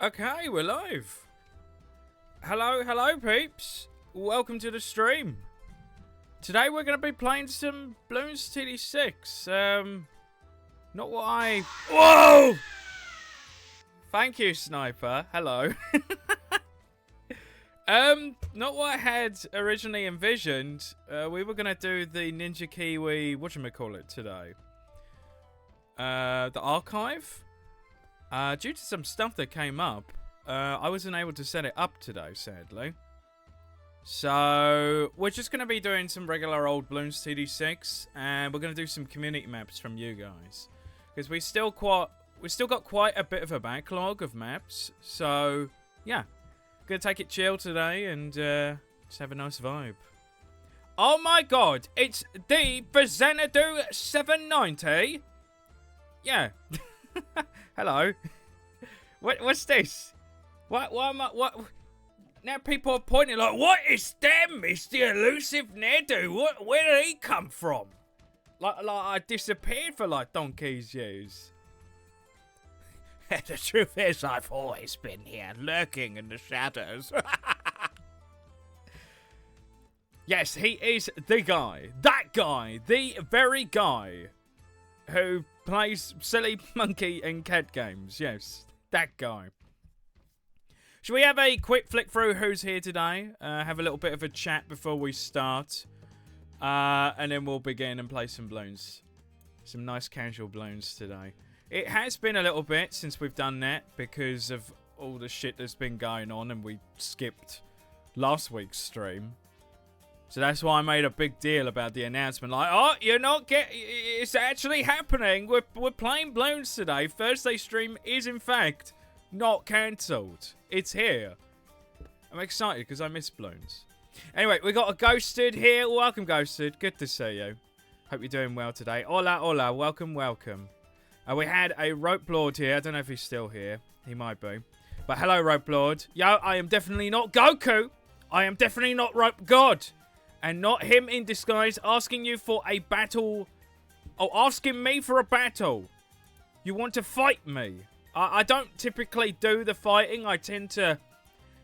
Okay, we're live. Hello, peeps. Welcome to the stream. Today we're going to be playing some Bloons TD 6. Not what I... Whoa! Thank you, Sniper. Hello. Not what I had originally envisioned. We were going to do the Ninja Kiwi, whatchamacallit, today. The archive. Due to some stuff that came up, I wasn't able to set it up today, sadly. So, we're just going to be doing some regular old Bloons TD 6, and we're going to do some community maps from you guys. Because we still got quite a bit of a backlog of maps, so, yeah. Gonna take it chill today, and just have a nice vibe. Oh my god, it's the Xanadu 790? Yeah. Hello. What's this? What am I? What? Now people are pointing like, what is them? It's the elusive Nedu. Where did he come from? Like I disappeared for like donkey's years. The truth is, I've always been here, lurking in the shadows. Yes, he is the guy. That guy. The very guy who plays silly monkey and cat games. Yes, that guy. Should we have a quick flick through who's here today? Have a little bit of a chat before we start. And then we'll begin and play some Bloons. Some nice casual Bloons today. It has been a little bit since we've done that because of all the shit that's been going on and we skipped last week's stream. So that's why I made a big deal about the announcement. Like, oh, you're not it's actually happening. We're playing Bloons today. Thursday stream is, in fact, not cancelled. It's here. I'm excited because I miss Bloons. Anyway, we got a Ghosted here. Welcome, Ghosted. Good to see you. Hope you're doing well today. Hola, hola. Welcome, welcome. We had a Rope Lord here. I don't know if he's still here. He might be. But hello, Rope Lord. Yo, I am definitely not Goku. I am definitely not Rope God. And not him in disguise asking you for a battle. Oh, asking me for a battle. You want to fight me. I don't typically do the fighting. I tend to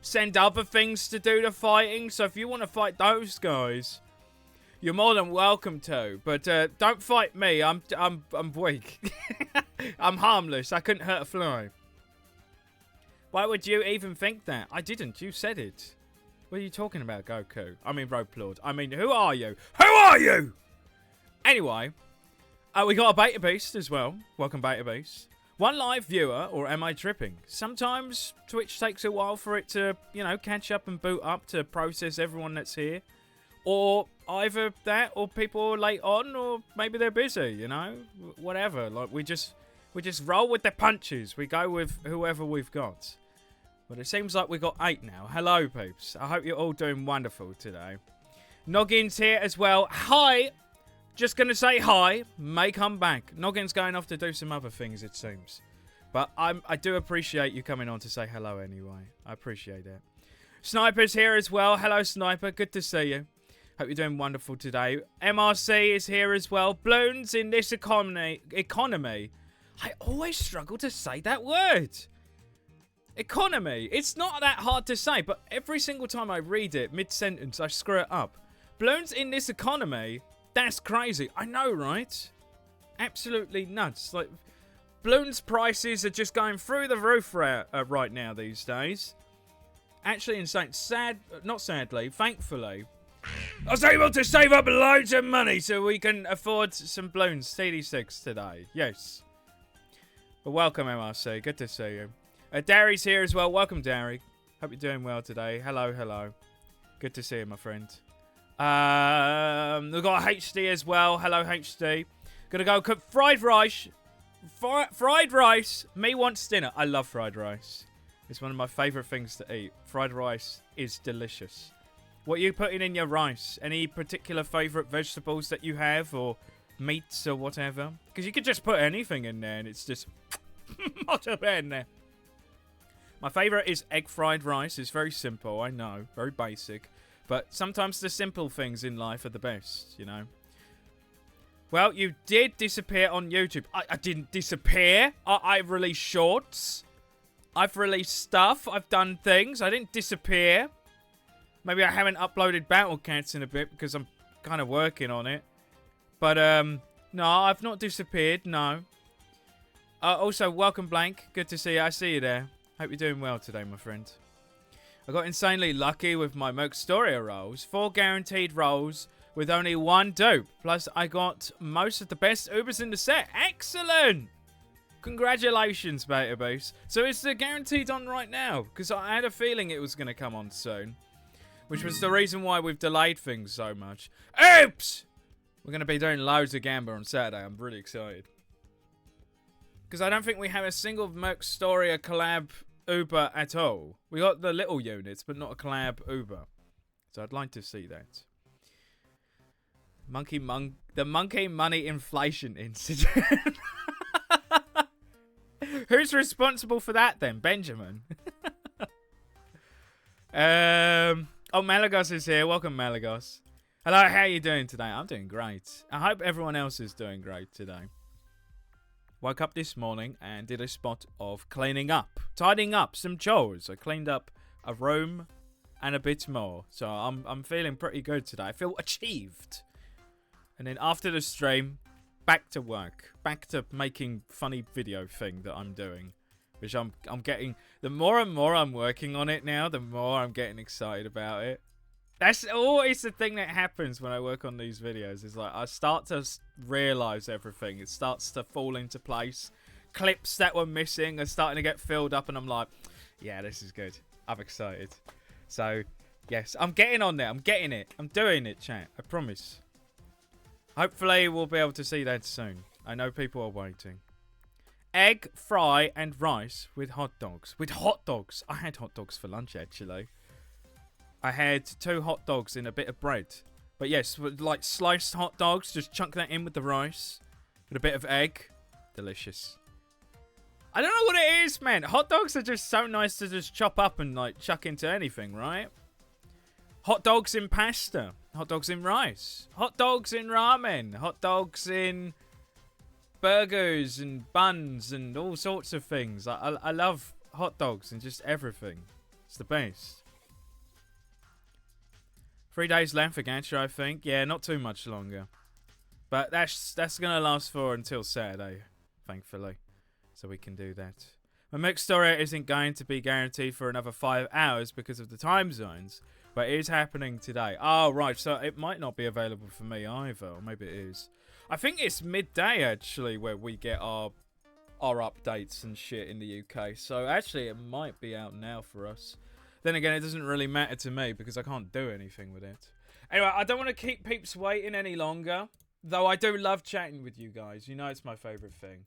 send other things to do the fighting. So if you want to fight those guys, you're more than welcome to. But don't fight me. I'm weak. I'm harmless. I couldn't hurt a fly. Why would you even think that? I didn't. You said it. What are you talking about, Goku? I mean, Rope Lord. I mean, who are you? Who are you? Anyway, we got a Beta Beast as well. Welcome, Beta Beast. One live viewer, or am I tripping? Sometimes Twitch takes a while for it to, you know, catch up and boot up to process everyone that's here. Or either that, or people are late on, or maybe they're busy, you know? Whatever. Like, we just roll with the punches. We go with whoever we've got. But it seems like we got 8 now. Hello, peeps. I hope you're all doing wonderful today. Noggin's here as well. Hi. Just going to say hi. May come back. Noggin's going off to do some other things, it seems. But I do appreciate you coming on to say hello anyway. I appreciate it. Sniper's here as well. Hello, Sniper. Good to see you. Hope you're doing wonderful today. MRC is here as well. Bloons in this economy. I always struggle to say that word. Economy. It's not that hard to say, but every single time I read it mid-sentence, I screw it up. Bloons in this economy. That's crazy. I know, right? Absolutely nuts. Like, Bloons prices are just going through the roof right now these days. Actually insane. Not sadly, thankfully. I was able to save up loads of money so we can afford some Bloons TD 6 today. Yes. But welcome, MRC. Good to see you. Darry's here as well. Welcome, Darry. Hope you're doing well today. Hello, hello. Good to see you, my friend. We've got HD as well. Hello, HD. Gonna go cook fried rice. Fried rice. Me wants dinner. I love fried rice. It's one of my favourite things to eat. Fried rice is delicious. What are you putting in your rice? Any particular favourite vegetables that you have, or meats or whatever? Because you could just put anything in there and it's just not a bad in there. My favourite is egg fried rice. It's very simple, I know. Very basic. But sometimes the simple things in life are the best, you know. Well, you did disappear on YouTube. I didn't disappear. I released shorts. I've released stuff. I've done things. I didn't disappear. Maybe I haven't uploaded Battle Cats in a bit because I'm kind of working on it. But, no, I've not disappeared, no. Also, welcome, Blank. Good to see you. I see you there. Hope you're doing well today, my friend. I got insanely lucky with my Mercstoria rolls. 4 guaranteed rolls with only 1 dupe. Plus, I got most of the best Ubers in the set. Excellent! Congratulations, Beta Boost. So is the guaranteed on right now? Because I had a feeling it was going to come on soon. Which was the reason why we've delayed things so much. Oops! We're going to be doing loads of Gamba on Saturday. I'm really excited. Because I don't think we have a single Mercstoria collab Uber at all. We got the little units, but not a collab Uber. So I'd like to see that. The monkey money inflation incident. Who's responsible for that then? Benjamin. Oh, Malagos is here. Welcome, Malagos. Hello, how are you doing today? I'm doing great. I hope everyone else is doing great today. Woke up this morning and did a spot of cleaning up. Tidying up some chores. I cleaned up a room and a bit more. So I'm feeling pretty good today. I feel achieved. And then after the stream, back to work. Back to making funny video thing that I'm doing. Which I'm getting... The more and more I'm working on it now, the more I'm getting excited about it. That's always the thing that happens when I work on these videos. Is like, I start to realise everything. It starts to fall into place. Clips that were missing are starting to get filled up. And I'm like, yeah, this is good. I'm excited. So, yes, I'm getting on there. I'm getting it. I'm doing it, chat. I promise. Hopefully, we'll be able to see that soon. I know people are waiting. Egg, fry, and rice with hot dogs. With hot dogs. I had hot dogs for lunch, actually. I had 2 hot dogs in a bit of bread. But yes, with like sliced hot dogs. Just chunk that in with the rice. With a bit of egg. Delicious. I don't know what it is, man. Hot dogs are just so nice to just chop up and like chuck into anything, right? Hot dogs in pasta. Hot dogs in rice. Hot dogs in ramen. Hot dogs in... burgers and buns and all sorts of things. I love hot dogs and just everything. It's the best. 3 days left for Gacha, I think. Yeah, not too much longer. But that's going to last for until Saturday, thankfully. So we can do that. My Mercstoria isn't going to be guaranteed for another 5 hours because of the time zones. But it is happening today. Oh, right. So it might not be available for me either. Or maybe it is. I think it's midday, actually, where we get our updates and shit in the UK. So, actually, it might be out now for us. Then again, it doesn't really matter to me because I can't do anything with it. Anyway, I don't want to keep peeps waiting any longer. Though I do love chatting with you guys. You know it's my favourite thing.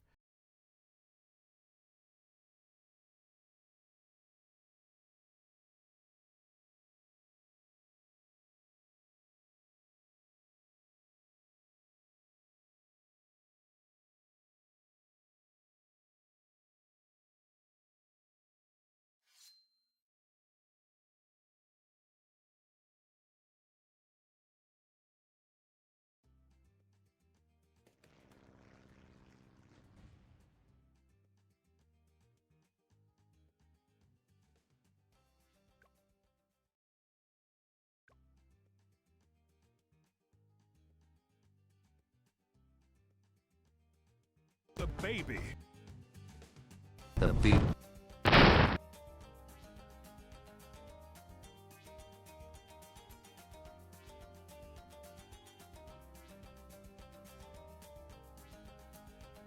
The baby. The baby.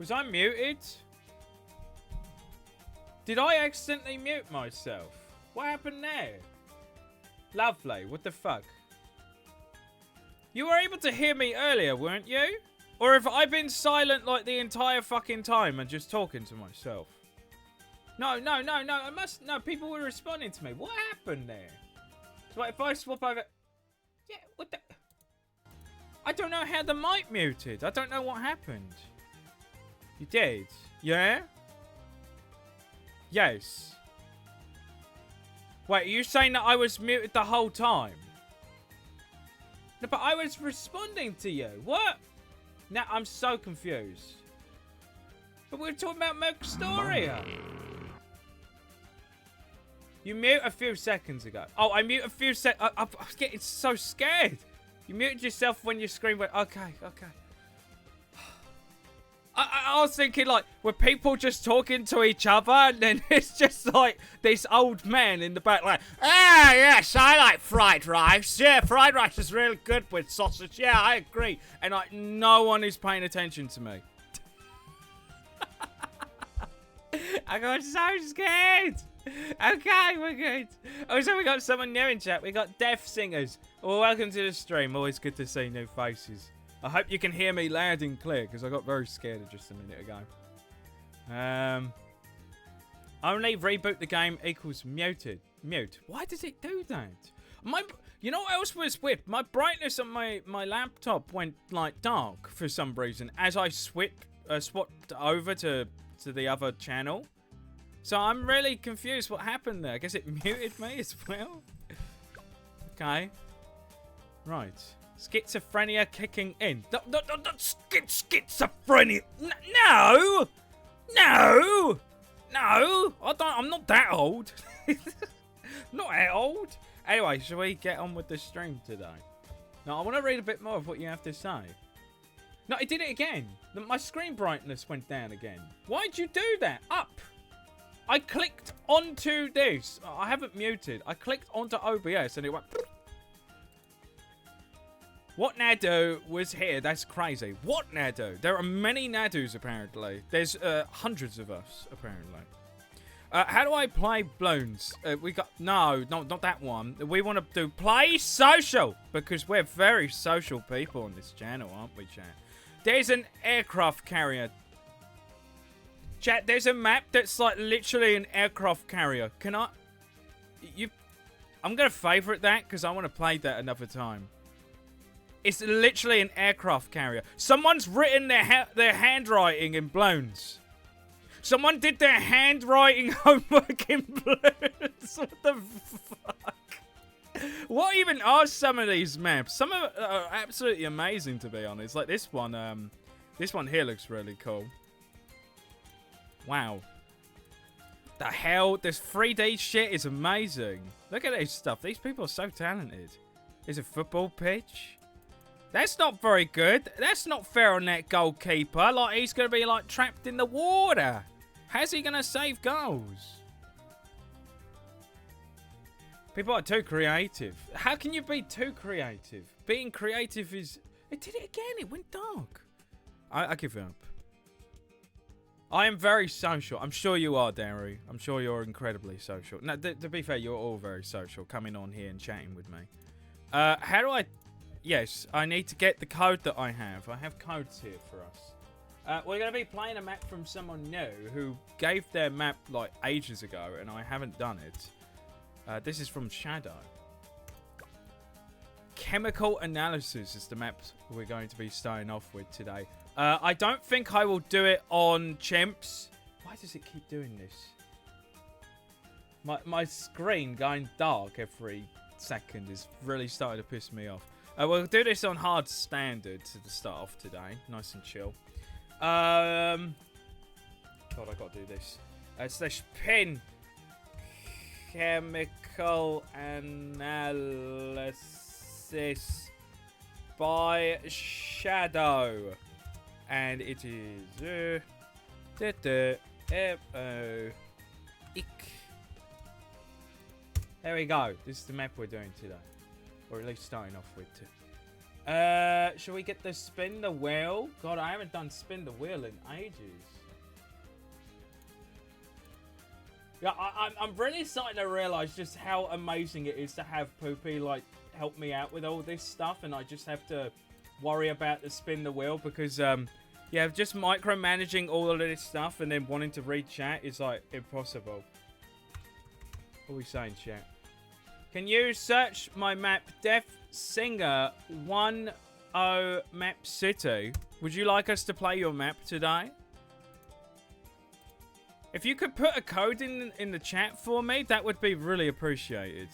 Was I muted? Did I accidentally mute myself? What happened there? Lovely. What the fuck? You were able to hear me earlier, weren't you? Or have I been silent like the entire fucking time and just talking to myself? No. I must... No, people were responding to me. What happened there? So if I swap over... Yeah, what the... I don't know how the mic muted. I don't know what happened. You did? Yeah? Yes. Wait, are you saying that I was muted the whole time? No, but I was responding to you. What? Now, I'm so confused. But we were talking about Mercstoria. You mute a few seconds ago. Oh, I mute a few I was getting so scared. You muted yourself when your screen went, okay. I was thinking, like, were people just talking to each other? And then it's just, like, this old man in the back, like, ah, yes, I like fried rice. Yeah, fried rice is really good with sausage. Yeah, I agree. And, like, no one is paying attention to me. I got so scared. Okay, we're good. Oh, so we got someone new in chat. We got Deaf Singers. Well, welcome to the stream. Always good to see new faces. I hope you can hear me loud and clear, because I got very scared just a minute ago. Only reboot the game equals muted. Mute. Why does it do that? You know what else was weird? My brightness on my laptop went, like, dark for some reason as I swapped over to the other channel. So I'm really confused what happened there. I guess it muted me as well. Okay. Right. Schizophrenia kicking in. Schizophrenia. No. I'm not that old. Not that old. Anyway, shall we get on with the stream today? Now, I want to read a bit more of what you have to say. No, it did it again. My screen brightness went down again. Why'd you do that? Up. I clicked onto this. I haven't muted. I clicked onto OBS and it went... What Nadu was here? That's crazy. What Nadu? There are many Nadus, apparently. There's hundreds of us, apparently. How do I play Bloons? We got... No, not that one. We want to do play social. Because we're very social people on this channel, aren't we, chat? There's an aircraft carrier. Chat, there's a map that's like literally an aircraft carrier. Can I... I'm going to favorite that because I want to play that another time. It's literally an aircraft carrier. Someone's written their handwriting in Bloons. Someone did their handwriting homework in Bloons. What the fuck? What even are some of these maps? Some of them are absolutely amazing, to be honest. Like this one here looks really cool. Wow. The hell? This 3D shit is amazing. Look at this stuff. These people are so talented. There's a football pitch. That's not very good. That's not fair on that goalkeeper. Like, he's going to be, like, trapped in the water. How's he going to save goals? People are too creative. How can you be too creative? Being creative is... It did it again. It went dark. I give up. I am very social. I'm sure you are, Derry. I'm sure you're incredibly social. No, to be fair, you're all very social, coming on here and chatting with me. How do I... Yes, I need to get the code that I have. I have codes here for us. We're going to be playing a map from someone new who gave their map, like, ages ago, and I haven't done it. This is from Shadow. Chemical Analysis is the map we're going to be starting off with today. I don't think I will do it on Chimps. Why does it keep doing this? My screen going dark every second is really starting to piss me off. We'll do this on hard standard to start off today. Nice and chill. God, I gotta do this. Slash pin. Chemical Analysis by Shadow. And it is... There we go. This is the map we're doing today. Or at least starting off with. Shall we get the spin the wheel? God, I haven't done spin the wheel in ages. Yeah, I'm really starting to realise just how amazing it is to have Poopy, like, help me out with all this stuff. And I just have to worry about the spin the wheel because, yeah, just micromanaging all of this stuff and then wanting to read chat is, like, impossible. What are we saying, chat? Can you search my map, Deaf Singer 10 Map City? Would you like us to play your map today? If you could put a code in the chat for me, that would be really appreciated.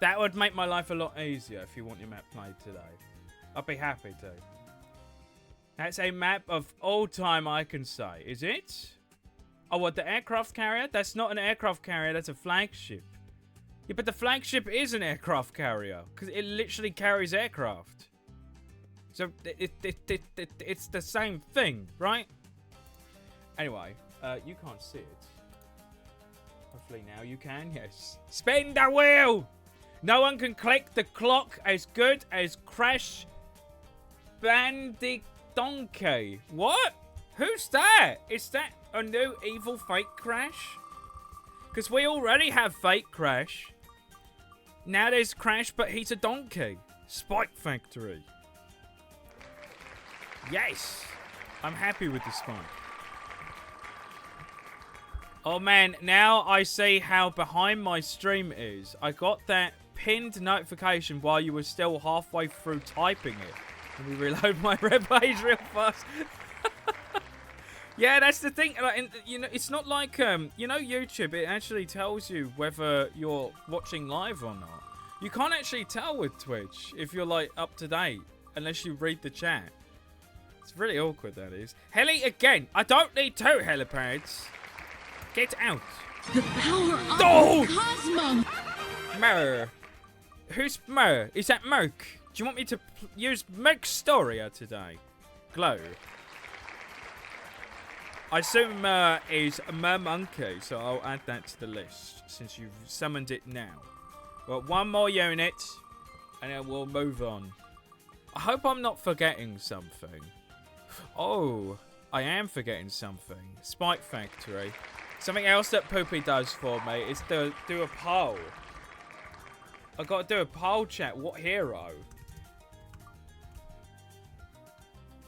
That would make my life a lot easier if you want your map played today. I'd be happy to. That's a map of all time, I can say. Is it? Oh, what, the aircraft carrier? That's not an aircraft carrier, that's a flagship. Yeah, but the flagship is an aircraft carrier, because it literally carries aircraft. So, it's the same thing, right? Anyway, you can't see it. Hopefully now you can, yes. Spin the wheel! No one can click the clock as good as Crash Bandidonkey. What? Who's that? Is that a new evil fake Crash? Because we already have fake Crash. Now there's Crash, but he's a donkey. Spike Factory. Yes. I'm happy with the spike. Oh man, now I see how behind my stream is. I got that pinned notification while you were still halfway through typing it. Let me reload my red page real fast. Yeah, that's the thing. Like, you know, it's not like you know, YouTube. It actually tells you whether you're watching live or not. You can't actually tell with Twitch if you're like up to date unless you read the chat. It's really awkward, that is. Heli again. I don't need 2 helipads. Get out. The power of Oh! the cosmos. Mer. Who's Mer? Is that Merc? Do you want me to use Mercstoria today? Glow. I assume Mer is Mer Monkey, so I'll add that to the list since you've summoned it now. Well, 1 more unit, and then we'll move on. I hope I'm not forgetting something. Oh, I am forgetting something. Spike Factory. Something else that Poopy does for me is to do a poll. I got to do a poll, chat. What hero?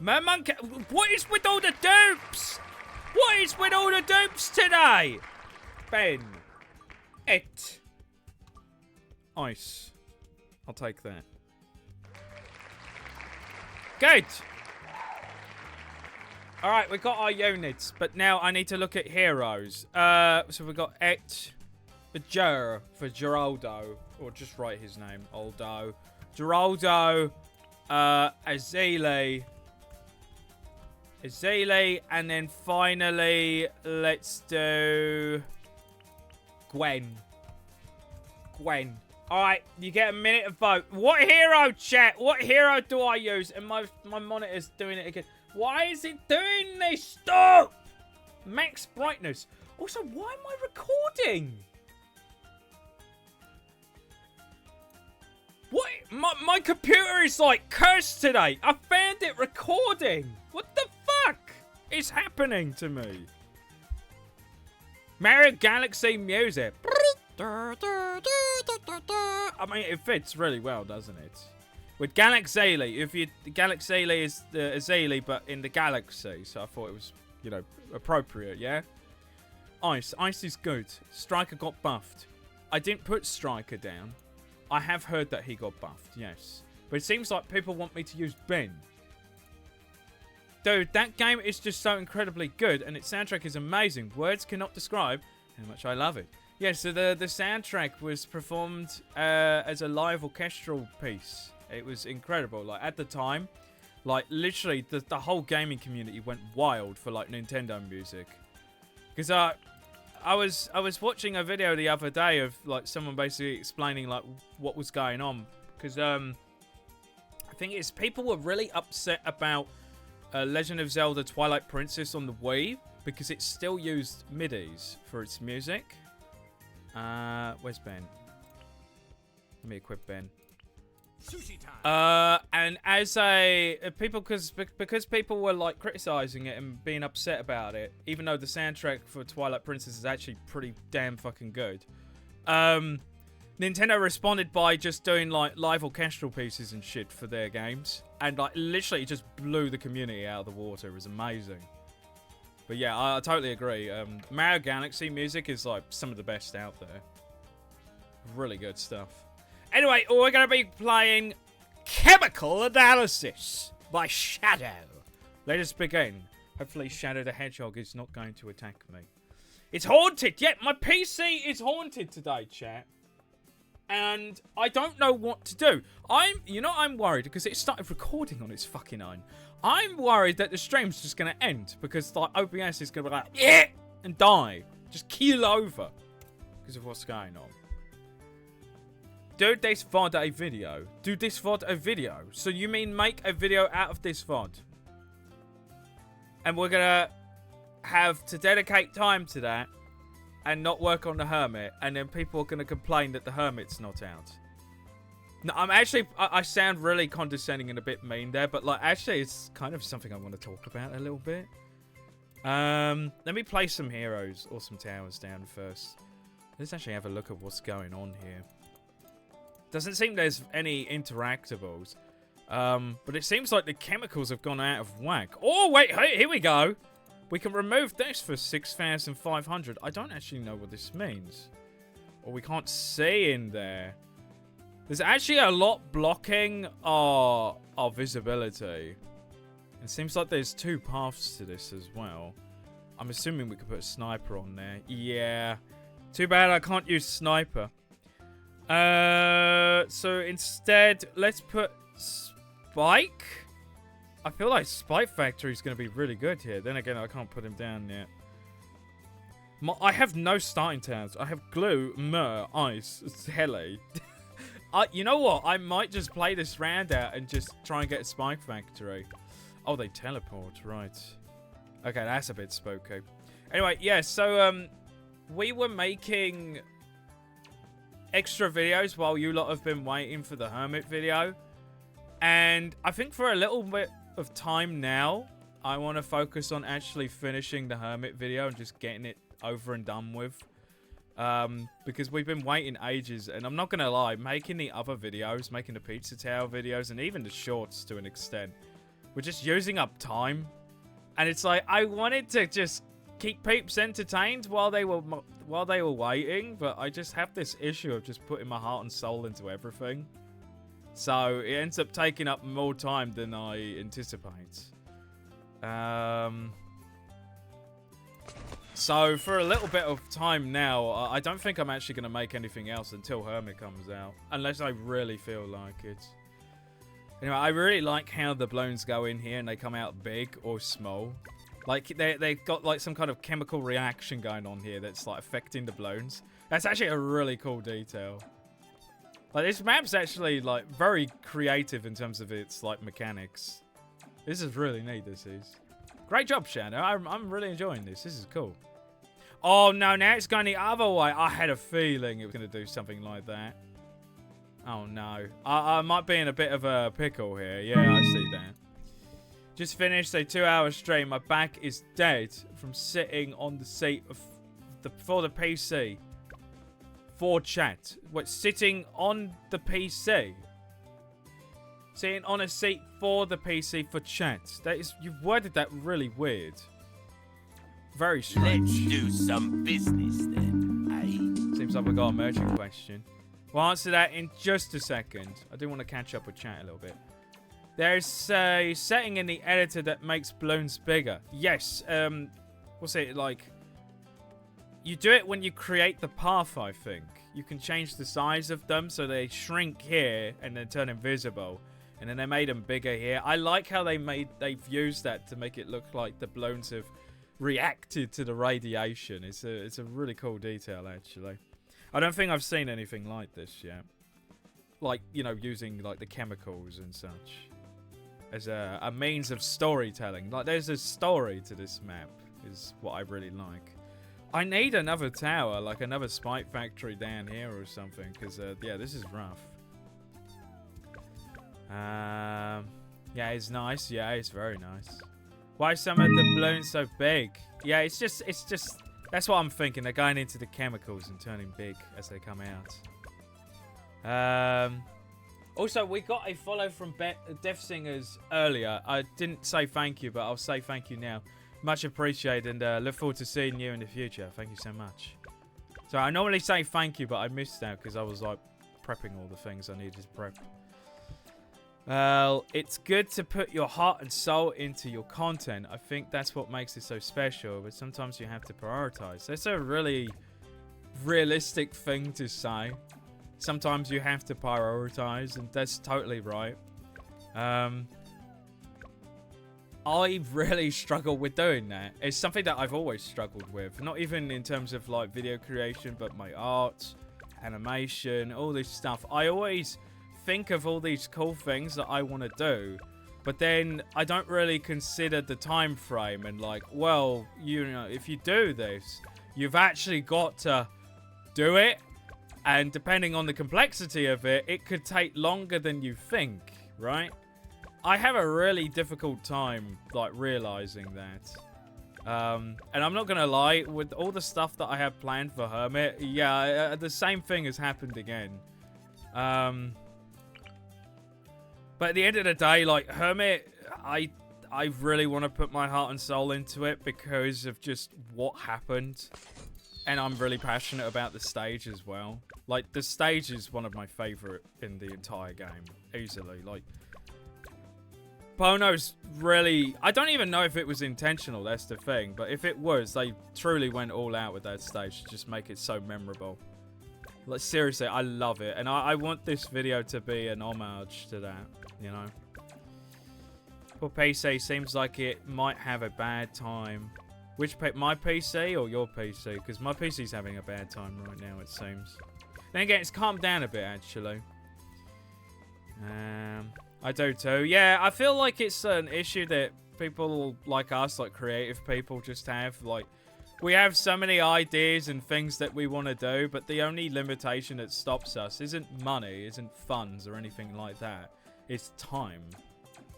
Mermonkey. What is with all the dupes? What is with all the dupes today? Ben. It. Ice. I'll take that. Good. Alright, we got our units, but now I need to look at heroes. So we got Jer for Geraldo, or just write his name, Aldo. Geraldo, Azili, and then finally, let's do Gwen. Alright, you get a minute of vote. What hero, chat? What hero do I use? And my monitor's doing it again. Why is it doing this? Stop! Max brightness. Also, why am I recording? What? My computer is like cursed today. I found it recording. What the fuck is happening to me? Mario Galaxy music. I mean, it fits really well, doesn't it? With Galaxy, if you Galaxy is the Azili, but in the galaxy, so I thought it was, you know, appropriate, yeah. Ice is good. Striker got buffed. I didn't put Striker down. I have heard that he got buffed, yes, but it seems like people want me to use Ben. Dude, that game is just so incredibly good, and its soundtrack is amazing. Words cannot describe how much I love it. Yeah, so the soundtrack was performed as a live orchestral piece. It was incredible. Like, at the time, like, literally, the whole gaming community went wild for, like, Nintendo music. Because I was watching a video the other day of, like, someone basically explaining, like, what was going on. Because, I think it's people were really upset about Legend of Zelda Twilight Princess on the Wii. Because it still used MIDIs for its music. Where's Ben? Let me equip Ben. Sushi time. And as because people were like criticizing it and being upset about it, even though the soundtrack for Twilight Princess is actually pretty damn fucking good. Nintendo responded by just doing like live orchestral pieces and shit for their games, and like literally just blew the community out of the water. It was amazing. But yeah, I totally agree. Mario Galaxy music is like some of the best out there. Really good stuff. Anyway, we're going to be playing Chemical Analysis by Shadow. Let us begin. Hopefully Shadow the Hedgehog is not going to attack me. It's haunted! Yeah, my PC is haunted today, chat. And I don't know what to do. I'm worried because it started recording on its fucking own. I'm worried that the stream's just going to end because like OBS is going to be like, yeah, and die. Just keel over because of what's going on. Do this VOD a video. Do this VOD a video. So you mean make a video out of this VOD? And we're gonna have to dedicate time to that and not work on the Hermit, and then people are gonna complain that the Hermit's not out. No, I'm actually, I sound really condescending and a bit mean there, but like actually it's kind of something I want to talk about a little bit. Let me place some heroes or some towers down first. Let's actually have a look at what's going on here. Doesn't seem there's any interactables. But it seems like the chemicals have gone out of whack. Oh, wait, hey, here we go. We can remove this for 6,500. I don't actually know what this means. Or we can't see in there. There's actually a lot blocking our visibility. It seems like there's 2 paths to this as well. I'm assuming we could put a sniper on there. Yeah. Too bad I can't use sniper. So instead, let's put Spike. I feel like Spike Factory is going to be really good here. Then again, I can't put him down yet. I have no starting towns. I have Glue, Myrrh, Ice, Heli. You know what? I might just play this round out and just try and get a Spike Factory. Oh, they teleport, right. Okay, that's a bit spooky. Anyway, yeah, so we were making extra videos while you lot have been waiting for the Hermit video. And I think for a little bit of time now, I want to focus on actually finishing the Hermit video and just getting it over and done with. Because we've been waiting ages, and I'm not going to lie, making the other videos, making the Pizza Tower videos, and even the shorts to an extent, we're just using up time. And it's like, I wanted to just keep peeps entertained while they were waiting, but I just have this issue of just putting my heart and soul into everything. So it ends up taking up more time than I anticipate. So for a little bit of time now, I don't think I'm actually going to make anything else until Hermit comes out. Unless I really feel like it. Anyway, I really like how the Bloons go in here and they come out big or small. Like, they've got like some kind of chemical reaction going on here that's like affecting the Bloons. That's actually a really cool detail. Like, this map's actually like very creative in terms of its like mechanics. This is really neat, this is. Great job, Shannon. I'm really enjoying this. This is cool. Oh, no, now it's going the other way. I had a feeling it was going to do something like that. Oh, no. I might be in a bit of a pickle here. Yeah, I see that. Just finished a 2-hour stream. My back is dead from sitting on the seat for the PC. For chat. What, sitting on the PC? Sitting on a seat for the PC for chat. That is, you've worded that really weird. Very strange. Let's do some business then, eh? Seems like we got a merging question. We'll answer that in just a second. I do want to catch up with chat a little bit. There's a setting in the editor that makes balloons bigger. Yes. What's it like? You do it when you create the path, I think. You can change the size of them so they shrink here and then turn invisible. And then they made them bigger here. I like how they've used that to make it look like the Bloons have reacted to the radiation. It's a really cool detail, actually. I don't think I've seen anything like this yet. Like, you know, using like the chemicals and such as a means of storytelling. Like, there's a story to this map, is what I really like. I need another tower, like another Spike Factory down here or something, because yeah, this is rough. Yeah, it's nice. Yeah, it's very nice. Why are some of the Bloons so big? Yeah, it's just, that's what I'm thinking. They're going into the chemicals and turning big as they come out. Also, we got a follow from Death Singers earlier. I didn't say thank you, but I'll say thank you now. Much appreciated, and look forward to seeing you in the future. Thank you so much. So I normally say thank you, but I missed out because I was like prepping all the things I needed to prep. Well, it's good to put your heart and soul into your content. I think that's what makes it so special, but sometimes you have to prioritize. That's a really realistic thing to say. Sometimes you have to prioritize, and that's totally right. I really struggle with doing that. It's something that I've always struggled with. Not even in terms of like video creation, but my art, animation, all this stuff. I always think of all these cool things that I want to do, but then I don't really consider the time frame and like, well, you know, if you do this, you've actually got to do it. And depending on the complexity of it, it could take longer than you think, right? I have a really difficult time, like, realizing that. And I'm not going to lie, with all the stuff that I have planned for Hermit, yeah, the same thing has happened again. But at the end of the day, like, Hermit, I really want to put my heart and soul into it because of just what happened. And I'm really passionate about the stage as well. Like, the stage is one of my favorite in the entire game, easily. Like, Bono's really... I don't even know if it was intentional, that's the thing. But if it was, they truly went all out with that stage to just make it so memorable. Like, seriously, I love it. And I want this video to be an homage to that, you know? Poor PC seems like it might have a bad time. Which my PC or your PC? Because my PC's having a bad time right now, it seems. Then again, it's calmed down a bit, actually. I do too. Yeah, I feel like it's an issue that people like us, like creative people, just have. Like, we have so many ideas and things that we want to do, but the only limitation that stops us isn't money, isn't funds or anything like that. It's time.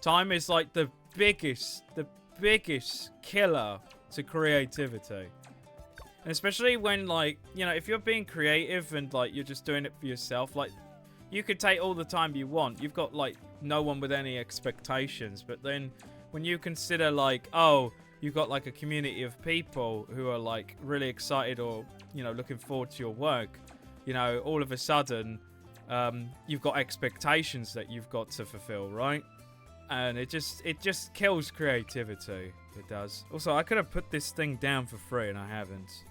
Time is like the biggest killer to creativity. And especially when, like, you know, if you're being creative and, like, you're just doing it for yourself, like, you could take all the time you want. You've got, like, no one with any expectations. But then when you consider, like, oh, you've got, like, a community of people who are, like, really excited or, you know, looking forward to your work, you know, all of a sudden, you've got expectations that you've got to fulfill, right? And it just kills creativity. It does. Also, I could have put this thing down for free, and I haven't.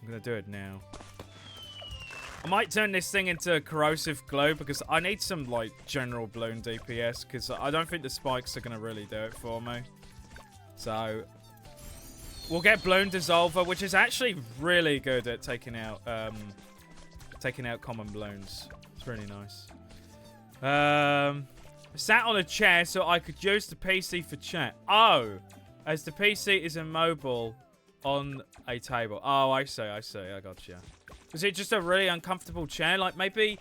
I'm going to do it now. I might turn this thing into corrosive glow, because I need some, like, general bloon DPS, because I don't think the spikes are going to really do it for me. So, we'll get bloon dissolver, which is actually really good at taking out common bloons. It's really nice. Sat on a chair so I could use the PC for chat. Oh, as the PC is immobile on a table. Oh, I see. I gotcha. Was it just a really uncomfortable chair? Like, maybe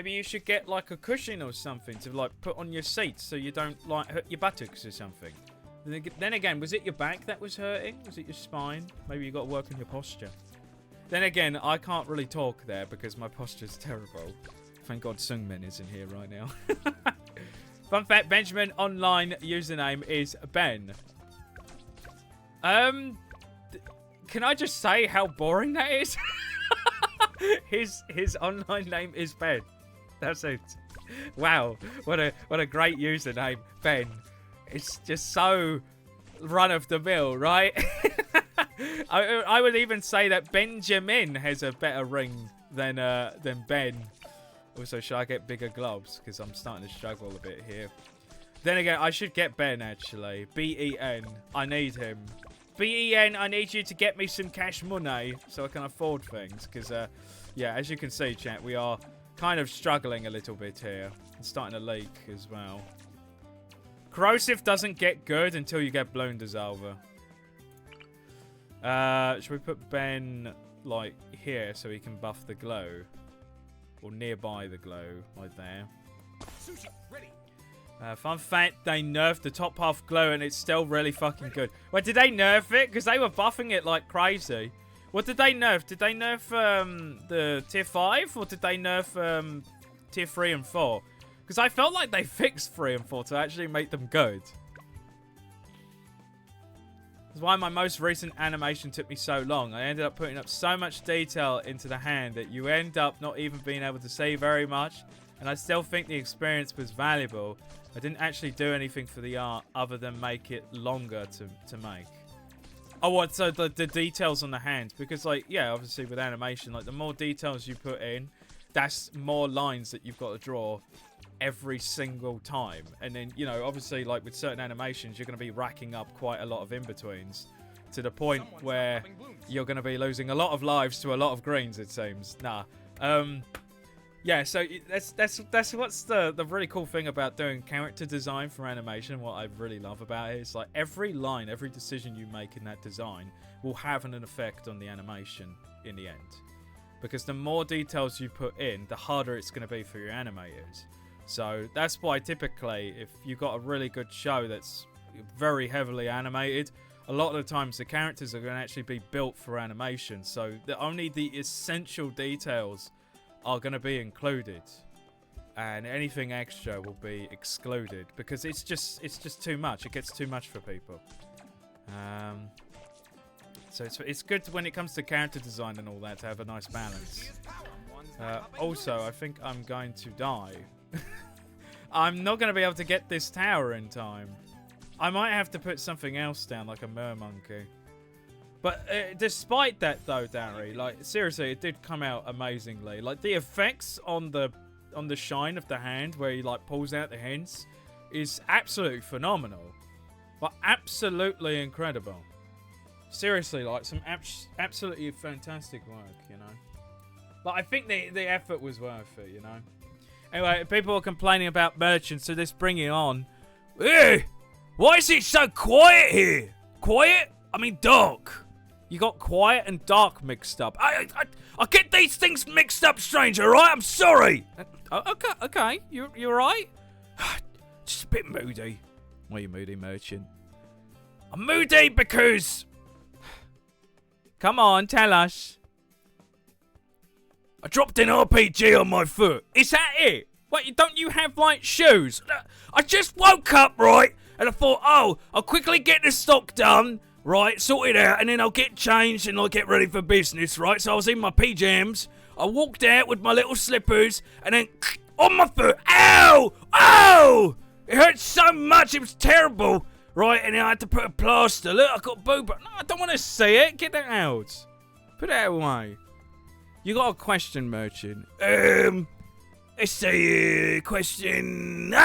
you should get, like, a cushion or something to, like, put on your seat so you don't, like, hurt your buttocks or something. Then again, was it your back that was hurting? Was it your spine? Maybe you got to work on your posture. Then again, I can't really talk there because my posture's terrible. Thank God Sungmin isn't here right now. Fun fact, Benjamin online username is Ben. Can I just say how boring that is? His online name is Ben. That's it. Wow, what a great username, Ben. It's just so run of the mill, right? I would even say that Benjamin has a better ring than Ben. Also, should I get bigger gloves? Because I'm starting to struggle a bit here. Then again, I should get Ben, actually. B-E-N. I need him. B-E-N, I need you to get me some cash money so I can afford things. Because, yeah, as you can see, chat, we are kind of struggling a little bit here. It's starting to leak as well. Corrosive doesn't get good until you get bloon dissolver. Should we put Ben, like, here so he can buff the glow? Or nearby the glow, like there. Sushi, ready. Fun fact, they nerfed the top half glow and it's still really fucking good. Wait, did they nerf it? Because they were buffing it like crazy. What did they nerf? Did they nerf the tier 5? Or did they nerf tier 3 and 4? Because I felt like they fixed 3 and 4 to actually make them good. That's why my most recent animation took me so long. I ended up putting up so much detail into the hand that you end up not even being able to see very much. And I still think the experience was valuable. I didn't actually do anything for the art other than make it longer to make. Oh, what? So the details on the hand. Because, like, yeah, obviously with animation, like, the more details you put in, that's more lines that you've got to draw. every single time. And then, you know, obviously, like with certain animations, you're going to be racking up quite a lot of in-betweens to the point where you're going to be losing a lot of lives to a lot of greens, it seems. Nah. Yeah, so that's what's the really cool thing about doing character design for animation. What I really love about it is like every line, every decision you make in that design will have an effect on the animation in the end. Because the more details you put in, the harder it's going to be for your animators. So that's why typically, if you've got a really good show that's very heavily animated, a lot of the times the characters are going to actually be built for animation. So only the essential details are going to be included, and anything extra will be excluded because it's just too much. It gets too much for people. So it's good when it comes to character design and all that to have a nice balance. Also, I think I'm going to die. I'm not going to be able to get this tower in time. I might have to put something else down, like a mermonkey. But despite that, though, Darry, like seriously, it did come out amazingly. Like the effects on the shine of the hand, where he like pulls out the hints, is absolutely phenomenal. But absolutely incredible. Seriously, like some absolutely fantastic work, you know. But I think the effort was worth it, you know. Anyway, people are complaining about merchants, so let's bring it on. Hey, why is it so quiet here? Quiet? I mean dark. You got quiet and dark mixed up. I get these things mixed up, stranger, right? I'm sorry. Okay. You're right? Just a bit moody. Why are you moody, merchant? I'm moody because... Come on, tell us. I dropped an RPG on my foot. Is that it? Wait, don't you have, like, shoes? I just woke up, right? And I thought, oh, I'll quickly get this stock done, right? Sort it out, and then I'll get changed and I'll get ready for business, right? So I was in my PJs. I walked out with my little slippers, and then on my foot. Ow! Ow! It hurt so much. It was terrible, right? And then I had to put a plaster. Look, I got boob. No, I don't want to see it. Get that out. Put that away. You got a question, merchant? It's a question.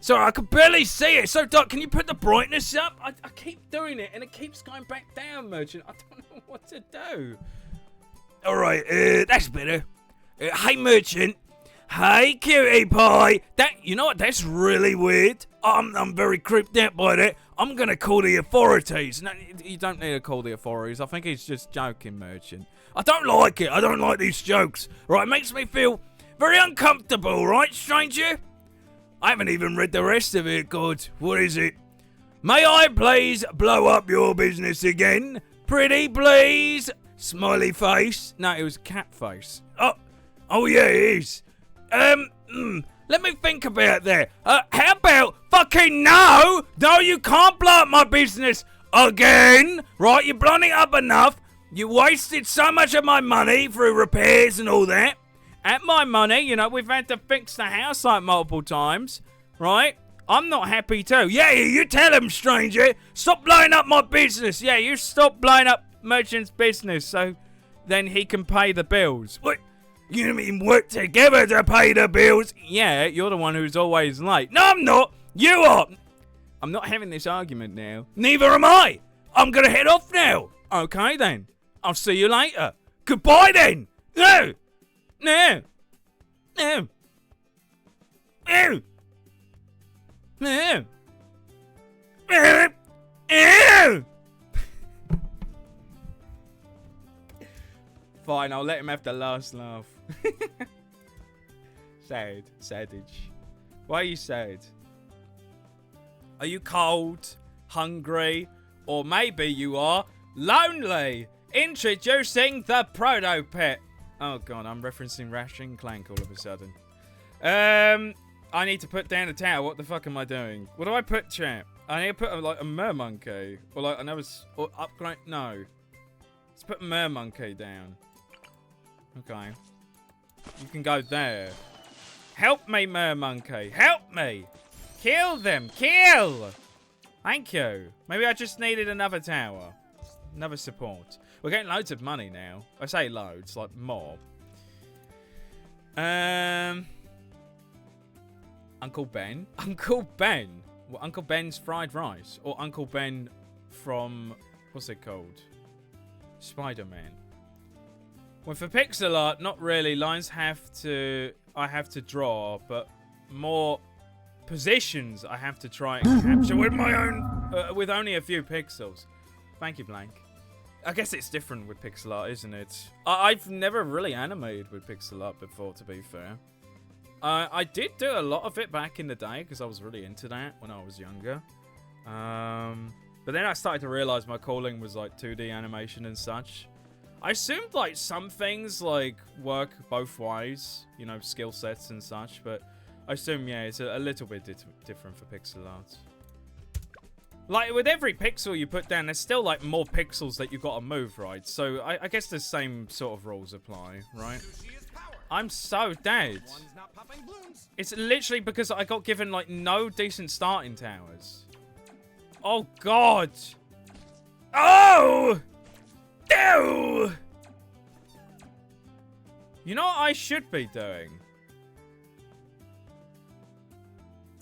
Sorry, I can barely see it. So dark. Can you put the brightness up? I keep doing it, and it keeps going back down, merchant. I don't know what to do. All right, that's better. Hey, merchant. Hey, cutie pie. You know what? That's really weird. I'm very creeped out by that. I'm gonna call the authorities. No, you don't need to call the authorities. I think he's just joking, merchant. I don't like it. I don't like these jokes. Right, it makes me feel very uncomfortable, right, stranger? I haven't even read the rest of it. God, what is it? May I please blow up your business again? Pretty please? Smiley face. No, it was cat face. Oh yeah, it is. Let me think about that. How about fucking no? No, you can't blow up my business again. Right, you're blowing it up enough. You wasted so much of my money through repairs and all that. At my money, you know, we've had to fix the house like multiple times, right? I'm not happy too. Yeah, you tell him, stranger. Stop blowing up my business. Yeah, you stop blowing up merchant's business so then he can pay the bills. What? You mean work together to pay the bills? Yeah, you're the one who's always late. No, I'm not. You are. I'm not having this argument now. Neither am I. I'm going to head off now. Okay, then. I'll see you later. Goodbye, then. No. No. No. No. No. No. Fine, I'll let him have the last laugh. Sad. Sadage. Why are you sad? Are you cold, hungry, or maybe you are lonely? Introducing the Proto Pet. Oh god, I'm referencing Ratchet and Clank all of a sudden. I need to put down a tower. What the fuck am I doing? What do I put, chat? I need to put like a mermonkey, or like another, or upgrade. No, let's put mermonkey down. Okay, you can go there. Help me, mermonkey. Help me. Kill them. Kill. Thank you. Maybe I just needed another tower. Another support. We're getting loads of money now. I say loads, like more. Uncle Ben? Uncle Ben? Well, Uncle Ben's fried rice? Or Uncle Ben from, what's it called? Spider-Man. Well, for pixel art, not really. Lines I have to draw, but more positions I have to try and capture with my own, with only a few pixels. Thank you, Blank. I guess it's different with pixel art, isn't it? I've never really animated with pixel art before, to be fair. I did do a lot of it back in the day, because I was really into that when I was younger. But then I started to realize my calling was like 2D animation and such. I assumed like some things like work both ways, you know, skill sets and such, but I assume, yeah, it's a little bit different for pixel art. Like, with every pixel you put down, there's still, like, more pixels that you gotta move, right? So, I guess the same sort of rules apply, right? I'm so dead. It's literally because I got given, like, no decent starting towers. Oh, God. Oh! Ew! You know what I should be doing?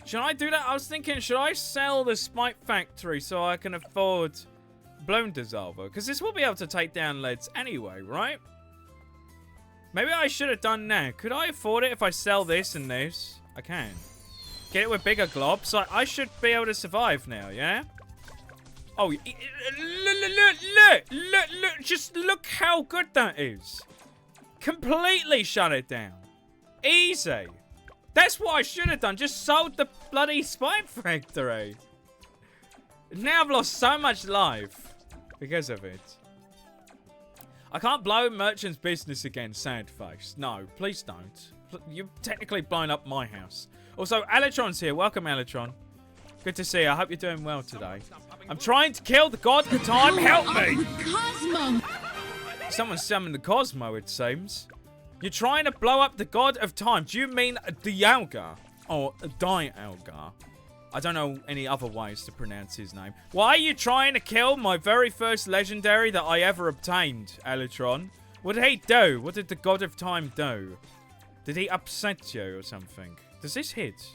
Should I do that? I was thinking, should I sell the Spike Factory so I can afford Bloon Dissolver? Because this will be able to take down leads anyway, right? Maybe I should have done that. Could I afford it if I sell this and this? I can. Get it with bigger globs. Like, I should be able to survive now, yeah? Oh, look. Just look how good that is. Completely shut it down. Easy. That's what I should have done. Just sold the bloody Spike Factory. Now I've lost so much life because of it. I can't blow Merchant's business again, sad face. No, please don't. You've technically blown up my house. Also, Alatron's here. Welcome, Alatron. Good to see you. I hope you're doing well today. I'm trying to kill the god of time. Help me! Cosmo! Someone summoned the Cosmo, it seems. You're trying to blow up the god of time. Do you mean Dialga? Or Dialga? I don't know any other ways to pronounce his name. Why are you trying to kill my very first legendary that I ever obtained, Alatron? What did he do? What did the god of time do? Did he upset you or something? Does this hit?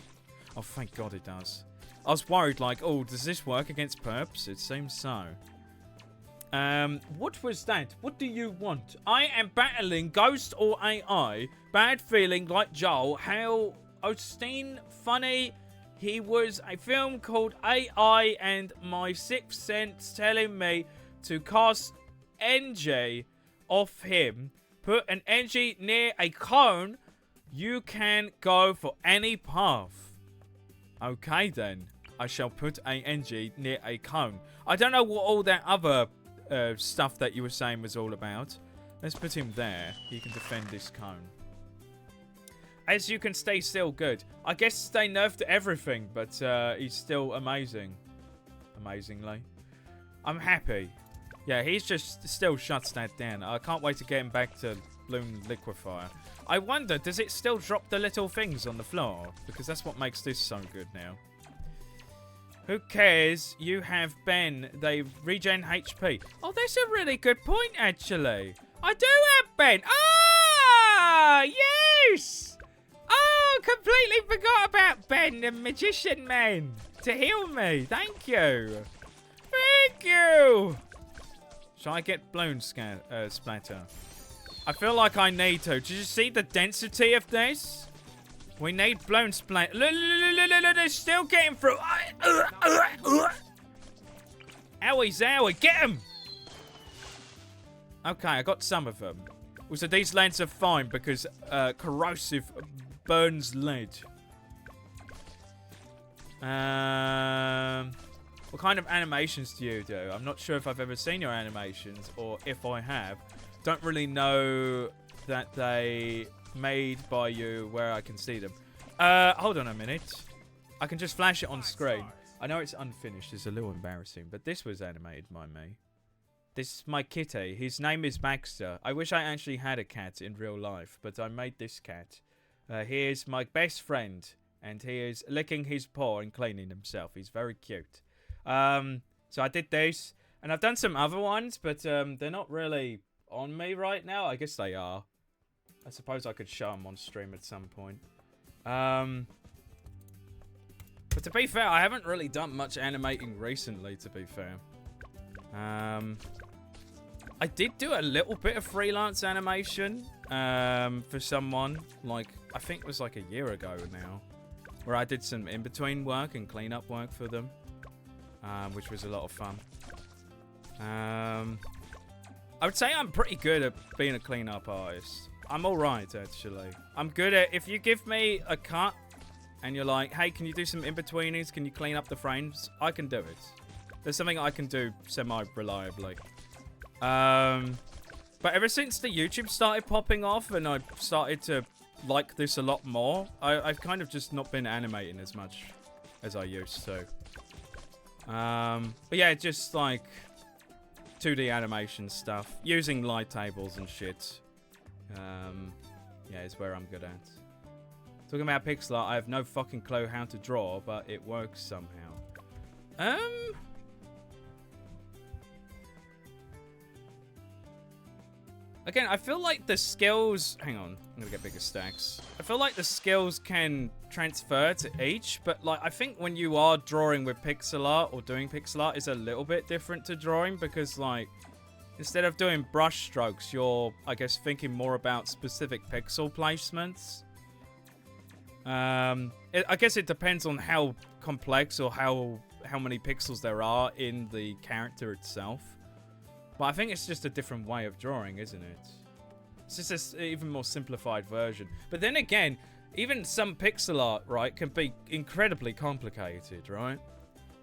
Oh, thank God it does. I was worried, like, oh, does this work against perps? It seems so. What was that? What do you want? I am battling Ghost or AI. Bad feeling like Joel. How Osteen funny. He was a film called AI and my sixth sense telling me to cast NG off him. Put an NG near a cone. You can go for any path. Okay then. I shall put a NG near a cone. I don't know what all that other stuff that you were saying was all about. Let's put him there. He can defend this cone. As you can stay still, good. I guess they nerfed everything, but he's still amazing. Amazingly. I'm happy. Yeah, he's just still shuts that down. I can't wait to get him back to Bloon Liquefier. I wonder, does it still drop the little things on the floor? Because that's what makes this so good now. Who cares? You have Ben. They regen HP. Oh, that's a really good point, actually. I do have Ben. Ah, yes. Oh, completely forgot about Ben, the magician man, to heal me. Thank you. Thank you. Shall I get Bloon Splatter? I feel like I need to. Did you see the density of this? We need Bloon Splatter. Look, they're still getting through. Owie zowie, get him! Okay, I got some of them. Also, these lands are fine because corrosive burns lead. What kind of animations do you do? I'm not sure if I've ever seen your animations, or if I have. Don't really know that they made by you where I can see them. Hold on a minute. I can just flash it on screen. I know it's unfinished. It's a little embarrassing, but this was animated by me. This is my kitty. His name is Baxter. I wish I actually had a cat in real life, but I made this cat. He is my best friend, and he is licking his paw and cleaning himself. He's very cute. So I did this, and I've done some other ones, but they're not really on me right now. I guess they are. I suppose I could show them on stream at some point. But to be fair, I haven't really done much animating recently, to be fair. I did do a little bit of freelance animation for someone, like, I think it was like a year ago now, where I did some in-between work and cleanup work for them, which was a lot of fun. I would say I'm pretty good at being a cleanup artist. I'm alright, actually. I'm good at, if you give me a cut and you're like, hey, can you do some in-betweenings? Can you clean up the frames? I can do it. There's something I can do semi-reliably. But ever since the YouTube started popping off and I started to like this a lot more, I've kind of just not been animating as much as I used to. But yeah, just like 2D animation stuff, using light tables and shit. Yeah, is where I'm good at. Talking about pixel art, I have no fucking clue how to draw, but it works somehow. Again, I feel like the skills... Hang on, I'm gonna get bigger stacks. I feel like the skills can transfer to each, but like I think when you are drawing with pixel art or doing pixel art, it's a little bit different to drawing because like instead of doing brush strokes, you're, I guess, thinking more about specific pixel placements. I guess it depends on how complex or how many pixels there are in the character itself. But I think it's just a different way of drawing, isn't it? It's just an even more simplified version. But then again, even some pixel art, right, can be incredibly complicated, right?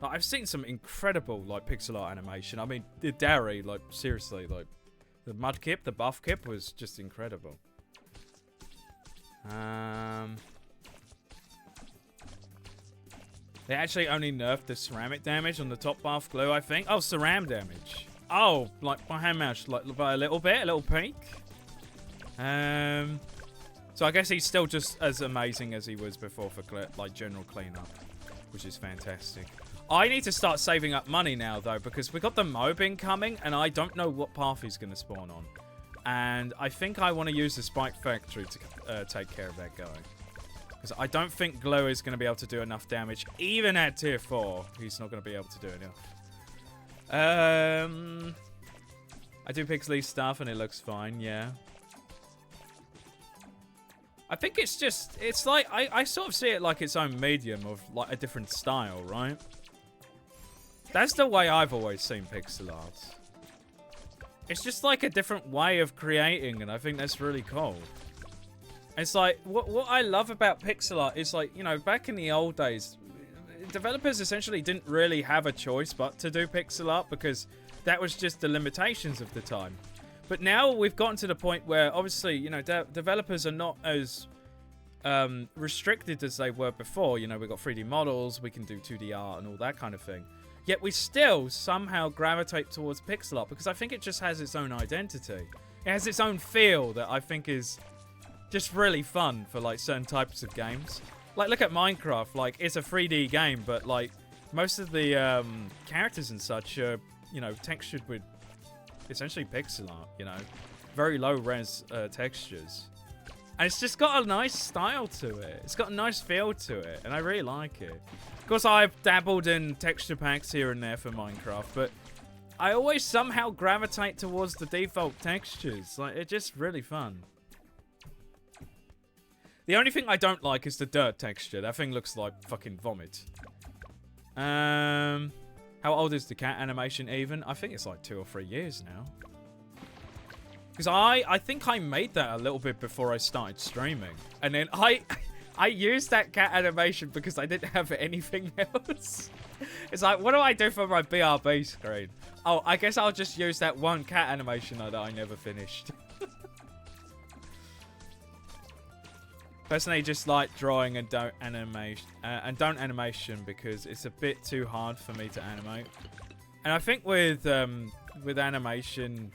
Like, I've seen some incredible, like, pixel art animation. I mean, the Dari, like, seriously, like, the Mudkip, the Buffkip was just incredible. They actually only nerfed the ceramic damage on the top buff glue, I think. Oh, ceram damage. Oh, like by how much? Like by a little bit, a little peak. So I guess he's still just as amazing as he was before for like general cleanup, which is fantastic. I need to start saving up money now though, because we got the mobbing coming, and I don't know what path he's going to spawn on. And I think I want to use the Spike Factory to take care of that guy. Because I don't think Glue is going to be able to do enough damage, even at tier 4. He's not going to be able to do enough. I do pixely stuff and it looks fine, yeah. I think it's just, it's like, I sort of see it like its own medium of like a different style, right? That's the way I've always seen pixel art. It's just like a different way of creating, and I think that's really cool. It's like, what I love about pixel art is like, you know, back in the old days, developers essentially didn't really have a choice but to do pixel art because that was just the limitations of the time. But now we've gotten to the point where obviously, you know, developers are not as restricted as they were before. You know, we've got 3D models, we can do 2D art and all that kind of thing. Yet we still somehow gravitate towards pixel art because I think it just has its own identity. It has its own feel that I think is just really fun for like certain types of games. Like, look at Minecraft. Like, it's a 3D game, but, like, most of the characters and such are, you know, textured with essentially pixel art, you know. Very low-res textures. And it's just got a nice style to it. It's got a nice feel to it, and I really like it. Of course, I've dabbled in texture packs here and there for Minecraft, but I always somehow gravitate towards the default textures. Like, it's just really fun. The only thing I don't like is the dirt texture. That thing looks like fucking vomit. How old is the cat animation even? I think it's like 2 or 3 years now. Because I think I made that a little bit before I started streaming. And then I used that cat animation because I didn't have anything else. It's like, what do I do for my BRB screen? Oh, I guess I'll just use that one cat animation that I never finished. Personally, just like drawing and don't animation because it's a bit too hard for me to animate. And I think with animation,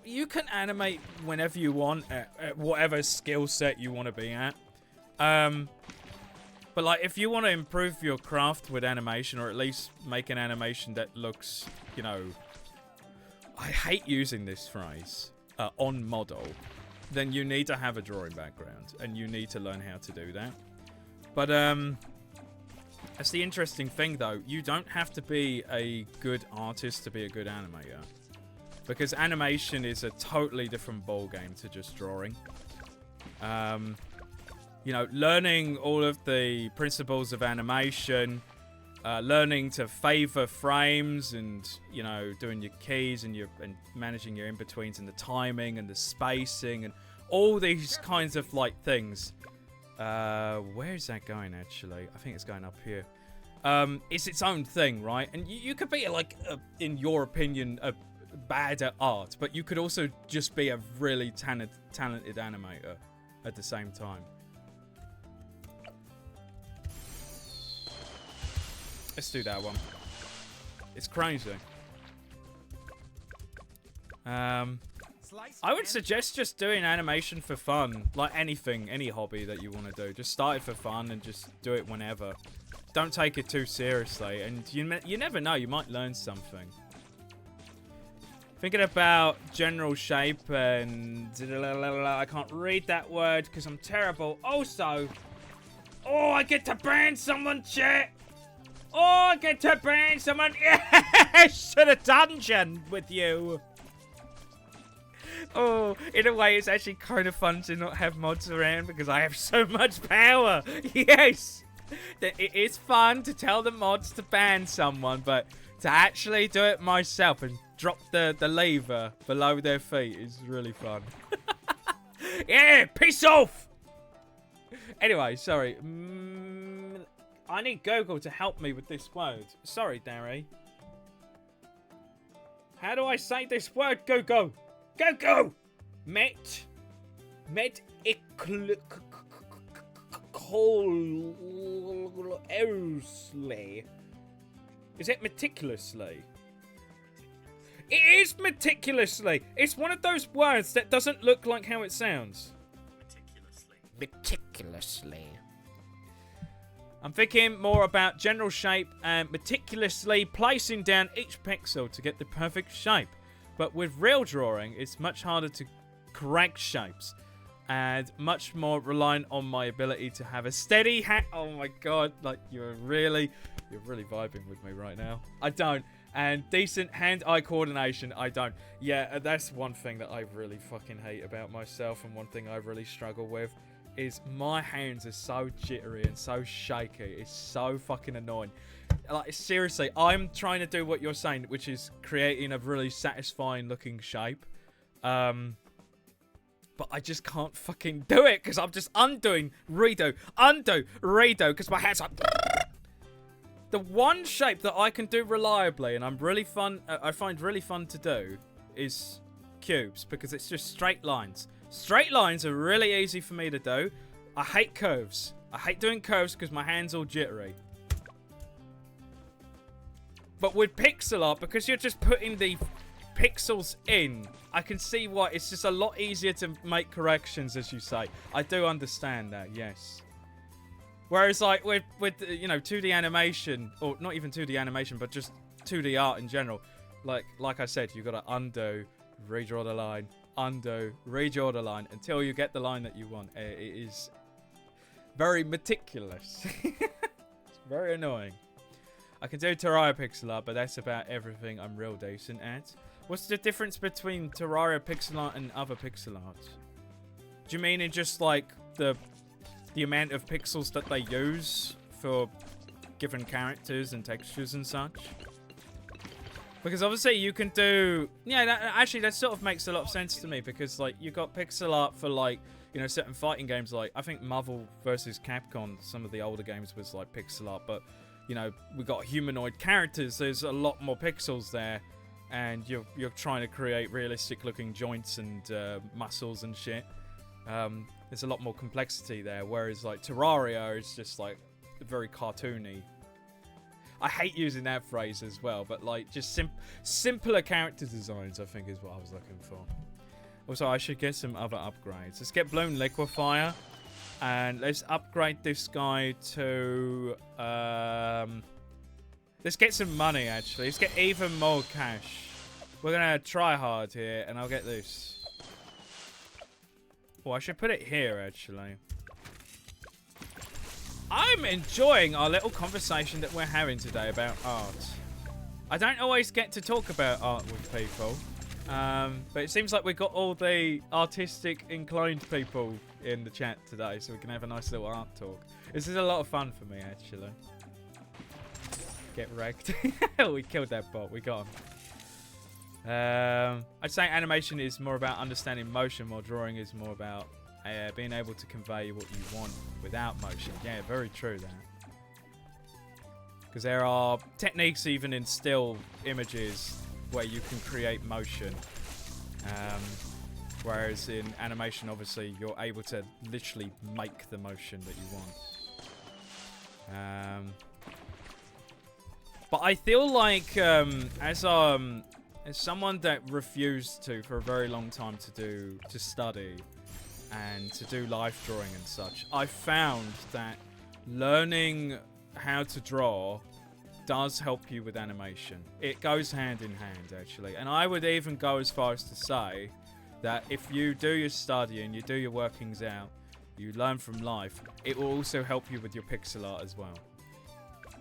you can animate whenever you want at whatever skill set you want to be at. But like, if you want to improve your craft with animation, or at least make an animation that looks, you know, I hate using this phrase, on model, then you need to have a drawing background, and you need to learn how to do that. But that's the interesting thing, though. You don't have to be a good artist to be a good animator, because animation is a totally different ball game to just drawing. You know, learning all of the principles of animation, learning to favor frames, and you know, doing your keys and managing your in-betweens and the timing and the spacing and all these kinds of like things. Where is that going actually? I think it's going up here. It's its own thing, right? And you could be like, in your opinion, bad at art, but you could also just be a really talented animator at the same time. Let's do that one. It's crazy. I would suggest just doing animation for fun. Like anything, any hobby that you want to do. Just start it for fun and just do it whenever. Don't take it too seriously. And you never know, you might learn something. Thinking about general shape and... I can't read that word because I'm terrible. Also... Oh, I get to ban someone, chat! Oh, I get to ban someone! Yes! To the dungeon with you! Oh, in a way, it's actually kind of fun to not have mods around because I have so much power. Yes! It is fun to tell the mods to ban someone, but to actually do it myself and drop the lever below their feet is really fun. Yeah, piss off! Anyway, sorry. I need Google to help me with this word. Sorry, Darry. How do I say this word, Google? Go! Meticulously. Is it meticulously? It is meticulously. It's one of those words that doesn't look like how it sounds. Meticulously. I'm thinking more about general shape and meticulously placing down each pixel to get the perfect shape. But with real drawing, it's much harder to correct shapes and much more reliant on my ability to have a steady hand. Oh my god, like you're really vibing with me right now. I don't. And decent hand-eye coordination, I don't. Yeah, that's one thing that I really fucking hate about myself, and one thing I really struggle with is my hands are so jittery and so shaky. It's so fucking annoying. Like, seriously, I'm trying to do what you're saying, which is creating a really satisfying looking shape. But I just can't fucking do it because I'm just undoing, redo, because my hands are... The one shape that I can do reliably and I find really fun to do is cubes, because it's just straight lines. Straight lines are really easy for me to do. I hate curves. I hate doing curves because my hands all jittery. But with pixel art, because you're just putting the pixels in, I can see why it's just a lot easier to make corrections, as you say. I do understand that, yes. Whereas, like, with you know, 2D animation, or not even 2D animation, but just 2D art in general, like I said, you've got to undo, redraw the line, undo, redraw the line, until you get the line that you want. It is very meticulous. It's very annoying. I can do Terraria pixel art, but that's about everything I'm real decent at. What's the difference between Terraria pixel art and other pixel art? Do you mean in just like the amount of pixels that they use for given characters and textures and such? Because obviously you can do... Yeah, that sort of makes a lot of sense to me, because like you got pixel art for like, you know, certain fighting games. Like I think Marvel vs. Capcom, some of the older games was like pixel art, but you know, we got humanoid characters, there's a lot more pixels there, and you're trying to create realistic looking joints and muscles and shit. There's a lot more complexity there, whereas like Terraria is just like very cartoony. I hate using that phrase as well, but like just simpler character designs, I think, is what I was looking for. Also, I should get some other upgrades. Let's get Bloon Liquefier. And let's upgrade this guy to... let's get some money, actually. Let's get even more cash. We're going to try hard here, and I'll get this. Oh, I should put it here, actually. I'm enjoying our little conversation that we're having today about art. I don't always get to talk about art with people, but it seems like we've got all the artistic inclined people in the chat today, so we can have a nice little art talk. This is a lot of fun for me, actually. Get wrecked. We killed that bot. We got him. I'd say animation is more about understanding motion, while drawing is more about being able to convey what you want without motion. Yeah, very true that. Because there are techniques even in still images where you can create motion. Whereas in animation, obviously, you're able to literally make the motion that you want. But I feel like as someone that refused to for a very long time to study and to do life drawing and such, I found that learning how to draw does help you with animation. It goes hand in hand, actually. And I would even go as far as to say that if you do your study and you do your workings out, you learn from life, it will also help you with your pixel art as well.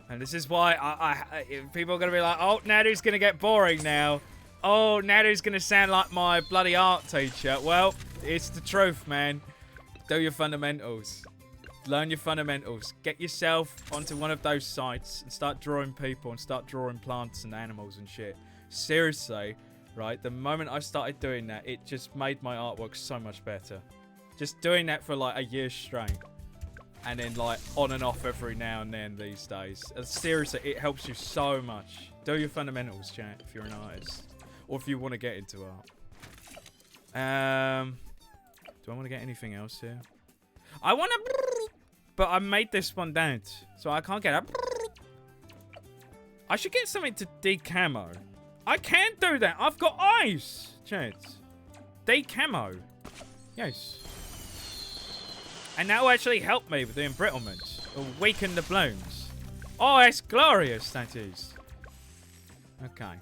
And this is why people are going to be like, oh, Nadu's going to get boring now. Oh, Nadu's going to sound like my bloody art teacher. Well, it's the truth, man. Do your fundamentals. Learn your fundamentals. Get yourself onto one of those sites and start drawing people and start drawing plants and animals and shit. Seriously, right? The moment I started doing that, it just made my artwork so much better. Just doing that for like a year straight. And then like on and off every now and then these days. Seriously, it helps you so much. Do your fundamentals, chat, if you're an artist. Or if you want to get into art. Do I want to get anything else here? I want to... But I made this one dead. So I can't get up. I should get something to decamo. I can't do that. I've got eyes, chat. Decamo. Yes. And that will actually help me with the embrittlement. Or weaken the blooms. Oh, that's glorious, that is. Okay.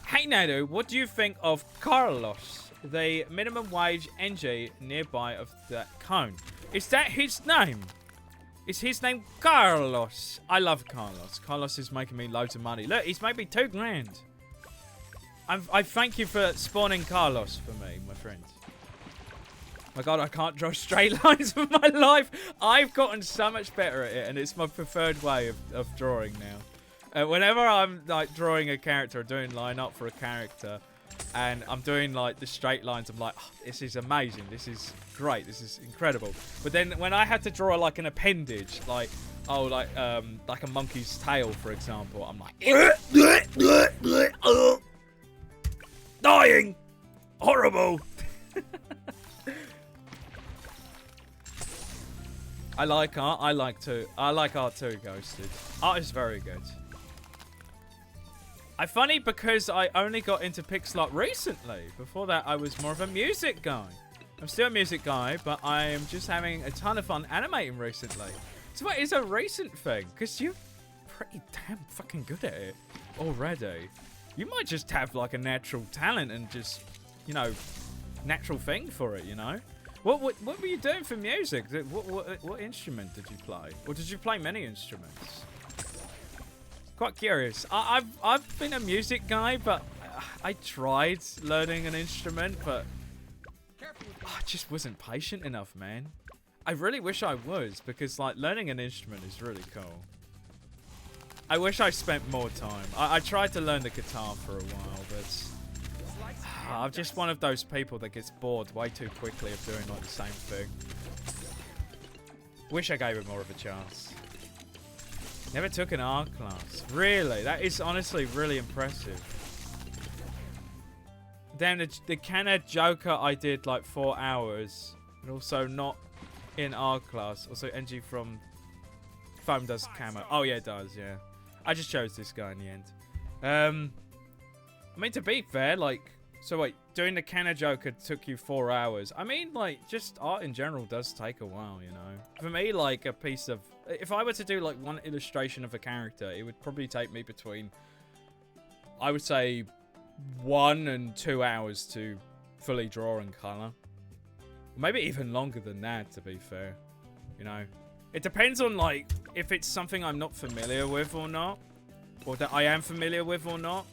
Hey, Nadu, what do you think of Carlos, the minimum wage NG nearby of that cone? Is that his name? Is his name Carlos? I love Carlos. Carlos is making me loads of money. Look, he's made me $2 grand. I thank you for spawning Carlos for me, my friend. My god, I can't draw straight lines for my life. I've gotten so much better at it, and it's my preferred way of drawing now. Whenever I'm like drawing a character or doing line up for a character, and I'm doing like the straight lines, I'm like, oh, this is amazing. This is great. This is incredible. But then when I had to draw like an appendage, like, oh, like a monkey's tail, for example, I'm like, dying, horrible. I like art. I like art too, Ghosted. Art is very good. Funny because I only got into pixel art recently. Before that, I was more of a music guy. I'm still a music guy, but I am just having a ton of fun animating recently. So it is a recent thing, because you're pretty damn fucking good at it already. You might just have like a natural talent and just, you know, natural thing for it, you know? What were you doing for music? What instrument did you play? Or did you play many instruments? Quite curious. I've been a music guy, but I tried learning an instrument, but I just wasn't patient enough, man. I really wish I was, because like learning an instrument is really cool. I wish I spent more time. I tried to learn the guitar for a while, but I'm just one of those people that gets bored way too quickly of doing like the same thing. Wish I gave it more of a chance. Never took an art class. Really? That is honestly really impressive. Damn, the Canna Joker I did like 4 hours. And also not in art class. Also NG from Foam does camo. Oh yeah, it does, yeah. I just chose this guy in the end. I mean, to be fair, like... So wait, doing the Canna Joker took you 4 hours. I mean, like, just art in general does take a while, you know? For me, like, a piece of... If I were to do, like, one illustration of a character, it would probably take me between... I would say 1 and 2 hours to fully draw in colour. Maybe even longer than that, to be fair. You know? It depends on, like, if it's something I'm not familiar with or not. Or that I am familiar with or not.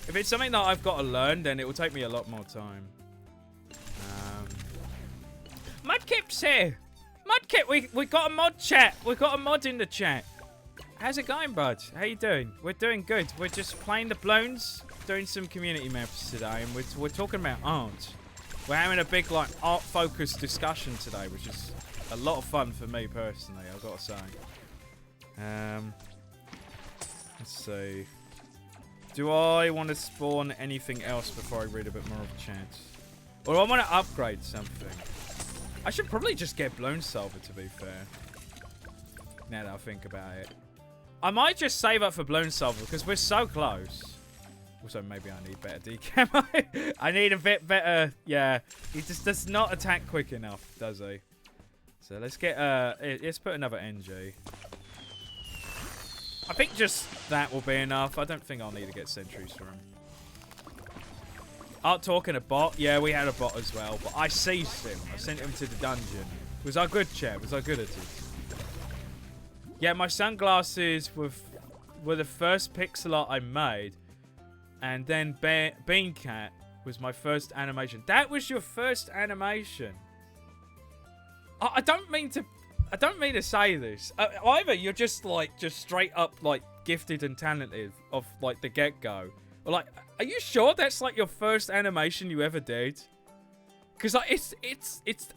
If it's something that I've got to learn, then it will take me a lot more time. Mudkip's here. Mudkip, we got a mod chat. We got a mod in the chat. How's it going, bud? How you doing? We're doing good. We're just playing the Bloons, doing some community maps today, and we're talking about art. We're having a big, like, art-focused discussion today, which is a lot of fun for me personally, I've got to say. Let's see. Do I want to spawn anything else before I read a bit more of the chat? Or do I want to upgrade something? I should probably just get Bloons Salver, to be fair. Now that I think about it. I might just save up for Bloons Salver, because we're so close. Also, maybe I need better decamo. I need a bit better. Yeah, he just does not attack quick enough, does he? So let's get, let's put another NG. I think just that will be enough. I don't think I'll need to get sentries for him. Art talking a bot. Yeah, we had a bot as well, but I seized him. I sent him to the dungeon. Was I good, chat? Was I good at it? Yeah, my sunglasses were the first pixel art I made, and then Bean Cat was my first animation. That was your first animation. I don't mean to say this. Either you're just straight up like gifted and talented off like the get-go, or like, are you sure that's like your first animation you ever did? Because like,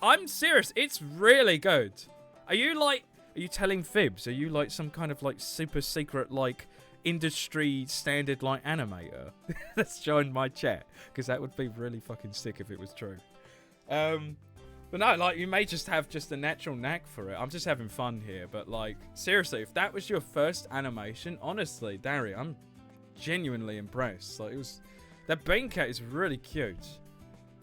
I'm serious. It's really good. Are you telling fibs? Are you like some kind of like super secret like industry standard like animator that's joined my chat? Because that would be really fucking sick if it was true. But no, like, you may just have just a natural knack for it. I'm just having fun here. But, like, seriously, if that was your first animation, honestly, Dari, I'm genuinely impressed. Like, that Bean Cat is really cute.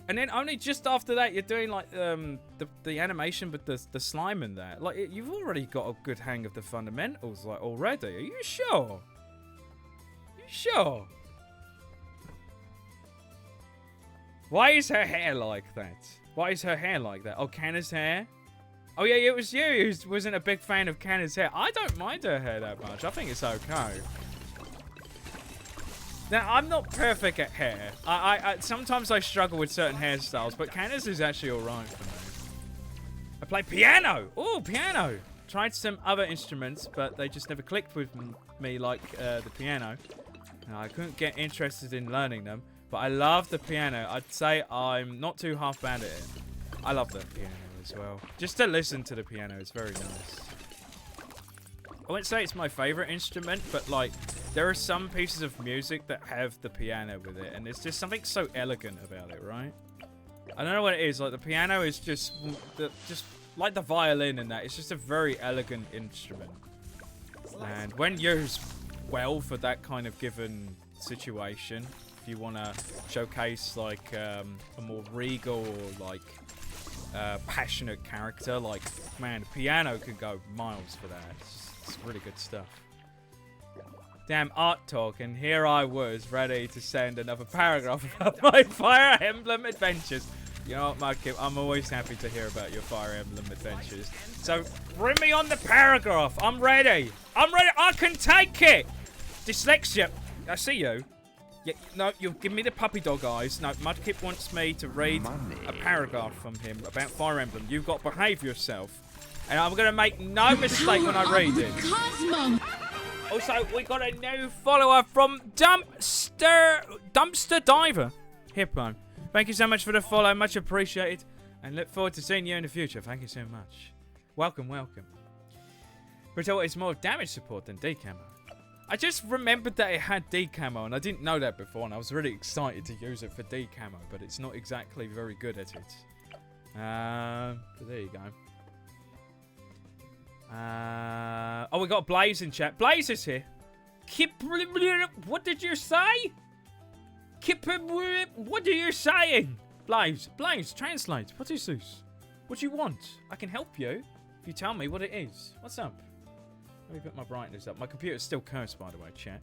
And then only just after that, you're doing, like, the animation with the slime and that. Like, you've already got a good hang of the fundamentals, like, already. Are you sure? You sure? Why is her hair like that? Why is her hair like that? Oh, Kanna's hair? Oh, yeah, it was you who wasn't a big fan of Kanna's hair. I don't mind her hair that much. I think it's okay. Now, I'm not perfect at hair. Sometimes I struggle with certain hairstyles, but Kanna's is actually alright for me. I play piano! Oh, piano! Tried some other instruments, but they just never clicked with me like the piano. I couldn't get interested in learning them. But I love the piano. I'd say I'm not too half bad at it. I love the piano as well. Just to listen to the piano is very nice. I wouldn't say it's my favorite instrument, but like, there are some pieces of music that have the piano with it, and there's just something so elegant about it, right? I don't know what it is. Like, the piano is just like the violin and that. It's just a very elegant instrument. And when used well for that kind of given situation, if you want to showcase like a more regal or like passionate character, like, man, piano can go miles for that. It's really good stuff. Damn, art talk, and here I was ready to send another paragraph about my Fire Emblem adventures. You know what, Mudkip, I'm always happy to hear about your Fire Emblem adventures. So bring me on the paragraph. I'm ready. I'm ready. I can take it. Dyslexia. I see you. Yeah, no, you'll give me the puppy dog eyes. No, Mudkip wants me to read a paragraph from him about Fire Emblem. You've got to behave yourself. And I'm going to make no mistake when I read it. Cosmo. Also, we got a new follower from Dumpster Diver. Hippo. Thank you so much for the follow. Much appreciated. And look forward to seeing you in the future. Thank you so much. Welcome, welcome. Brittle is more damage support than decamo. I just remembered that it had decamo, and I didn't know that before, and I was really excited to use it for decamo, but it's not exactly very good at it. But there you go. Oh, we got Blaze in chat. Blaze is here. What did you say? What are you saying? Blaze, translate. What is this? What do you want? I can help you if you tell me what it is. What's up? Let me put my brightness up. My computer's still cursed, by the way, chat.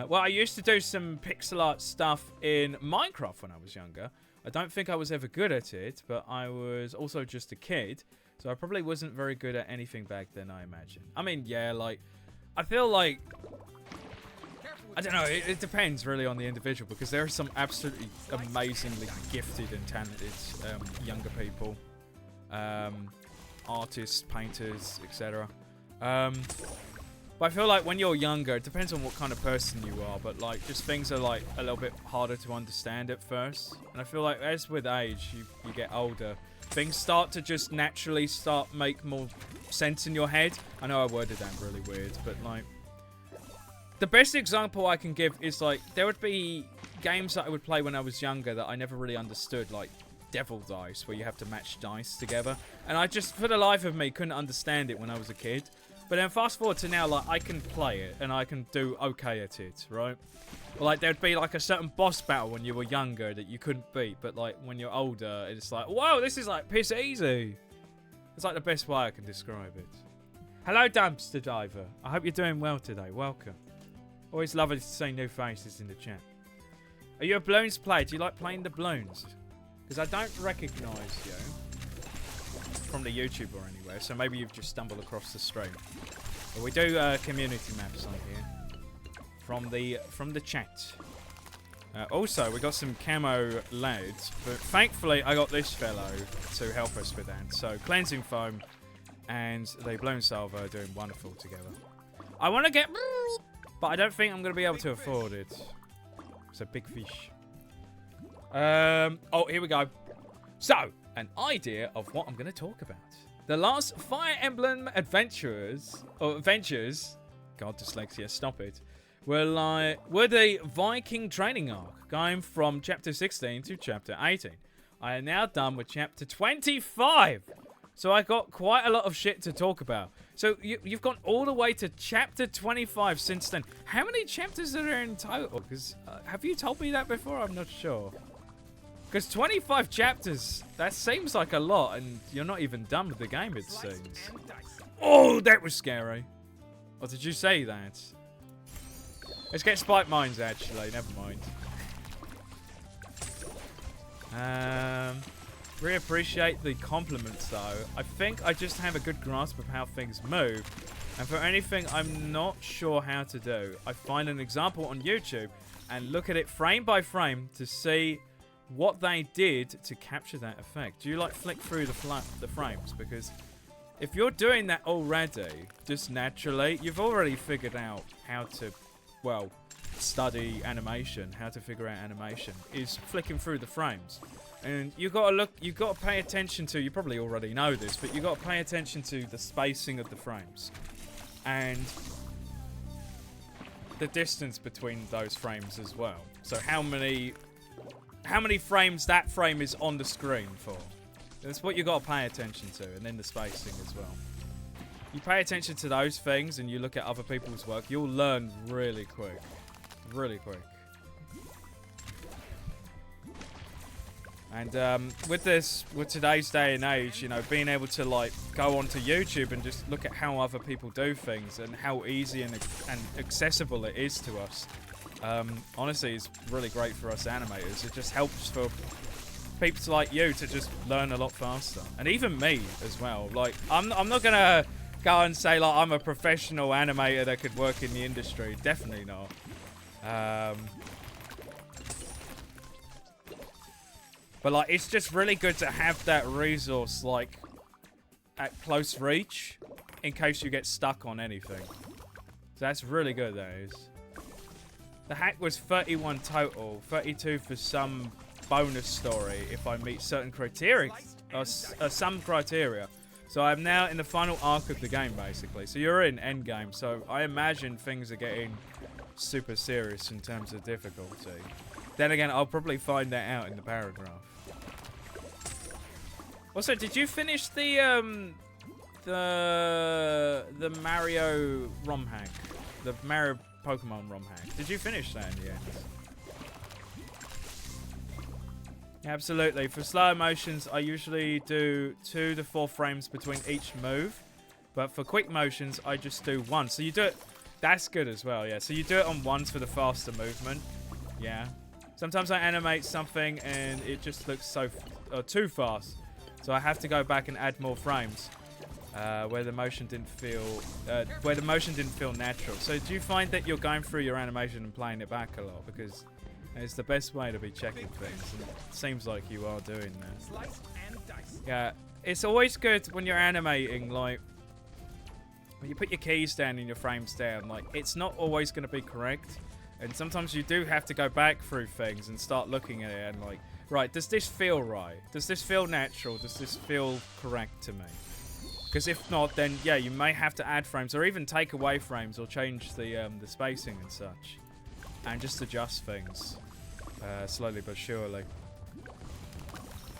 Well, I used to do some pixel art stuff in Minecraft when I was younger. I don't think I was ever good at it, but I was also just a kid, so I probably wasn't very good at anything back then, I imagine. I mean, yeah, like, I feel like, I don't know, it depends really on the individual, because there are some absolutely amazingly gifted and talented younger people, artists, painters, etc. But I feel like when you're younger, it depends on what kind of person you are, but like just things are like a little bit harder to understand at first. And I feel like as with age, you get older, things start to just naturally make more sense in your head. I know I worded that really weird, but like the best example I can give is like there would be games that I would play when I was younger that I never really understood, like Devil Dice, where you have to match dice together. And I just, for the life of me, couldn't understand it when I was a kid. But then fast forward to now, like, I can play it, and I can do okay at it, right? Or, like, there'd be, like, a certain boss battle when you were younger that you couldn't beat, but, like, when you're older, it's like, whoa, this is, like, piss easy. It's, like, the best way I can describe it. Hello, Dumpster Diver. I hope you're doing well today. Welcome. Always lovely to see new faces in the chat. Are you a Bloons player? Do you like playing the Bloons? Because I don't recognise you from the YouTube or anywhere, so maybe you've just stumbled across the stream. But we do community maps on here from the chat. Also, we got some camo lads, but thankfully I got this fellow to help us with that. So cleansing foam and the Bloon Salvo are doing wonderful together. I want to get, but I don't think I'm going to be able to afford it. It's a big fish. Oh, here we go. So, an idea of what I'm going to talk about. The last Fire Emblem Adventures, God, dyslexia, stop it, were the Viking training arc, going from chapter 16 to chapter 18. I am now done with chapter 25. So I got quite a lot of shit to talk about. So you've gone all the way to chapter 25 since then. How many chapters are there in total? Because have you told me that before? I'm not sure. Because 25 chapters, that seems like a lot, and you're not even done with the game, it seems. Oh, that was scary. Or did you say that? Let's get spike mines, actually. Never mind. Really appreciate the compliments, though. I think I just have a good grasp of how things move. And for anything I'm not sure how to do, I find an example on YouTube and look at it frame by frame to see what they did to capture that effect. Do you like flick through the frames? Because if you're doing that already, just naturally, you've already figured out how to, well, study animation, how to figure out animation, is flicking through the frames. And you gotta pay attention to, you probably already know this, but you gotta pay attention to the spacing of the frames. And the distance between those frames as well. So how many frames that frame is on the screen for. That's what you got to pay attention to, and then the spacing as well. You pay attention to those things and you look at other people's work, you'll learn really quick. Really quick. And with today's day and age, you know, being able to like go onto YouTube and just look at how other people do things and how easy and accessible it is to us. Honestly, it's really great for us animators. It just helps for peeps like you to just learn a lot faster. And even me as well. Like, I'm not going to go and say, like, I'm a professional animator that could work in the industry. Definitely not. But, like, it's just really good to have that resource, like, at close reach in case you get stuck on anything. So that's really good, that is. The hack was 31 total, 32 for some bonus story if I meet certain criteria, or some criteria. So I'm now in the final arc of the game, basically. So you're in endgame, so I imagine things are getting super serious in terms of difficulty. Then again, I'll probably find that out in the paragraph. Also, did you finish the Mario ROM hack? The Mario Pokemon ROM hack. Did you finish that in the end? Absolutely. For slow motions, I usually do 2 to 4 frames between each move. But for quick motions, I just do 1. So you do it... That's good as well, yeah. So you do it on 1 for the faster movement. Yeah. Sometimes I animate something and it just looks so too fast. So I have to go back and add more frames where the motion didn't feel natural. So do you find that you're going through your animation and playing it back a lot? Because it's the best way to be checking things. And it seems like you are doing that. Yeah, it's always good when you're animating, like, when you put your keys down and your frames down, like, it's not always going to be correct. And sometimes you do have to go back through things and start looking at it and, like, right, does this feel right? Does this feel natural? Does this feel correct to me? Because if not, then, yeah, you may have to add frames or even take away frames or change the spacing and such. And just adjust things slowly but surely.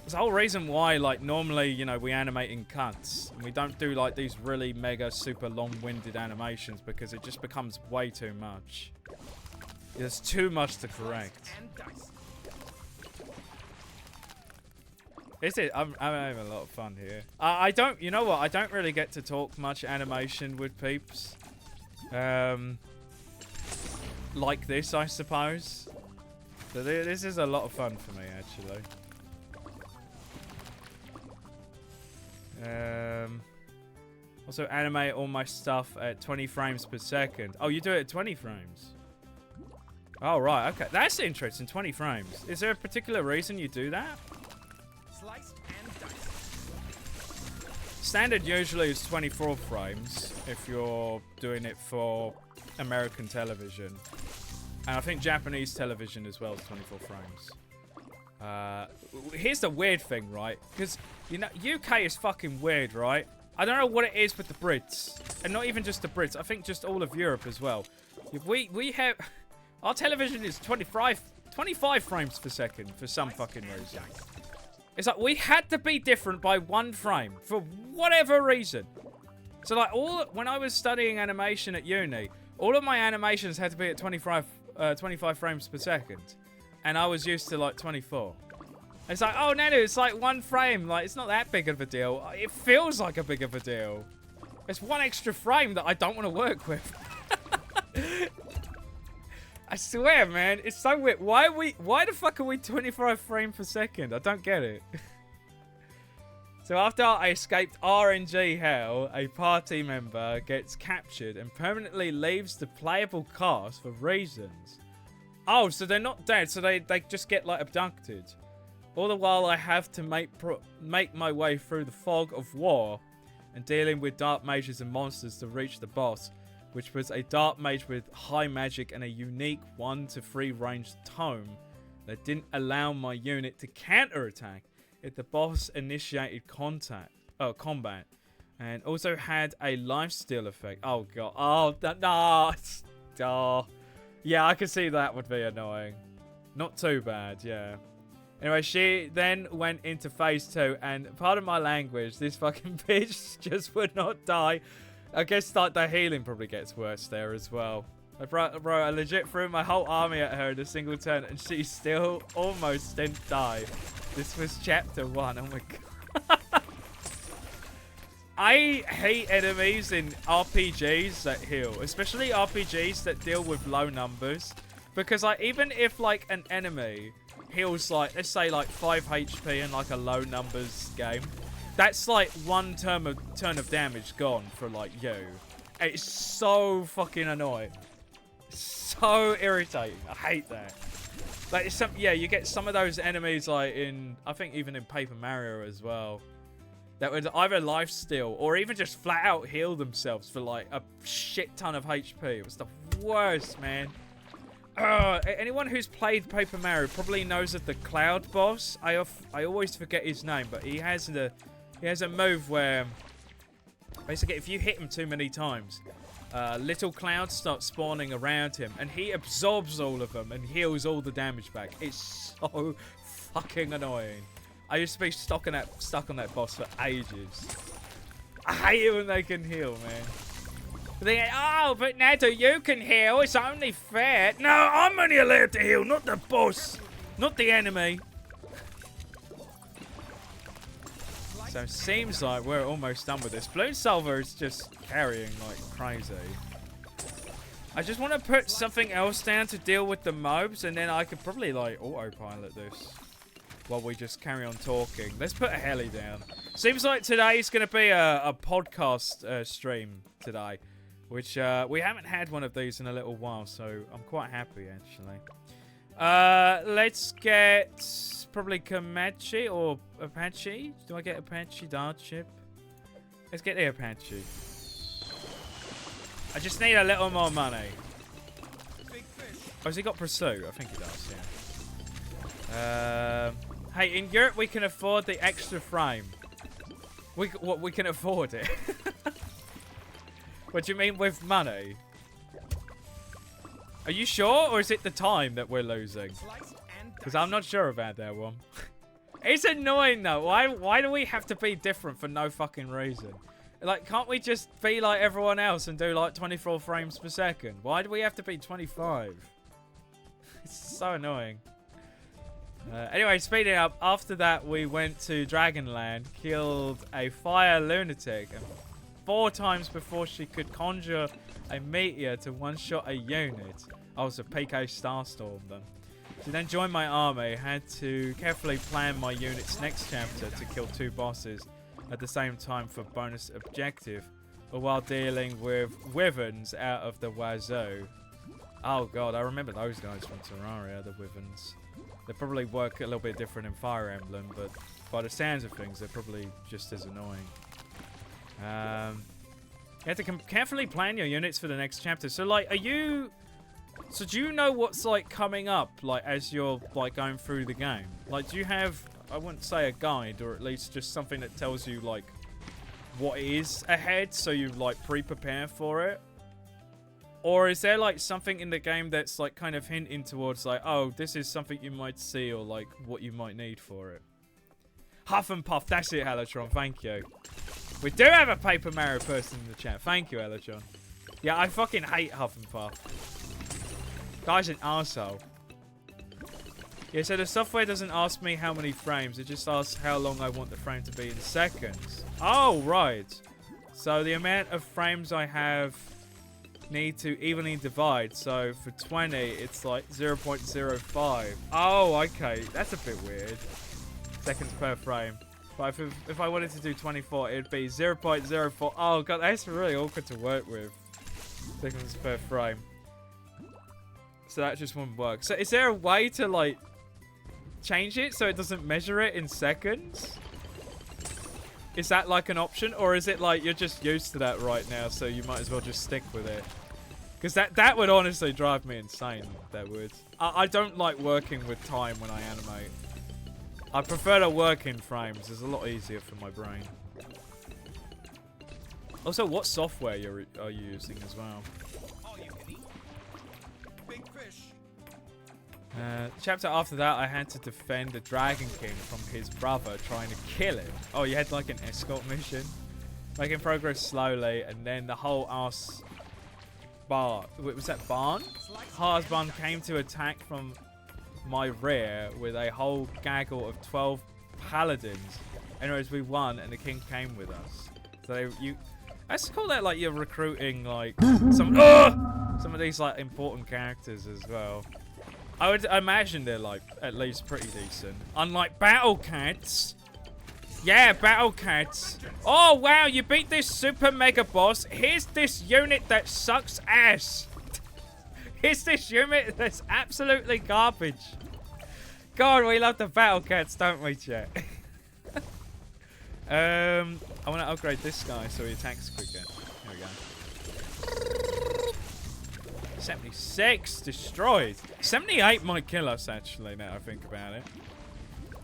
There's the whole reason why, like, normally, you know, we animate in cuts. And we don't do, like, these really mega super long-winded animations because it just becomes way too much. There's too much to correct. Is it? I'm having a lot of fun here. I don't, you know what? I don't really get to talk much animation with peeps. Like this, I suppose. So this is a lot of fun for me, actually. Also animate all my stuff at 20 frames per second. Oh, you do it at 20 frames? Oh, right, okay. That's interesting, 20 frames. Is there a particular reason you do that? Standard usually is 24 frames if you're doing it for American television. And I think Japanese television as well is 24 frames. Here's the weird thing, right? Because, you know, UK is fucking weird, right? I don't know what it is with the Brits. And not even just the Brits. I think just all of Europe as well. We have... Our television is 25 frames per second for some fucking reason. It's like we had to be different by 1 frame for whatever reason. So, like, when I was studying animation at uni, all of my animations had to be at 25 frames per second. And I was used to, like, 24. It's like, oh, no, it's like 1 frame. Like, it's not that big of a deal. It feels like a big of a deal. It's 1 extra frame that I don't want to work with. I swear, man. It's so weird. Why the fuck are we 25 frames per second? I don't get it. So after I escaped RNG hell, a party member gets captured and permanently leaves the playable cast for reasons. Oh, so they're not dead, so they just get, like, abducted. All the while I have to make my way through the fog of war and dealing with dark mages and monsters to reach the boss, which was a dark mage with high magic and a unique 1 to 3 ranged tome that didn't allow my unit to counterattack if the boss initiated combat, and also had a lifesteal effect. Oh god, yeah, I can see that would be annoying. Not too bad, yeah. Anyway, she then went into phase 2, and pardon my language, this fucking bitch just would not die. I guess, like, the healing probably gets worse there as well. Bro, I legit threw my whole army at her in a single turn, and she still almost didn't die. This was chapter 1. Oh my god. I hate enemies in RPGs that heal, especially RPGs that deal with low numbers. Because, like, even if, like, an enemy heals, like, let's say, like, 5 HP in, like, a low numbers game, that's, like, 1 turn of damage gone for, like, you. It's so fucking annoying. So irritating. I hate that. Like, yeah, you get some of those enemies, like, in, I think even in Paper Mario as well, that would either lifesteal or even just flat out heal themselves for, like, a shit ton of HP. It was the worst, man. Anyone who's played Paper Mario probably knows that the Cloud boss, I always forget his name, but he has a move where basically if you hit him too many times, little clouds start spawning around him, and he absorbs all of them and heals all the damage back. It's so fucking annoying. I used to be stuck on that boss for ages. I hate it when they can heal, man. Oh, but Nado, you can heal. It's only fair. No, I'm only allowed to heal, not the boss. Not the enemy. So it seems like we're almost done with this. Bloons Solver is just carrying like crazy. I just want to put something else down to deal with the mobs, and then I could probably, like, autopilot this while we just carry on talking. Let's put a heli down. Seems like today's going to be a podcast stream today, which we haven't had one of these in a little while, so I'm quite happy, actually. Let's get probably Comanche or Apache. Do I get Apache Dart Ship? Let's get the Apache. I just need a little more money. Oh, has he got Pursue? I think he does, yeah. Hey, in Europe we can afford the extra frame. We can afford it. What do you mean with money? Are you sure, or is it the time that we're losing? Because I'm not sure about that one. It's annoying though. Why do we have to be different for no fucking reason? Like, can't we just be like everyone else and do like 24 frames per second? Why do we have to be 25? It's so annoying. Anyway, speeding up. After that, we went to Dragonland, killed a fire lunatic, and 4 times before she could conjure a meteor to one-shot a unit. I was a PK Starstorm then. To then join my army, had to carefully plan my unit's next chapter to kill 2 bosses at the same time for bonus objective, or while dealing with wyverns out of the wazoo. Oh god, I remember those guys from Terraria, the wyverns. They probably work a little bit different in Fire Emblem, but by the sounds of things, they're probably just as annoying. You have to carefully plan your units for the next chapter. So, like, so do you know what's, like, coming up, like, as you're, like, going through the game? Like, do you have, I wouldn't say a guide, or at least just something that tells you, like, what is ahead, so you, like, pre-prepare for it? Or is there, like, something in the game that's, like, kind of hinting towards, like, oh, this is something you might see, or, like, what you might need for it? Huff and Puff, that's it, Halotron, thank you. We do have a Paper Mario person in the chat. Thank you, Elotron. Yeah, I fucking hate Huff and Puff. Guy's an arsehole. Yeah, so the software doesn't ask me how many frames. It just asks how long I want the frame to be in seconds. Oh, right. So the amount of frames I have need to evenly divide. So for 20, it's like 0.05. Oh, okay. That's a bit weird. Seconds per frame. But if I wanted to do 24, it'd be 0.04. Oh god, that's really awkward to work with. Seconds per frame. So that just wouldn't work. So is there a way to, like, change it so it doesn't measure it in seconds? Is that, like, an option? Or is it, like, you're just used to that right now, so you might as well just stick with it? Because that would honestly drive me insane, that would. I don't like working with time when I animate. I prefer to work in frames. It's a lot easier for my brain. Also, what software are you using as well? Big fish. Chapter after that, I had to defend the Dragon King from his brother trying to kill him. Oh, you had like an escort mission? Making progress slowly, and then the whole ass bar. Was that barn? Haas barn came to attack from my rear with a whole gaggle of 12 paladins. Anyways, we won, and the king came with us. So let's call that like you're recruiting like some of these like important characters as well. I would imagine they're like at least pretty decent. Unlike Battle Cats. Yeah, Battle Cats. Oh wow, you beat this super mega boss. Here's this unit that sucks ass. Here's this unit that's absolutely garbage. God, we love the Battle Cats, don't we, chat? I want to upgrade this guy so he attacks quicker. There we go. 76 destroyed. 78 might kill us, actually, now I think about it.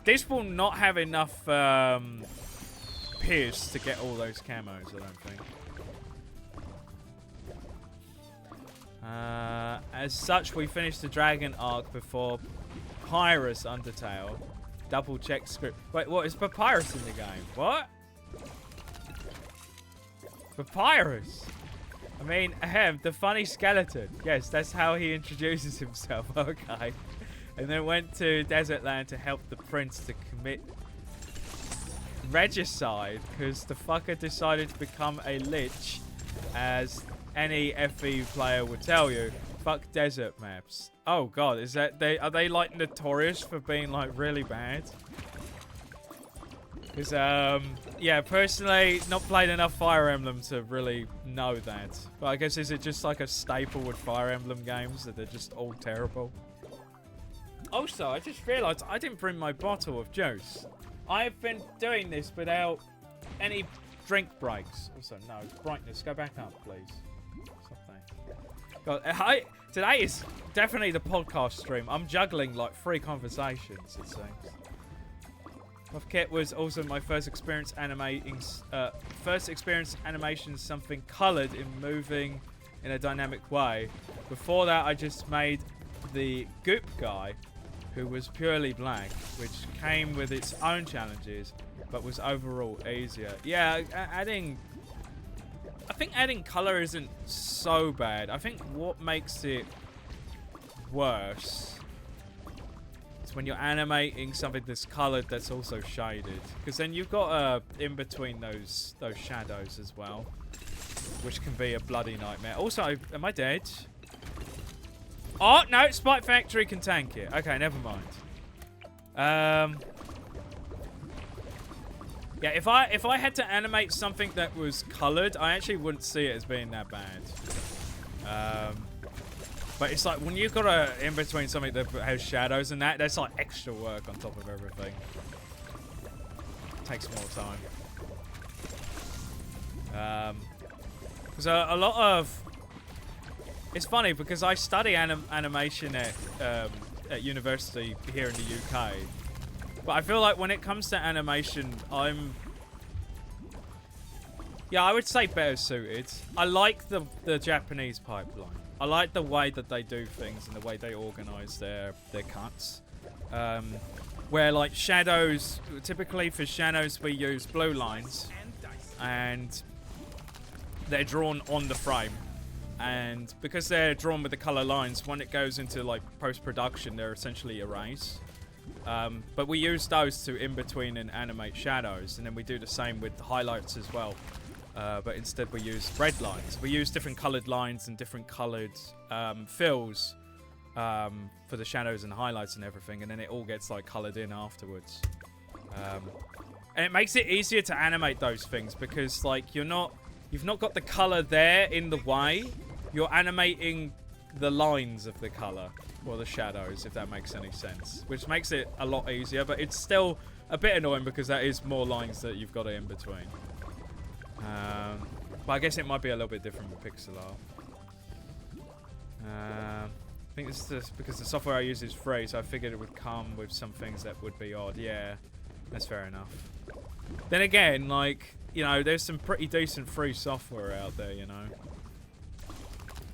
This will not have enough pierce to get all those camos, I don't think. As such, we finished the Dragon Arc before Papyrus Undertale. Double check script. Wait, what? Is Papyrus in the game? What? Papyrus? I mean, the funny skeleton. Yes, that's how he introduces himself. Okay. And then went to Desert Land to help the prince to commit regicide because the fucker decided to become a lich as any FE player would tell you, fuck desert maps. Oh god, is that are they like notorious for being like really bad? Because yeah, personally, not played enough Fire Emblem to really know that. But I guess is it just like a staple with Fire Emblem games that they're just all terrible? Also, I just realised I didn't bring my bottle of juice. I've been doing this without any drink breaks. Also, no, brightness, go back up, please. God, today is definitely the podcast stream. I'm juggling like 3 conversations, it seems. Kit was also my first experience animating, something coloured in moving in a dynamic way. Before that, I just made the Goop guy, who was purely black, which came with its own challenges, but was overall easier. Yeah, I think adding colour isn't so bad. I think what makes it worse is when you're animating something that's coloured that's also shaded. Because then you've got in between those shadows as well, which can be a bloody nightmare. Also, am I dead? Oh, no, Spike Factory can tank it. Okay, never mind. Yeah, if I had to animate something that was coloured, I actually wouldn't see it as being that bad. But it's like when you've got in between something that has shadows and that's like extra work on top of everything. It takes more time. Because a lot of... It's funny because I study animation at university here in the UK. But I feel like when it comes to animation, yeah, I would say better suited. I like the Japanese pipeline. I like the way that they do things and the way they organize their cuts. Where like shadows, typically for shadows we use blue lines and they're drawn on the frame. And because they're drawn with the color lines, when it goes into like post-production, they're essentially erased. But we use those to in between and animate shadows, and then we do the same with the highlights as well. But instead we use red lines. We use different colored lines and different colored fills for the shadows and highlights and everything, and then it all gets like colored in afterwards. And it makes it easier to animate those things because like you've not got the color there in the way. You're animating the lines of the color. Or the shadows, if that makes any sense. Which makes it a lot easier, but it's still a bit annoying because that is more lines that you've got in between. But I guess it might be a little bit different with pixel art. I think it's just because the software I use is free, so I figured it would come with some things that would be odd. Yeah, that's fair enough. Then again, like, you know, there's some pretty decent free software out there, you know.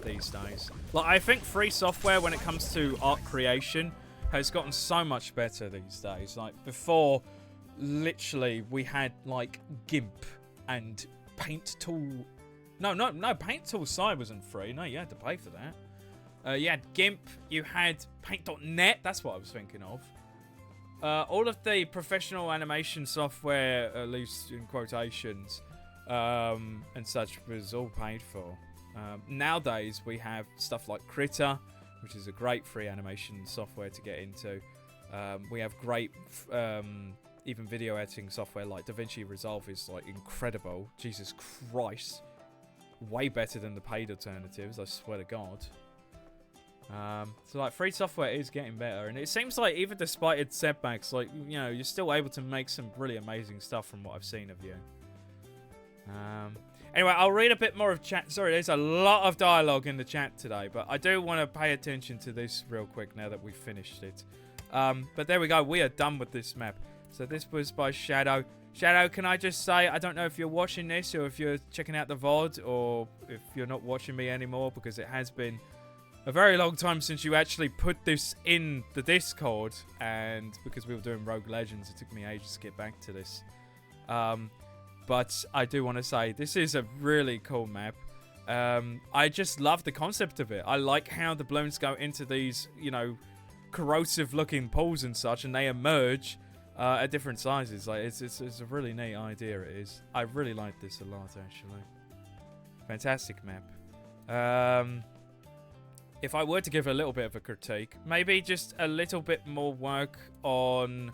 These days. Like, I think free software when it comes to art creation has gotten so much better these days. Like, before, literally, we had, like, GIMP and Paint Tool. No, Paint Tool side wasn't free. No, you had to pay for that. You had GIMP, you had Paint.net, that's what I was thinking of. All of the professional animation software, at least in quotations, and such, was all paid for. Nowadays, we have stuff like Critter, which is a great free animation software to get into. We have great, even video editing software like DaVinci Resolve is like incredible. Jesus Christ. Way better than the paid alternatives, I swear to God. So like free software is getting better, and it seems like even despite its setbacks, like, you know, you're still able to make some really amazing stuff from what I've seen of you. Anyway, I'll read a bit more of chat. Sorry, there's a lot of dialogue in the chat today, but I do want to pay attention to this real quick now that we've finished it. But there we go. We are done with this map. So this was by Shadow. Shadow, can I just say, I don't know if you're watching this or if you're checking out the VOD or if you're not watching me anymore, because it has been a very long time since you actually put this in the Discord, and because we were doing Rogue Legends, it took me ages to get back to this. But I do want to say, this is a really cool map. I just love the concept of it. I like how the balloons go into these, you know, corrosive-looking pools and such, and they emerge at different sizes. Like, it's a really neat idea, it is. I really like this a lot, actually. Fantastic map. If I were to give a little bit of a critique, maybe just a little bit more work on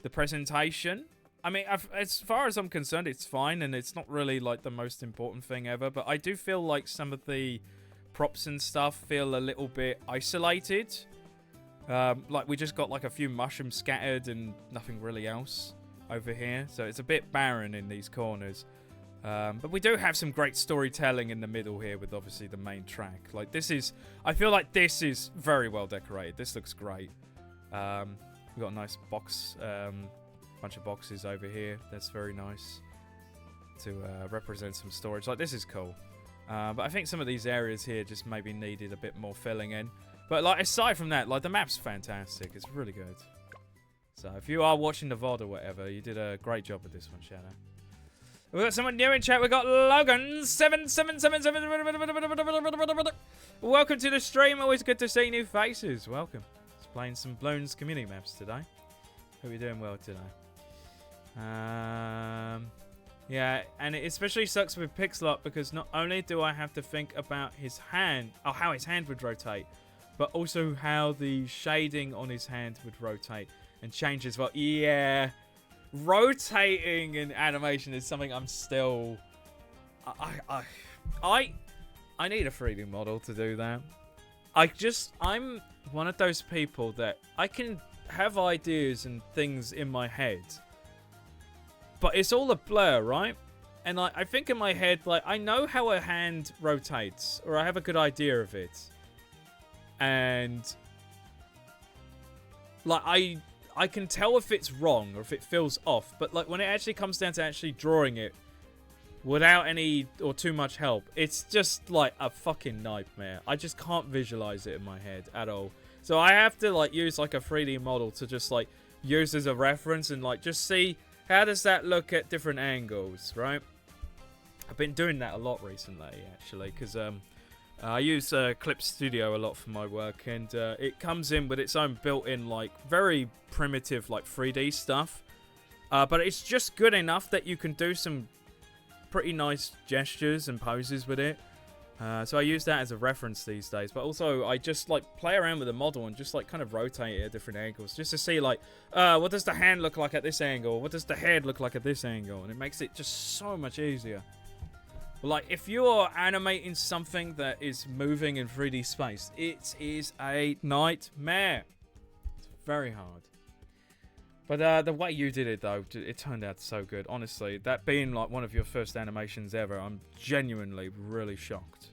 the presentation. I mean, as far as I'm concerned, it's fine, and it's not really, like, the most important thing ever, but I do feel like some of the props and stuff feel a little bit isolated. Like, we just got, like, a few mushrooms scattered and nothing really else over here, so it's a bit barren in these corners. But we do have some great storytelling in the middle here with, obviously, the main track. Like, this is... I feel like this is very well decorated. This looks great. We've got a nice box... bunch of boxes over here. That's very nice to represent some storage. Like, this is cool. But I think some of these areas here just maybe needed a bit more filling in. But, like, aside from that, like, the map's fantastic. It's really good. So, if you are watching the VOD or whatever, you did a great job with this one, Shadow. We've got someone new in chat. We've got Logan7777. Welcome to the stream. Always good to see new faces. Welcome. Just playing some Bloons community maps today. Hope you're doing well today. Yeah, and it especially sucks with Pixelot because not only do I have to think about his hand, or how his hand would rotate, but also how the shading on his hand would rotate and change as well. Yeah, rotating in animation is something I'm still... I need a 3D model to do that. I'm one of those people that I can have ideas and things in my head, but it's all a blur, right? And I think in my head, like, I know how a hand rotates, or I have a good idea of it, and like I can tell if it's wrong or if it feels off, but like when it actually comes down to actually drawing it without any or too much help, it's just like a fucking nightmare. I just can't visualize it in my head at all. So I have to like use like a 3D model to just like use as a reference and like just see how does that look at different angles, right? I've been doing that a lot recently, actually, because I use Clip Studio a lot for my work, and it comes in with its own built-in, like, very primitive, like, 3D stuff. But it's just good enough that you can do some pretty nice gestures and poses with it. So I use that as a reference these days. But also, I just, like, play around with the model and just, like, kind of rotate it at different angles. Just to see, like, what does the hand look like at this angle? What does the head look like at this angle? And it makes it just so much easier. But, like, if you're animating something that is moving in 3D space, it is a nightmare. It's very hard. But the way you did it, though, it turned out so good. Honestly, that being, like, one of your first animations ever, I'm genuinely really shocked.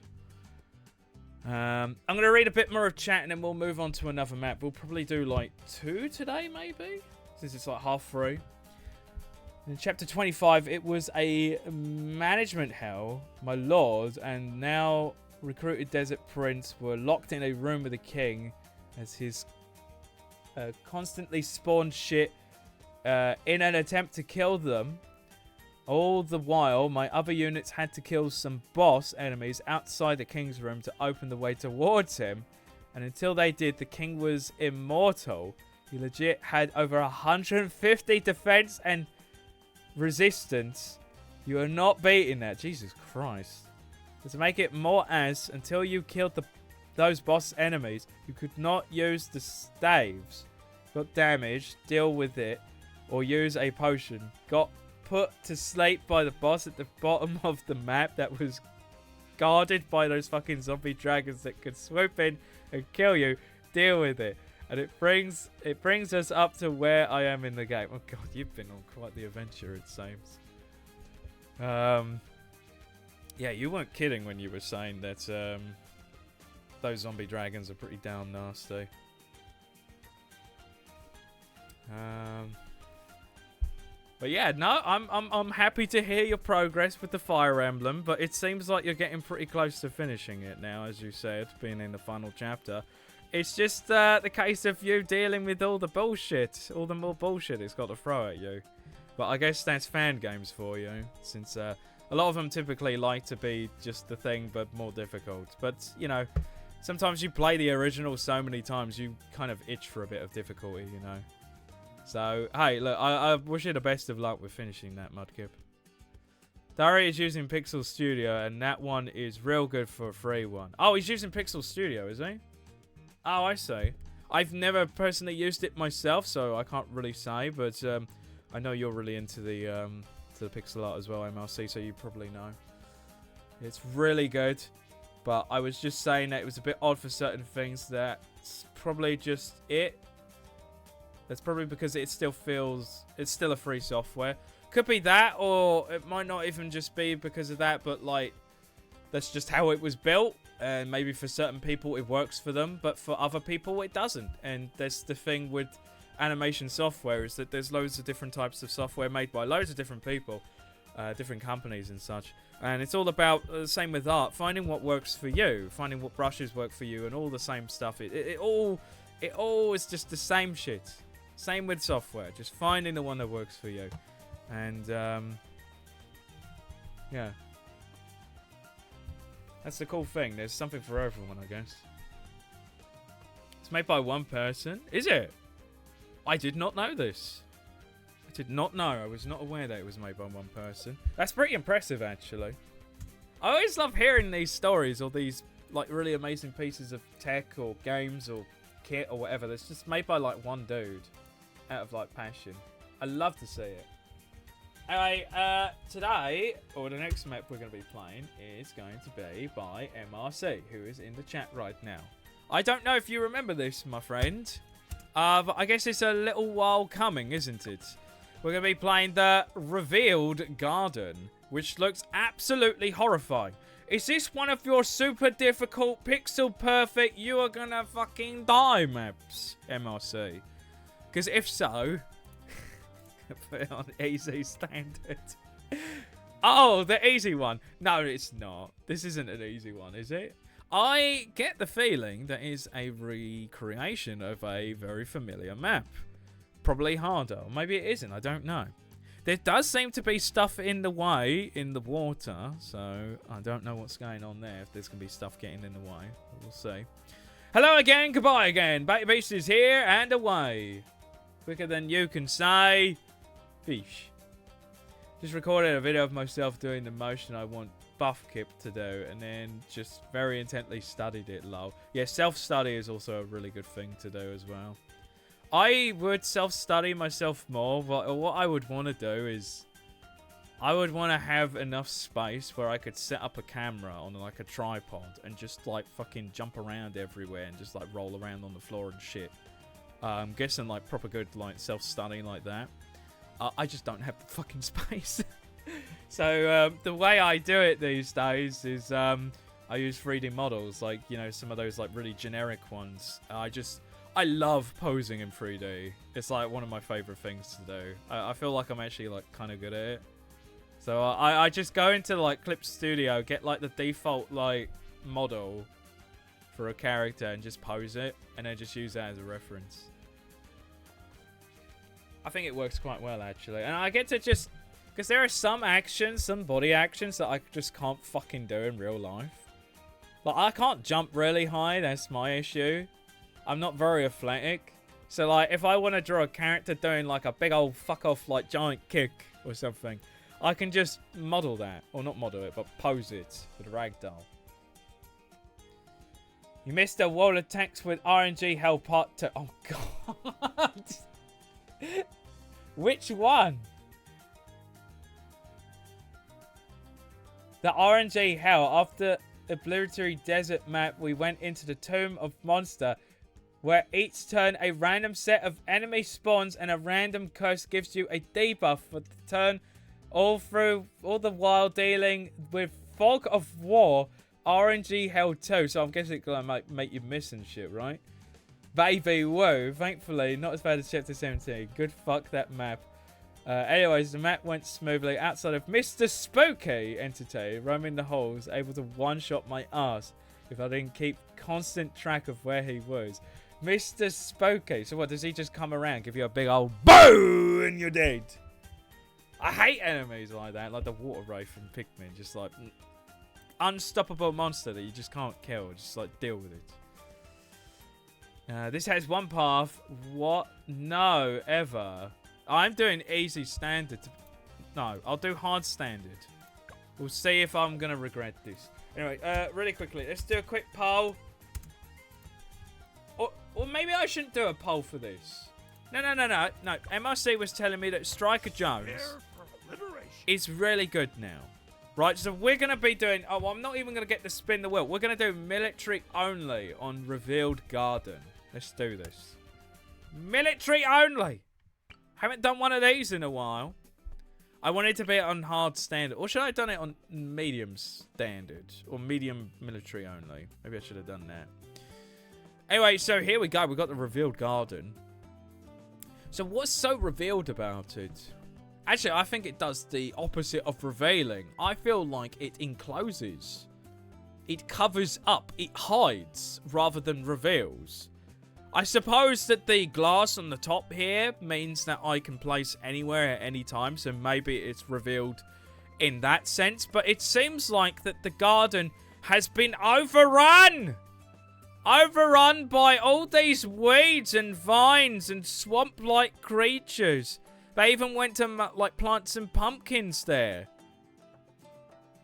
I'm going to read a bit more of chat, and then we'll move on to another map. We'll probably do, like, 2 today, maybe? Since it's, like, half 3. In chapter 25, it was a management hell, my lord, and now recruited desert prince were locked in a room with the king as his constantly spawned shit in an attempt to kill them. All the while, my other units had to kill some boss enemies outside the king's room to open the way towards him, and until they did, the king was immortal. He legit had over 150 defense and resistance. You are not beating that. Jesus Christ. But to make it more as, until you killed those boss enemies, you could not use the staves. Got damaged, deal with it, or use a potion. Got put to sleep by the boss at the bottom of the map that was guarded by those fucking zombie dragons that could swoop in and kill you. Deal with it. And it brings us up to where I am in the game. Oh god, you've been on quite the adventure, it seems. Yeah, you weren't kidding when you were saying that those zombie dragons are pretty damn nasty. But yeah, no, I'm happy to hear your progress with the Fire Emblem, but it seems like you're getting pretty close to finishing it now, as you said, being in the final chapter. It's just the case of you dealing with all the bullshit, all the more bullshit it's got to throw at you. But I guess that's fan games for you, since a lot of them typically like to be just the thing, but more difficult. But, you know, sometimes you play the original so many times, you kind of itch for a bit of difficulty, you know. So, hey, look, I wish you the best of luck with finishing that, Mudkip. Dari is using Pixel Studio, and that one is real good for a free one. Oh, he's using Pixel Studio, is he? Oh, I see. I've never personally used it myself, so I can't really say, but I know you're really into the pixel art as well, MLC, so you probably know. It's really good, but I was just saying that it was a bit odd for certain things. That's probably just it. That's probably because it still feels... It's still a free software. Could be that, or it might not even just be because of that, but like, that's just how it was built. And maybe for certain people it works for them, but for other people it doesn't. And that's the thing with animation software, is that there's loads of different types of software made by loads of different people, different companies and such. And it's all about the same with art, finding what works for you, finding what brushes work for you, and all the same stuff. It all is just the same shit. Same with software, just finding the one that works for you. And yeah, that's the cool thing. There's something for everyone, I guess. It's made by one person. Is it? I did not know this. I did not know. I was not aware that it was made by one person. That's pretty impressive, actually. I always love hearing these stories, or these like really amazing pieces of tech or games or kit or whatever that's just made by like one dude out of like passion. I love to see it. Anyway, today, or the next map we're going to be playing, is going to be by MRC, who is in the chat right now. I don't know if you remember this, my friend, but I guess it's a little while coming, isn't it? We're going to be playing the Revealed Garden, which looks absolutely horrifying. Is this one of your super difficult, pixel perfect, you are going to fucking die maps, MRC? Because if so... Put it on easy standard. Oh, the easy one. No, it's not. This isn't an easy one, is it? I get the feeling that is a recreation of a very familiar map. Probably harder. Or maybe it isn't. I don't know. There does seem to be stuff in the way in the water. So I don't know what's going on there. If there's going to be stuff getting in the way. We'll see. Hello again. Goodbye again. Baby Beast is here and away. Quicker than you can say... Fish. Just recorded a video of myself doing the motion I want Buff Kip to do, and then just very intently studied it, lol. Yeah, self-study is also a really good thing to do as well. I would self-study myself more, but what I would want to do is... I would want to have enough space where I could set up a camera on like a tripod and just like fucking jump around everywhere and just like roll around on the floor and shit. I'm guessing like proper good like self-study like that. I just don't have the fucking space. So the way I do it these days is I use 3D models, like, you know, some of those like really generic ones. I love posing in 3D. It's like one of my favorite things to do. I feel like I'm actually like kind of good at it. So I just go into like Clip Studio, get like the default like model for a character and just pose it, and then just use that as a reference. I think it works quite well, actually. And I get to just... Because there are some actions, some body actions that I just can't fucking do in real life. Like, I can't jump really high. That's my issue. I'm not very athletic. So, like, if I want to draw a character doing, like, a big old fuck-off, like, giant kick or something, I can just model that. Or not model it, but pose it with a ragdoll. You missed a wall attacks with RNG Hell Part 2. Oh, God. Which one? The RNG Hell. After the Obliteratory Desert map, we went into the Tomb of Monster, where each turn a random set of enemy spawns and a random curse gives you a debuff for the turn, all the while dealing with Fog of War, RNG Hell 2. So I'm guessing it's gonna make you miss and shit, right? Baby, whoa. Thankfully, not as bad as Chapter 17. Good fuck that map. Anyways, the map went smoothly outside of Mr. Spooky entity roaming the halls, able to one-shot my ass if I didn't keep constant track of where he was. Mr. Spooky. So what, does he just come around, give you a big old boo and you're dead? I hate enemies like that, like the water wraith from Pikmin. Just like unstoppable monster that you just can't kill. Just like deal with it. This has one path. What? No, ever. I'm doing easy standard. No, I'll do hard standard. We'll see if I'm going to regret this. Anyway, really quickly, let's do a quick poll. Or maybe I shouldn't do a poll for this. No. MRC was telling me that Striker Jones is really good now. Right, so we're going to be doing... Oh, I'm not even going to get to spin the wheel. We're going to do military only on Revealed Garden. Let's do this. Military only. Haven't done one of these in a while. I wanted to be on hard standard. Or should I have done it on medium standard? Or medium military only? Maybe I should have done that. Anyway, so here we go. We've got the Revealed Garden. So what's so revealed about it? Actually, I think it does the opposite of revealing. I feel like it encloses. It covers up. It hides rather than reveals. I suppose that the glass on the top here means that I can place anywhere at any time. So maybe it's revealed in that sense. But it seems like that the garden has been overrun. Overrun by all these weeds and vines and swamp-like creatures. They even went to, like, plant some pumpkins there.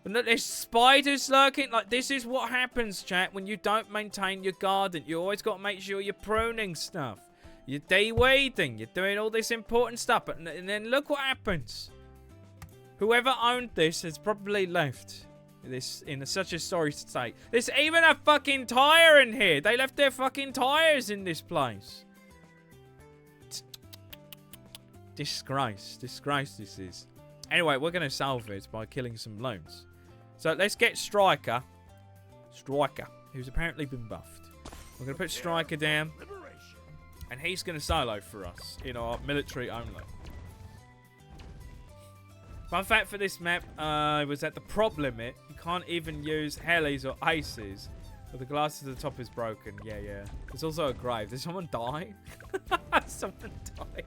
And look, there's spiders lurking. Like, this is what happens, chat, when you don't maintain your garden. You always got to make sure you're pruning stuff. You're de-weeding. You're doing all this important stuff. And then look what happens. Whoever owned this has probably left this in such a sorry state. There's even a fucking tire in here. They left their fucking tires in this place. Disgrace this is. Anyway, we're going to solve it by killing some Bloons. So let's get Striker, who's apparently been buffed. We're going to put Striker down, and he's going to solo for us in our military only. Fun fact for this map was that the prop limit, you can't even use helis or aces, but the glass to the top is broken. Yeah. There's also a grave. Did someone die? Someone died.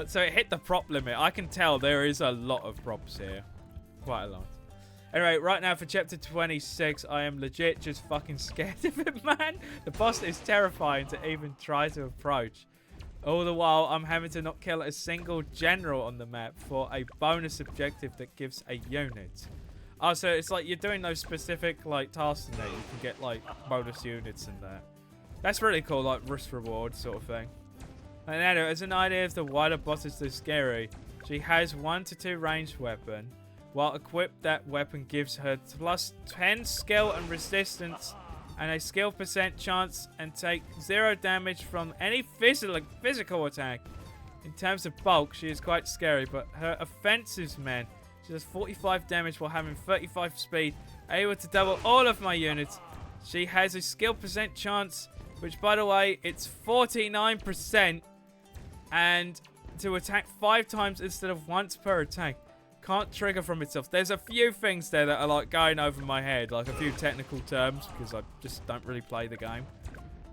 So it hit the prop limit. I can tell there is a lot of props here. Quite a lot. Anyway, right now for chapter 26, I am legit just fucking scared of it, man. The boss is terrifying to even try to approach. All the while, I'm having to not kill a single general on the map for a bonus objective that gives a unit. Oh, so it's like you're doing those specific, like, tasks in there. You can get, like, bonus units and that. That's really cool, like, risk-reward sort of thing. And Nano, as an idea of the why the boss is so scary, she has 1 to 2 ranged weapon. While equipped, that weapon gives her plus 10 skill and resistance and a skill % chance and take 0 damage from any physical attack. In terms of bulk, she is quite scary, but her offensives, man, she does 45 damage while having 35 speed, able to double all of my units. She has a skill % chance, which, by the way, it's 49%, and to attack 5 times instead of once per attack. Can't trigger from itself. There's a few things there that are like going over my head, like a few technical terms, because I just don't really play the game.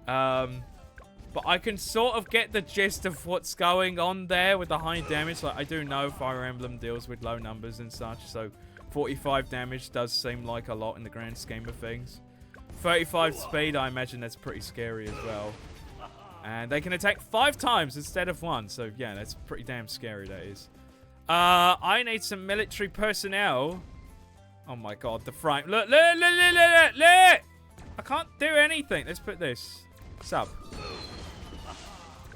But I can sort of get the gist of what's going on there with the high damage. Like, I do know Fire Emblem deals with low numbers and such, so 45 damage does seem like a lot in the grand scheme of things. 35 speed, I imagine that's pretty scary as well. And they can attack 5 times instead of 1, so yeah, that's pretty damn scary, that is. I need some military personnel. Oh my god, the frame. Look. I can't do anything. Let's put this. Sub.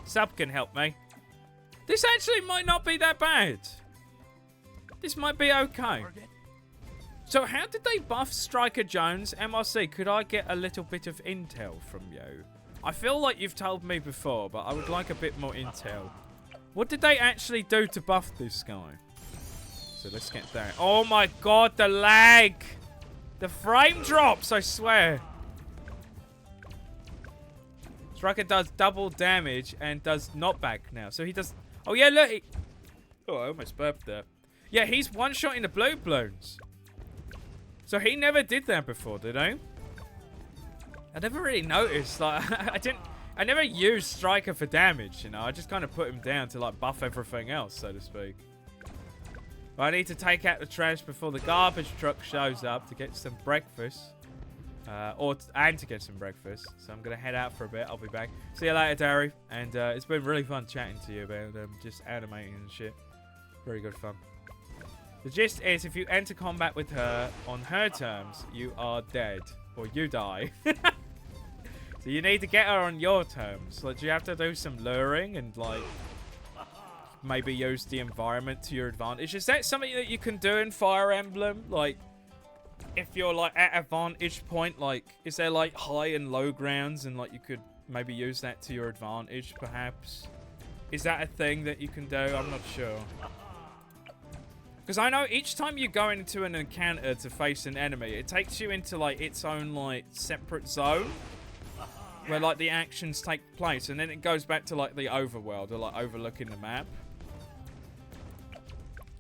Sub can help me. This actually might not be that bad. This might be okay. So how did they buff Striker Jones? MRC, could I get a little bit of intel from you? I feel like you've told me before, but I would like a bit more intel. What did they actually do to buff this guy? So let's get that. Oh my god, the lag! The frame drops, I swear. Striker does double damage and does knockback now. So he does... Oh yeah, look! Oh, I almost burped there. Yeah, he's one-shotting the blue Bloons. So he never did that before, did he? I never really noticed. Like, I never used Striker for damage, you know. I just kind of put him down to, like, buff everything else, so to speak. But I need to take out the trash before the garbage truck shows up to get some breakfast. And to get some breakfast. So I'm going to head out for a bit. I'll be back. See you later, Dari. And it's been really fun chatting to you about just animating and shit. Very good fun. The gist is, if you enter combat with her on her terms, you are dead. Or you die. So you need to get her on your terms. Like, you have to do some luring and, like, maybe use the environment to your advantage. Is that something that you can do in Fire Emblem? Like, if you're, like, at a vantage point, like, is there, like, high and low grounds and, like, you could maybe use that to your advantage, perhaps? Is that a thing that you can do? I'm not sure. Because I know each time you go into an encounter to face an enemy, it takes you into, like, its own, like, separate zone. Where, like, the actions take place. And then it goes back to, like, the overworld. Or, like, overlooking the map.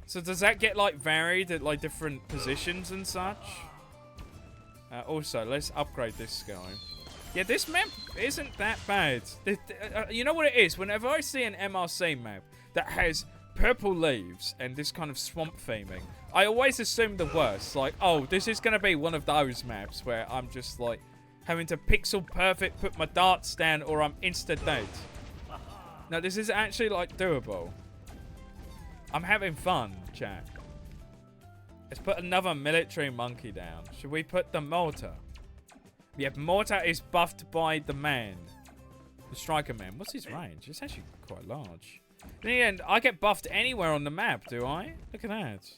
So does that get, like, varied at, like, different positions and such? Also, let's upgrade this guy. Yeah, this map isn't that bad. You know what it is? Whenever I see an MRC map that has purple leaves and this kind of swamp theming, I always assume the worst. Like, oh, this is going to be one of those maps where I'm just, like, having to pixel perfect put my darts down or I'm insta-dead. No, this is actually, like, doable. I'm having fun, chat. Let's put another military monkey down. Should we put the mortar? Yeah, mortar is buffed by the man. The striker man. What's his range? It's actually quite large. In the end, I get buffed anywhere on the map, do I? Look at that.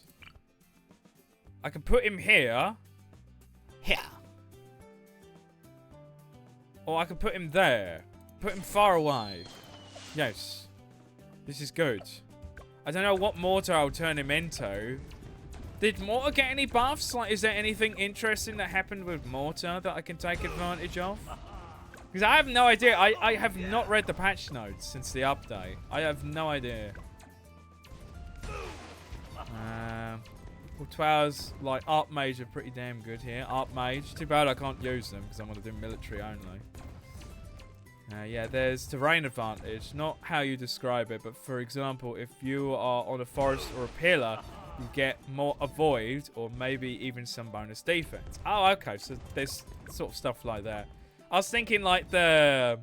I can put him here. Here. Or I could put him there. Put him far away. Yes. This is good. I don't know what mortar I'll turn him into. Did mortar get any buffs? Like, is there anything interesting that happened with mortar that I can take advantage of? Because I have no idea. I have not read the patch notes since the update. I have no idea. 12's like Art Mage are pretty damn good here. Art Mage. Too bad I can't use them because I'm going to do military only. Yeah, there's terrain advantage. Not how you describe it, but for example, if you are on a forest or a pillar, you get more avoid or maybe even some bonus defense. Oh, okay. So there's sort of stuff like that. I was thinking like the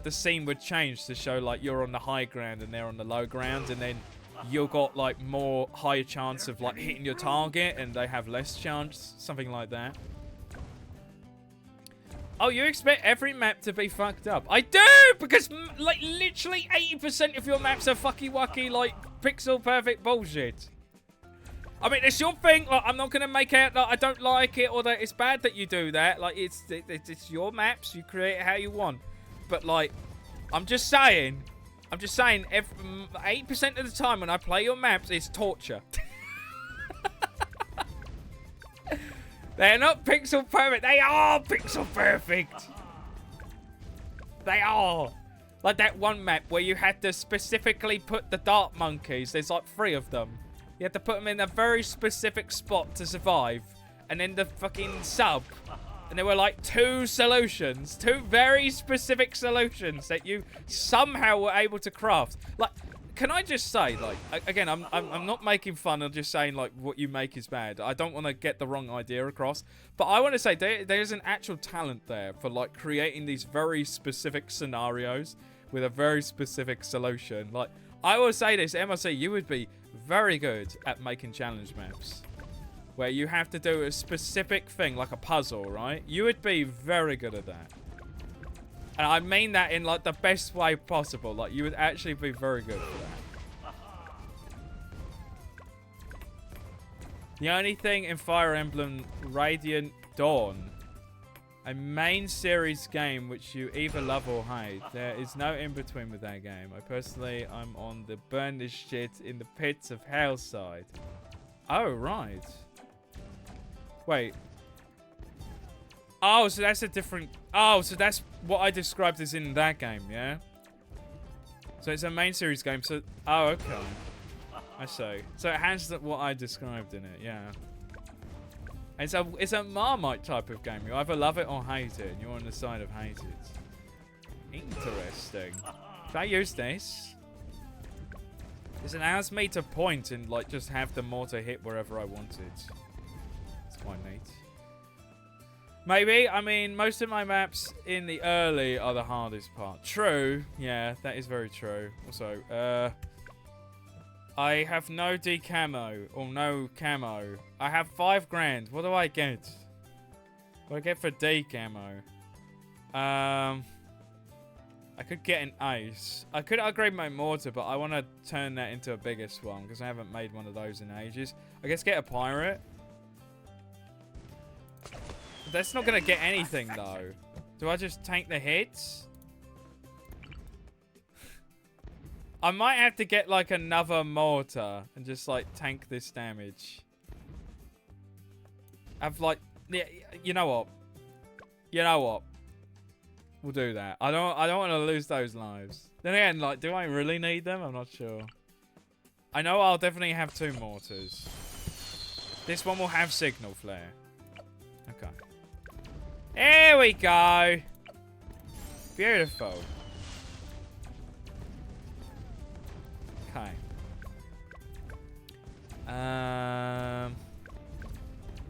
scene would change to show like you're on the high ground and they're on the low ground, and then you've got like more higher chance of like hitting your target and they have less chance, something like that. Oh, you expect every map to be fucked up? I do, because like literally 80% of your maps are fucky wucky like pixel perfect bullshit. I mean, it's your thing. Like, I'm not gonna make out that I don't like it or that it's bad that you do that. Like, it's your maps. You create it how you want. But like, I'm just saying, 8% of the time when I play your maps, it's torture. They're not pixel perfect. They are pixel perfect. They are. Like that one map where you had to specifically put the dart monkeys. There's like 3 of them. You had to put them in a very specific spot to survive. And then the fucking sub. And there were like 2 solutions. 2 very specific solutions that you somehow were able to craft. Like, can I just say, like, again, I'm not making fun. I'm just saying, like, what you make is bad. I don't want to get the wrong idea across. But I want to say there's an actual talent there for, like, creating these very specific scenarios with a very specific solution. Like, I will say this, MRC, you would be very good at making challenge maps where you have to do a specific thing, like a puzzle, right? You would be very good at that. And I mean that in, like, the best way possible. Like, you would actually be very good for that. The only thing in Fire Emblem Radiant Dawn, a main series game which you either love or hate, there is no in-between with that game. I'm on the burn this shit in the pits of hell side. Oh, right. Wait. Oh, so that's a different... Oh, so that's what I described as in that game, yeah? So it's a main series game, so... Oh, okay. I see. So it has what I described in it, yeah. It's a Marmite type of game. You either love it or hate it, and you're on the side of hate it. Interesting. Should I use this? This allows me to point and, like, just have the mortar hit wherever I want it. It's quite neat. Maybe. I mean, most of my maps in the early are the hardest part. True. Yeah, that is very true. Also, I have no decamo or no camo. I have 5 grand. What do I get? What do I get for decamo? I could get an ice. I could upgrade my mortar, but I want to turn that into a bigger one because I haven't made one of those in ages. I guess get a pirate. That's not going to get anything, though. Do I just tank the hits? I might have to get, like, another mortar and just, like, tank this damage. I've, like... Yeah, you know what? You know what? We'll do that. I don't want to lose those lives. Then again, like, do I really need them? I'm not sure. I know I'll definitely have 2 mortars. This one will have signal flare. Okay. Here we go. Beautiful. Okay. And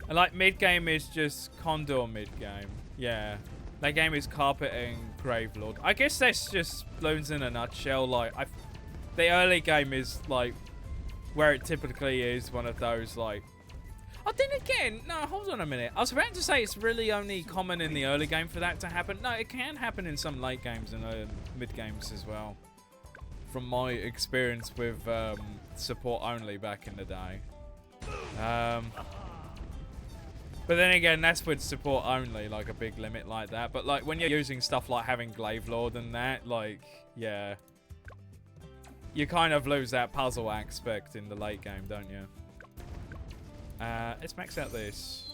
like mid-game is just Condor mid-game. Yeah. That game is Carpet and Gravelord. I guess that's just Bloons in a nutshell. Like, the early game is like where it typically is one of those like... Oh, then again, no, hold on a minute. I was about to say it's really only common in the early game for that to happen. No, it can happen in some late games and mid games as well. From my experience with support only back in the day. But then again, that's with support only, like a big limit like that. But like when you're using stuff like having Gravelord and that, like, yeah. You kind of lose that puzzle aspect in the late game, don't you? Let's max out this.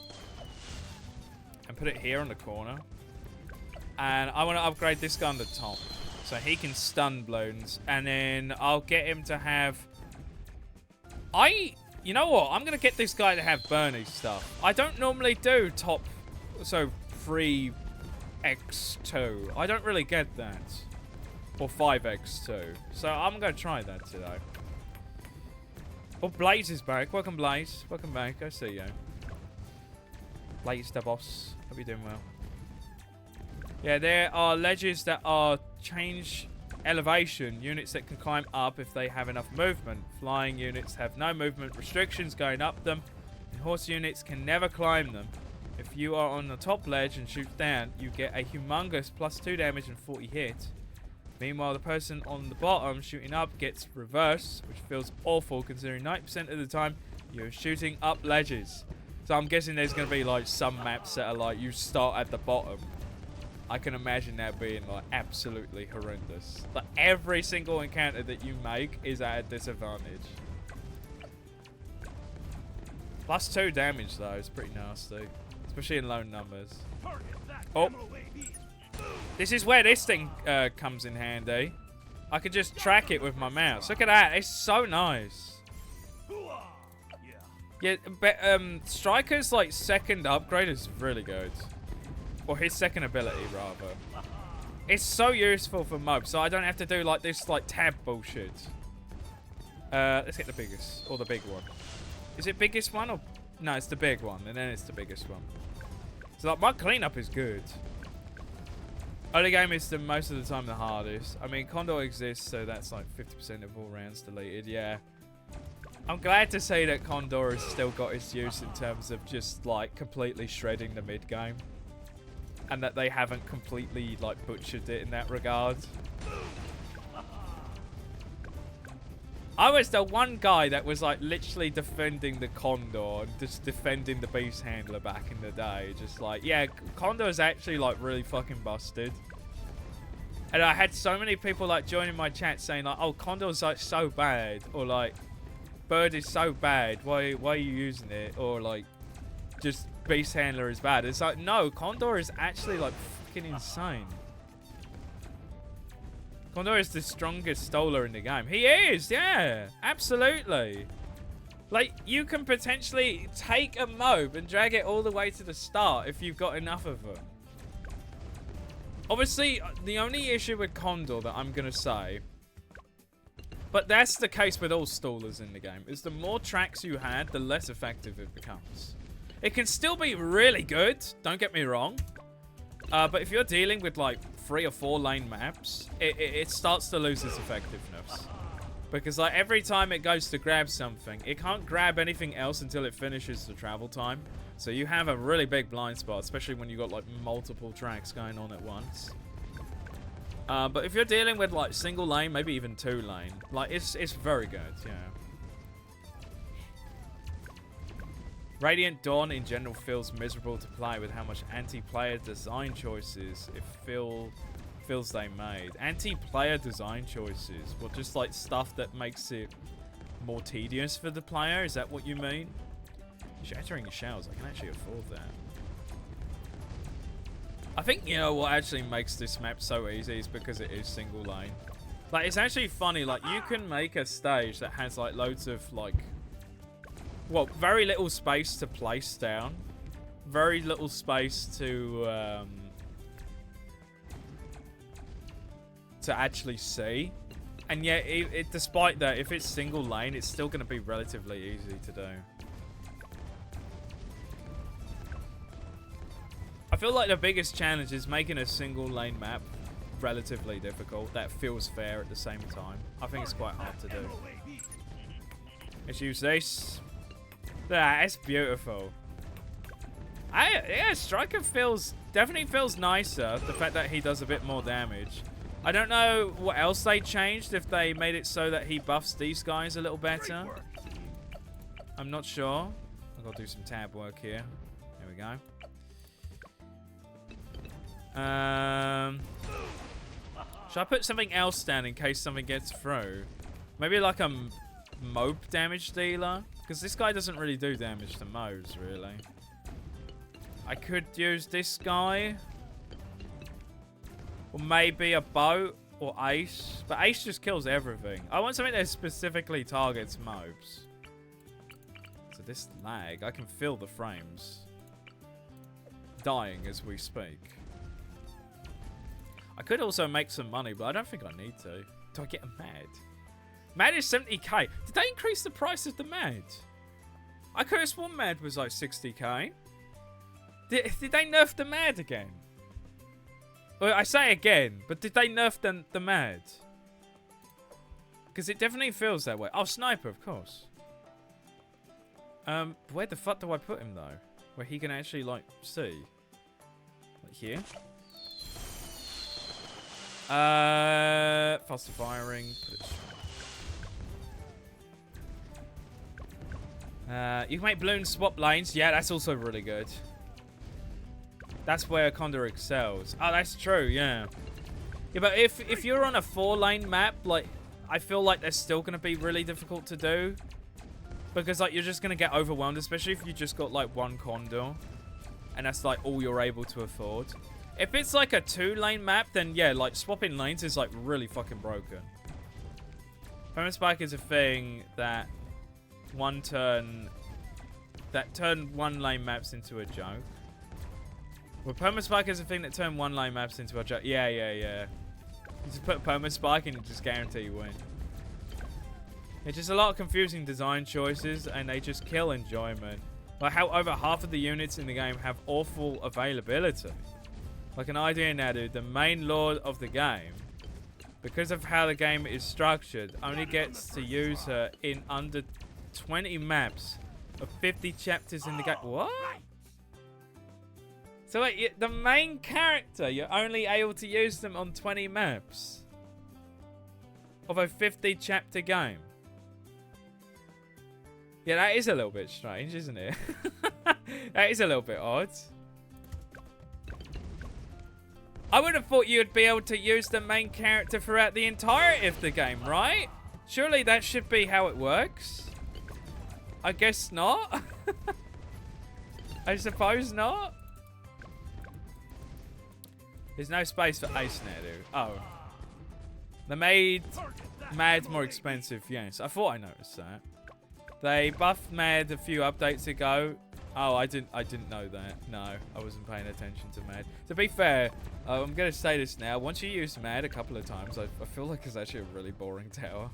And put it here on the corner. And I want to upgrade this guy on the top. So he can stun Bloons. And then I'll get him to have... You know what? I'm going to get this guy to have Bernie stuff. I don't normally do top... So 3x2. I don't really get that. Or 5x2. So I'm going to try that today. Oh, Blaze is back. Welcome, Blaze. Welcome back. I see you. Blaze the boss. Hope you're doing well. Yeah, there are ledges that are change elevation. Units that can climb up if they have enough movement. Flying units have no movement restrictions going up them. And horse units can never climb them. If you are on the top ledge and shoot down, you get a humongous +2 damage and 40 hit. Meanwhile, the person on the bottom shooting up gets reverse, which feels awful considering 90% of the time you're shooting up ledges. So I'm guessing there's going to be like some maps that are like you start at the bottom. I can imagine that being like absolutely horrendous. Like every single encounter that you make is at a disadvantage. +2 damage though is pretty nasty, especially in low numbers. Oh. This is where this thing comes in handy. I could just track it with my mouse. Look at that. It's so nice. Yeah, but Striker's like second upgrade is really good. Or his second ability, rather. It's so useful for mobs, so I don't have to do like this like tab bullshit. Let's get the biggest. Or the big one. Is it biggest one or... No, it's the big one. And then it's the biggest one. So like my cleanup is good. Early game is most of the time the hardest. I mean, Condor exists, so that's like 50% of all rounds deleted. Yeah. I'm glad to see that Condor has still got its use in terms of just like completely shredding the mid game. And that they haven't completely like butchered it in that regard. I was the one guy that was like literally defending the Condor and just defending the Beast Handler back in the day. Just like, yeah, Condor is actually like really fucking busted. And I had so many people like joining my chat saying like, oh, Condor's like so bad. Or like, Bird is so bad. Why are you using it? Or like, just Beast Handler is bad. It's like, no, Condor is actually like fucking insane. Condor is the strongest stoler in the game. He is, yeah, absolutely. Like, you can potentially take a mob and drag it all the way to the start if you've got enough of them. Obviously, the only issue with Condor that I'm going to say, but that's the case with all stallers in the game, is the more tracks you had, the less effective it becomes. It can still be really good, don't get me wrong. But if you're dealing with like 3 or 4 lane maps, it starts to lose its effectiveness. Because like every time it goes to grab something, it can't grab anything else until it finishes the travel time. So you have a really big blind spot, especially when you got like multiple tracks going on at once. But if you're dealing with like single lane, maybe even 2 lane, like it's very good, yeah. Radiant Dawn in general feels miserable to play with how much anti-player design choices it feels they made. Anti-player design choices, well, just like stuff that makes it more tedious for the player. Is that what you mean? Shattering shells, I can actually afford that. I think, you know, what actually makes this map so easy is because it is single lane. Like, it's actually funny, like, you can make a stage that has, like, loads of, like, well, very little space to place down. Very little space to actually see. And yet, despite that, if it's single lane, it's still going to be relatively easy to do. I feel like the biggest challenge is making a single lane map relatively difficult that feels fair at the same time. I think it's quite hard to do. Let's use this. That's beautiful. Yeah, Striker definitely feels nicer. The fact that he does a bit more damage. I don't know what else they changed, if they made it so that he buffs these guys a little better. I'm not sure. I've got to do some tab work here. There we go. Should I put something else down in case something gets through? Maybe like a mob damage dealer? Because this guy doesn't really do damage to mobs, really. I could use this guy. Or maybe a boat or Ace. But Ace just kills everything. I want something that specifically targets mobs. So this lag, I can feel the frames dying as we speak. I could also make some money, but I don't think I need to. Do I get a MAD? MAD is 70k. Did they increase the price of the MAD? I could have sworn MAD was like 60k. Did they nerf the MAD again? Well, I say again, but did they nerf the MAD? Because it definitely feels that way. Oh, Sniper, of course. Where the fuck do I put him, though? Where he can actually, like, see? Like here? Faster firing. You can make Bloons swap lanes. Yeah, that's also really good. That's where Condor excels. Oh, that's true, yeah. Yeah, but if you're on a 4-lane map, like, I feel like that's still going to be really difficult to do. Because, like, you're just going to get overwhelmed, especially if you just got, like, 1 Condor. And that's, like, all you're able to afford. If it's, like, a 2-lane map, then, yeah, like, swapping lanes is, like, really fucking broken. Permanent Spike is a thing that turn 1-lane maps into a joke. Well, Perma Spike is a thing that turn 1-lane maps into a joke. Yeah. You just put Perma Spike and you just guarantee you win. It's just a lot of confusing design choices and they just kill enjoyment. Like how over half of the units in the game have awful availability. Like an idea now, dude, the main lord of the game, because of how the game is structured, only gets to use her in under 20 maps of 50 chapters in the game. What? So wait, the main character, you're only able to use them on 20 maps of a 50 chapter game. Yeah, that is a little bit strange, isn't it? That is a little bit odd. I would have thought you'd be able to use the main character throughout the entirety of the game, right? Surely that should be how it works. I guess not. I suppose not. There's no space for Ace now, dude. Oh. They made MAD more expensive, yes. I thought I noticed that. They buffed MAD a few updates ago. Oh, I didn't know that. No, I wasn't paying attention to MAD. To be fair, I'm going to say this now. Once you use MAD a couple of times, I feel like it's actually a really boring tower.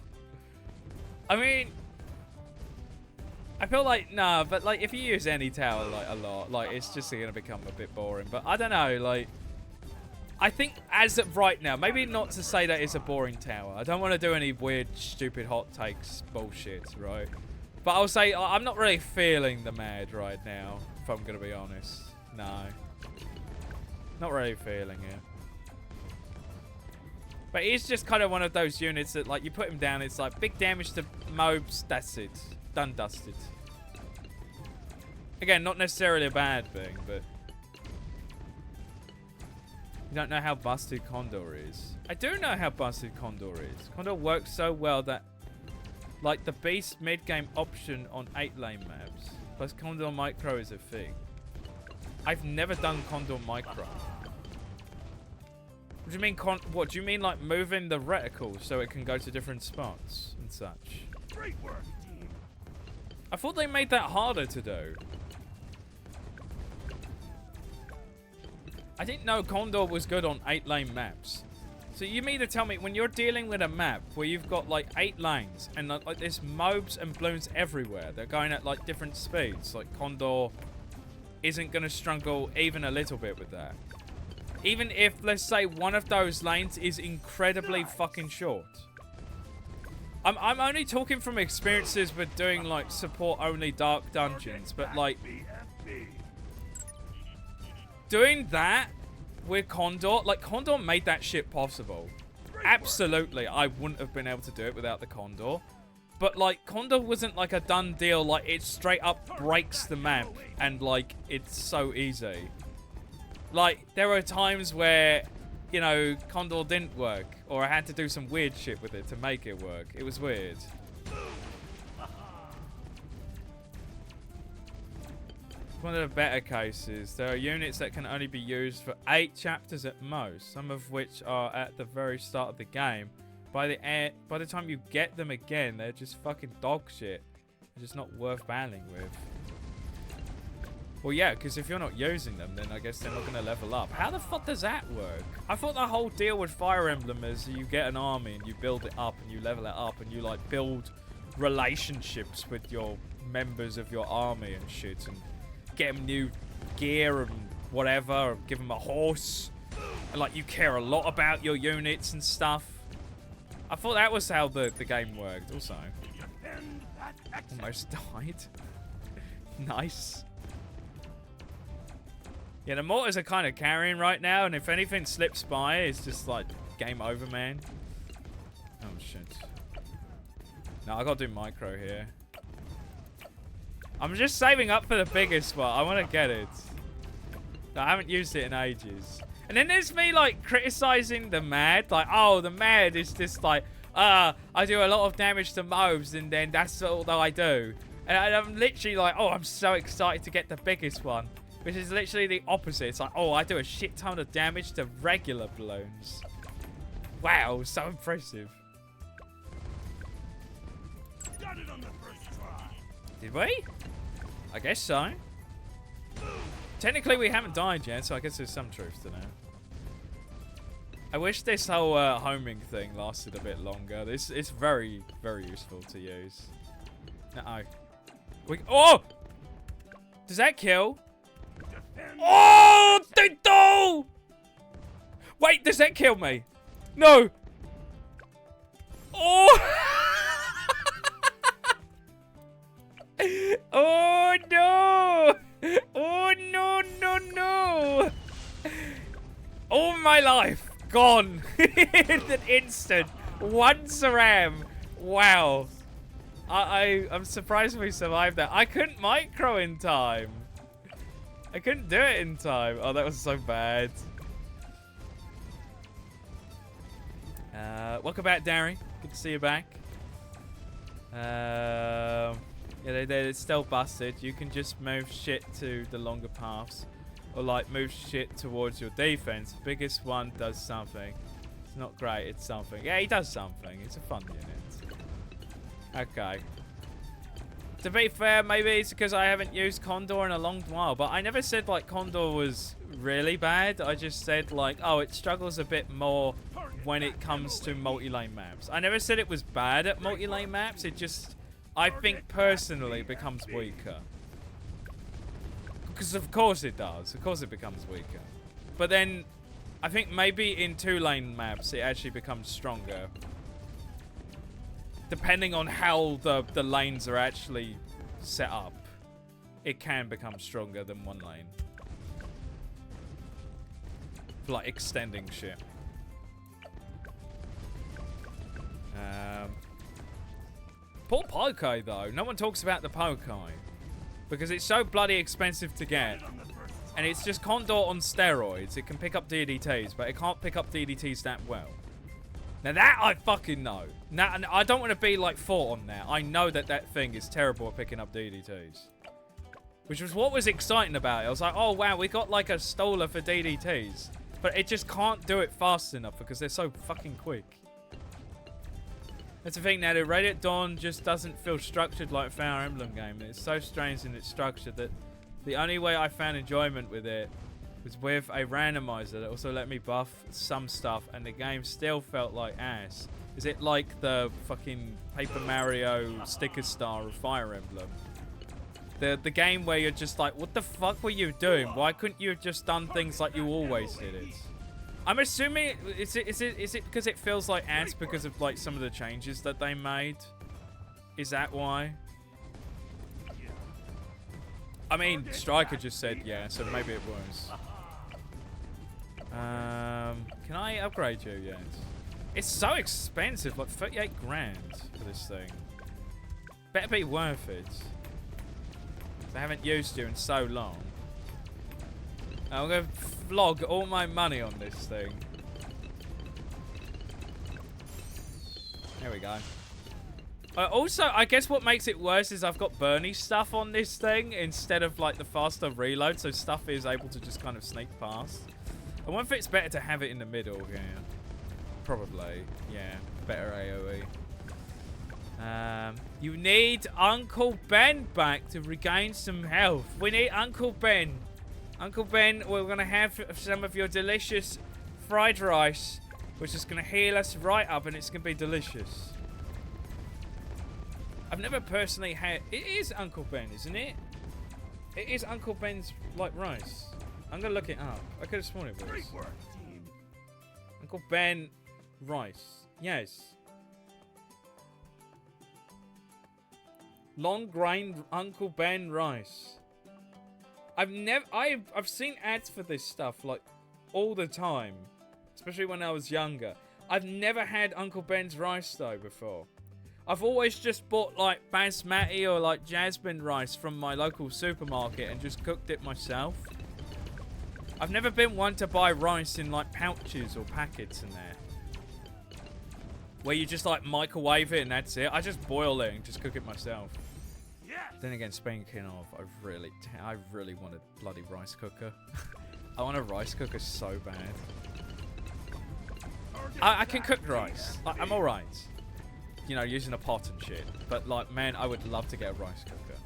I mean, I feel like, nah, but like if you use any tower like a lot, like it's just going to become a bit boring. But I don't know, like, I think as of right now, maybe not to say that it's a boring tower. I don't want to do any weird, stupid hot takes bullshit, right? But I'll say I'm not really feeling the mad right now, if I'm going to be honest. No. Not really feeling it. But he's just kind of one of those units that, like, you put him down, it's like, big damage to mobs, that's it. Done dusted. Again, not necessarily a bad thing, but... You don't know how busted Condor is. I do know how busted Condor is. Condor works so well that, like, the beast mid-game option on 8-lane maps, plus Condor Micro is a thing. I've never done Condor Micro. What do you mean, what do you mean, like, moving the reticle so it can go to different spots and such? Great work, team. I thought they made that harder to do. I didn't know Condor was good on 8-lane maps. So you mean to tell me when you're dealing with a map where you've got like 8 lanes and like there's mobs and balloons everywhere, they're going at like different speeds, like Condor isn't going to struggle even a little bit with that. Even if, let's say, one of those lanes is incredibly fucking short. I'm only talking from experiences with doing, like, support-only dark dungeons, but, like... Doing that with Condor, like, Condor made that shit possible. Absolutely, I wouldn't have been able to do it without the Condor. But, like, Condor wasn't, like, a done deal, like, it straight up breaks the map, and, like, it's so easy. Like, there were times where, you know, Condor didn't work. Or I had to do some weird shit with it to make it work. It was weird. One of the better cases, there are units that can only be used for 8 chapters at most. Some of which are at the very start of the game. By the time you get them again, they're just fucking dog shit. They're just not worth battling with. Well, yeah, because if you're not using them, then I guess they're not going to level up. How the fuck does that work? I thought the whole deal with Fire Emblem is you get an army and you build it up and you level it up and you, like, build relationships with your members of your army and shit and get them new gear and whatever, or give them a horse. And, like, you care a lot about your units and stuff. I thought that was how the game worked also. Almost died. Nice. Yeah, the mortars are kind of carrying right now, and if anything slips by, it's just like game over, man. Oh shit. No, I gotta do micro here. I'm just saving up for the biggest one. I want to get it. I haven't used it in ages. And then there's me like criticizing the Mad, like, oh, the Mad is just like, I do a lot of damage to mobs, and then that's all that I do. And I'm literally like, oh, I'm so excited to get the biggest one. Which is literally the opposite. It's like, oh, I do a shit ton of damage to regular balloons. Wow, so impressive. Got it on the first try. Did we? I guess so. Technically, we haven't died yet, so I guess there's some truth to that. I wish this whole homing thing lasted a bit longer. It's very, very useful to use. No. Oh! Does that kill? Oh, they do! Wait, does that kill me? No. Oh! Oh no! Oh no, no, no! All my life gone in an instant. One Saram. Wow. I'm surprised we survived that. I couldn't micro in time. I couldn't do it in time. Oh, that was so bad. Welcome back, Darry. Good to see you back. Yeah, they're still busted. You can just move shit to the longer paths. Or, like, move shit towards your defense. The biggest one does something. It's not great, it's something. Yeah, he does something. It's a fun unit. Okay. To be fair, maybe it's because I haven't used Condor in a long while, but I never said, like, Condor was really bad. I just said, like, oh, it struggles a bit more when it comes to multi-lane maps. I never said it was bad at multi-lane maps. It just, I think, personally becomes weaker. Because, of course, it does. Of course, it becomes weaker. But then, I think maybe in 2-lane maps, it actually becomes stronger. Depending on how the lanes are actually set up, it can become stronger than 1 lane. For like extending shit. Poor Poké though. No one talks about the Poké. Because it's so bloody expensive to get. And it's just Condor on steroids. It can pick up DDTs, but it can't pick up DDTs that well. Now that I fucking know. Now, and I don't want to be like fought on that. I know that that thing is terrible at picking up DDTs. Which was what was exciting about it. I was like, oh wow, we got like a stoler for DDTs. But it just can't do it fast enough because they're so fucking quick. That's the thing now, the Radiant Dawn just doesn't feel structured like a Fire Emblem game. It's so strange in its structure that the only way I found enjoyment with it was with a randomizer that also let me buff some stuff, and the game still felt like ass. Is it like the fucking Paper Mario sticker star of Fire Emblem? The game where you're just like, what the fuck were you doing? Why couldn't you have just done things like you always did it? I'm assuming, is it because it feels like ass because of like some of the changes that they made? Is that why? I mean, Striker just said yeah, so maybe it was. Can I upgrade you? Yes. It's so expensive, like 38 grand for this thing. Better be worth it. I haven't used you in so long. I'm going to flog all my money on this thing. There we go. Also, I guess what makes it worse is I've got Bernie stuff on this thing instead of like the faster reload, so stuff is able to just kind of sneak past. I wonder if it's better to have it in the middle here. Probably, yeah. Better AoE. You need Uncle Ben back to regain some health. We need Uncle Ben. Uncle Ben, we're going to have some of your delicious fried rice, which is going to heal us right up, and it's going to be delicious. I've never personally had... It is Uncle Ben, isn't it? It is Uncle Ben's, like, rice. I'm going to look it up. I could have sworn it was. Great work, team. Uncle Ben rice. Yes. Long grain Uncle Ben rice. I've seen ads for this stuff like all the time, especially when I was younger. I've never had Uncle Ben's rice though before. I've always just bought like basmati or like jasmine rice from my local supermarket and just cooked it myself. I've never been one to buy rice in like pouches or packets in there, where you just like microwave it and that's it. I just boil it and just cook it myself. Then again, speaking of, I really want a bloody rice cooker. I want a rice cooker so bad. I can cook rice. I'm alright. You know, using a pot and shit. But like, man, I would love to get a rice cooker.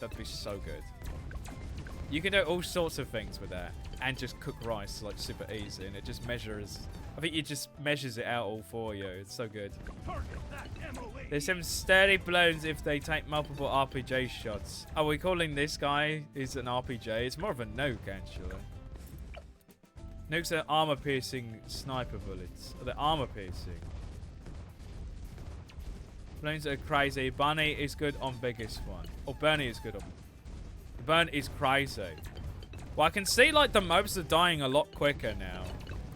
That'd be so good. You can do all sorts of things with that. And just cook rice like super easy. And it just measures... I think it just measures it out all for you. It's so good. There's some sturdy blows if they take multiple RPG shots. Are we calling this guy is an RPG? It's more of a nuke, actually. Nukes are armor-piercing sniper bullets. They're armor-piercing. Balloons are crazy. Bunny is good on biggest one. Or Bernie is good on... Burn is crazy. Well, I can see, like, the mobs are dying a lot quicker now.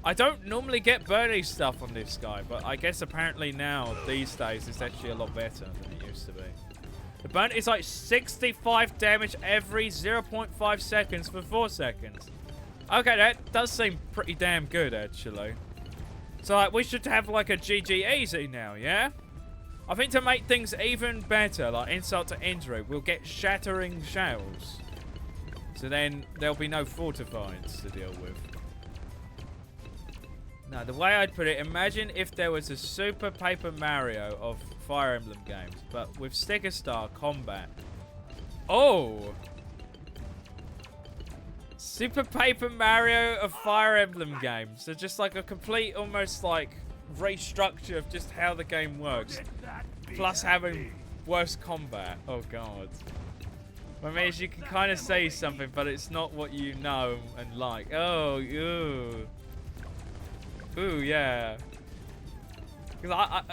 I don't normally get Bernie stuff on this guy, but I guess apparently now, these days, it's actually a lot better than it used to be. The burn is like 65 damage every 0.5 seconds for 4 seconds. Okay, that does seem pretty damn good, actually. So, like, we should have, like, a GG easy now, yeah? I think to make things even better, like insult to injury, we'll get shattering shells. So then, there'll be no fortifieds to deal with. Now, the way I'd put it, imagine if there was a Super Paper Mario of Fire Emblem games, but with Sticker Star combat. Oh! Super Paper Mario of Fire Emblem games. So just like a complete, almost like, restructure of just how the game works. Plus having worse combat. Oh, God. Well, I mean, you can kind of say something, but it's not what you know and like. Oh, ew. Ooh, yeah.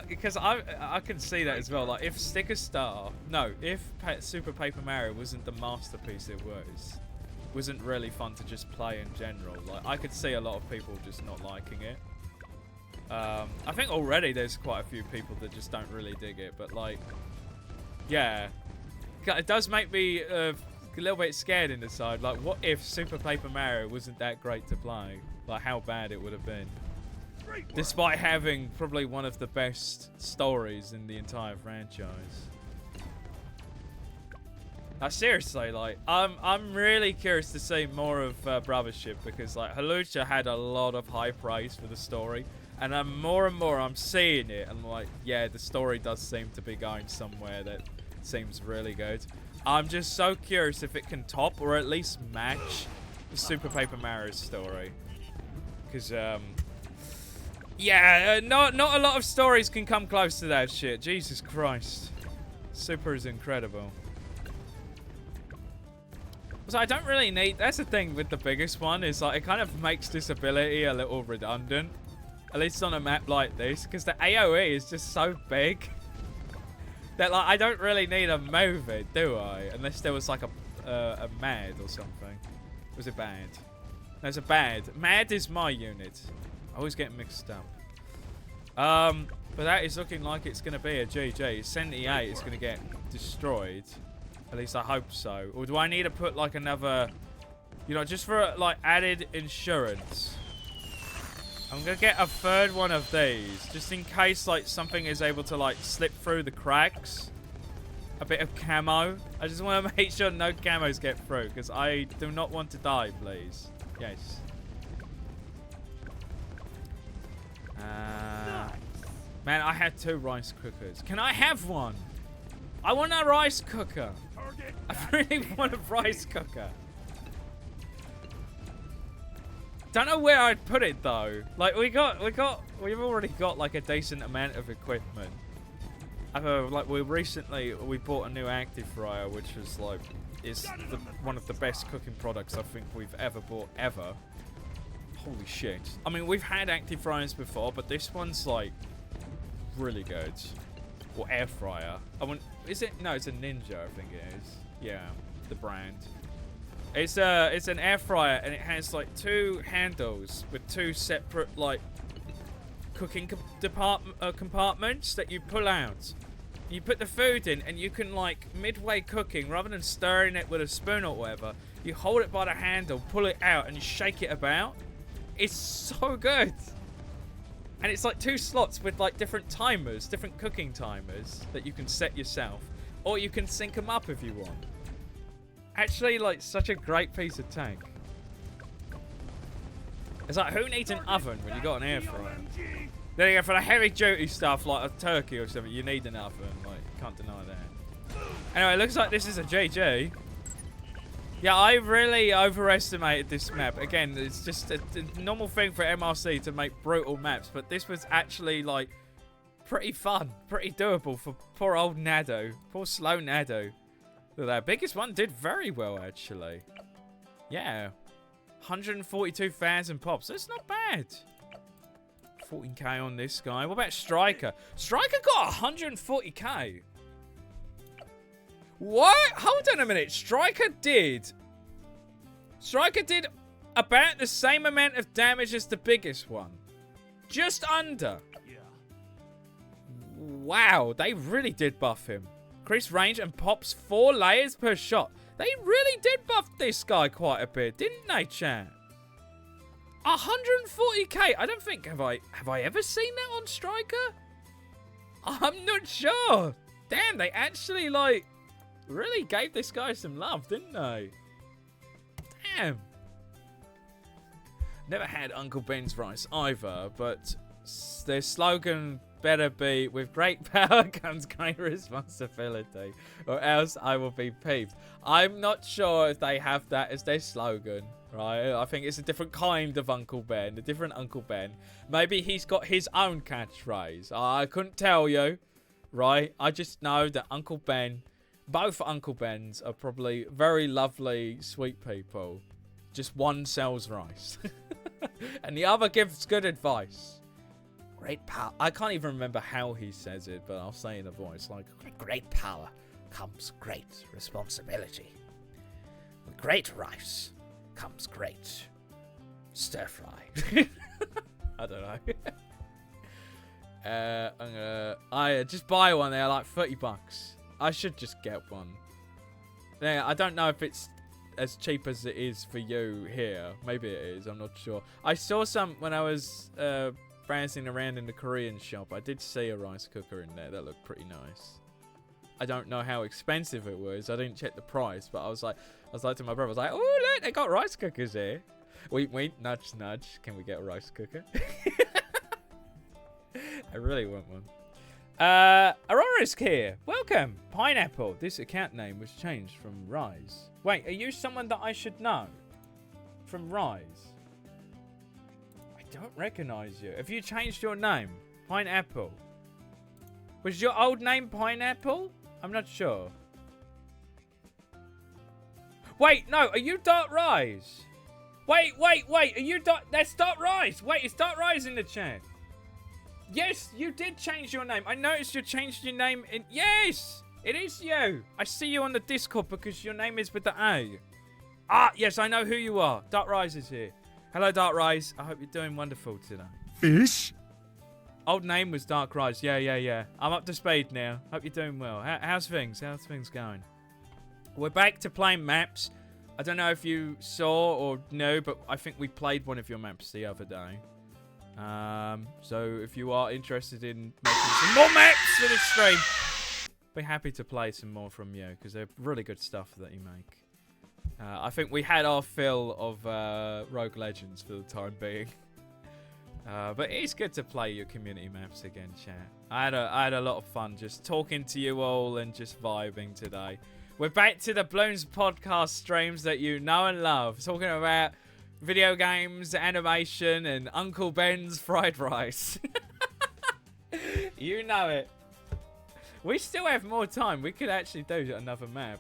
Because I can see that as well. Like, if Sticker Star, no, if Super Paper Mario wasn't the masterpiece it wasn't really fun to just play in general. Like, I could see a lot of people just not liking it. I think already there's quite a few people that just don't really dig it, but like, yeah, it does make me a little bit scared inside. Like, what if Super Paper Mario wasn't that great to play? Like, how bad it would have been. Despite having probably one of the best stories in the entire franchise. Now, seriously, like, I'm really curious to see more of Brothership, because like Halucha had a lot of high praise for the story, and more and more I'm seeing it, and like, yeah, the story does seem to be going somewhere that seems really good. I'm just so curious if it can top or at least match the Super Paper Mario story, because yeah, not a lot of stories can come close to that shit. Jesus Christ, Super is incredible. So I don't really need... That's the thing with the biggest one, is like it kind of makes this ability a little redundant. At least on a map like this, because the AoE is just so big that like I don't really need to move it, do I? Unless there was like a mad or something. Was it bad? No, it's a bad. Mad is my unit. I always get mixed up. But that is looking like it's going to be a GG. 78 is going to get destroyed. At least I hope so. Or do I need to put like another, you know, just for like added insurance? I'm going to get a third one of these, just in case like something is able to like slip through the cracks. A bit of camo. I just want to make sure no camos get through, because I do not want to die, please. Yes. Man, I had 2 rice cookers. Can I have one? I want a rice cooker. I really want a rice cooker. Don't know where I'd put it though. Like we've already got like a decent amount of equipment. Like we bought a new active fryer, which was like one of the best cooking products I think we've ever bought ever. Holy shit! I mean, we've had active fryers before, but this one's like really good. Or air fryer. Is it? No, it's a Ninja, I think it is. Yeah, the brand. It's an air fryer, and it has like 2 handles with 2 separate like cooking compartments that you pull out. You put the food in, and you can like midway cooking, rather than stirring it with a spoon or whatever, you hold it by the handle, pull it out, and you shake it about. It's so good. And it's like 2 slots with like different timers, different cooking timers that you can set yourself. Or you can sync them up if you want. Actually, like, such a great piece of tech. It's like, who needs an oven when you got an air fryer? Then again, for the heavy duty stuff like a turkey or something, you need an oven. Like, can't deny that. Anyway, it looks like this is a GG. Yeah, I really overestimated this map. Again, it's just a normal thing for MRC to make brutal maps, but this was actually, like, pretty fun. Pretty doable for poor old Nado. Poor slow Nado. Look, that biggest one did very well, actually. Yeah. 142,000 pops. That's not bad. 14k on this guy. What about Striker? Striker got 140k. What? Hold on a minute. Striker did about the same amount of damage as the biggest one. Just under. Yeah. Wow, they really did buff him. Increased range and pops 4 layers per shot. They really did buff this guy quite a bit, didn't they, chat? 140k. I don't think have I ever seen that on Striker? I'm not sure. Damn, they actually like really gave this guy some love, didn't they? Damn. Never had Uncle Ben's rice either, but their slogan better be, with great power comes great responsibility, or else I will be peeved. I'm not sure if they have that as their slogan, right? I think it's a different kind of Uncle Ben, a different Uncle Ben. Maybe he's got his own catchphrase. I couldn't tell you, right? I just know that Uncle Ben, both Uncle Bens are probably very lovely, sweet people. Just one sells rice. And the other gives good advice. Great power. I can't even remember how he says it, but I'll say in a voice like, with great power comes great responsibility. With great rice comes great stir fry. I don't know. I just buy one. They're like $30. I should just get one. Yeah, I don't know if it's as cheap as it is for you here. Maybe it is. I'm not sure. I saw some when I was browsing around in the Korean shop. I did see a rice cooker in there that looked pretty nice. I don't know how expensive it was. I didn't check the price, but I was like to my brother, I was like, oh look, they got rice cookers here. Wait, nudge, nudge. Can we get a rice cooker? I really want one. Aurora's here. Welcome. Pineapple. This account name was changed from Rise. Wait, are you someone that I should know? From Rise? I don't recognize you. Have you changed your name? Pineapple. Was your old name Pineapple? I'm not sure. Wait, no. Are you Dark Rise? Wait. Are you Dark... That's Dark Rise. Wait, it's Dark Rise in the chat. Yes, you did change your name. I noticed you changed your name in... Yes! It is you. I see you on the Discord because your name is with the A. Ah, yes, I know who you are. Dark Rise is here. Hello, Dark Rise. I hope you're doing wonderful today. Fish? Old name was Dark Rise. Yeah. I'm up to speed now. Hope you're doing well. How's things? How's things going? We're back to playing maps. I don't know if you saw or know, but I think we played one of your maps the other day. So if you are interested in making some more maps for the stream, be happy to play some more from you because they're really good stuff that you make. I think we had our fill of Rogue Legends for the time being, but it's good to play your community maps again, chat. I had a lot of fun just talking to you all and just vibing today. We're back to the Bloons podcast streams that you know and love, talking about video games, animation, and Uncle Ben's fried rice. You know it. We still have more time. We could actually do another map.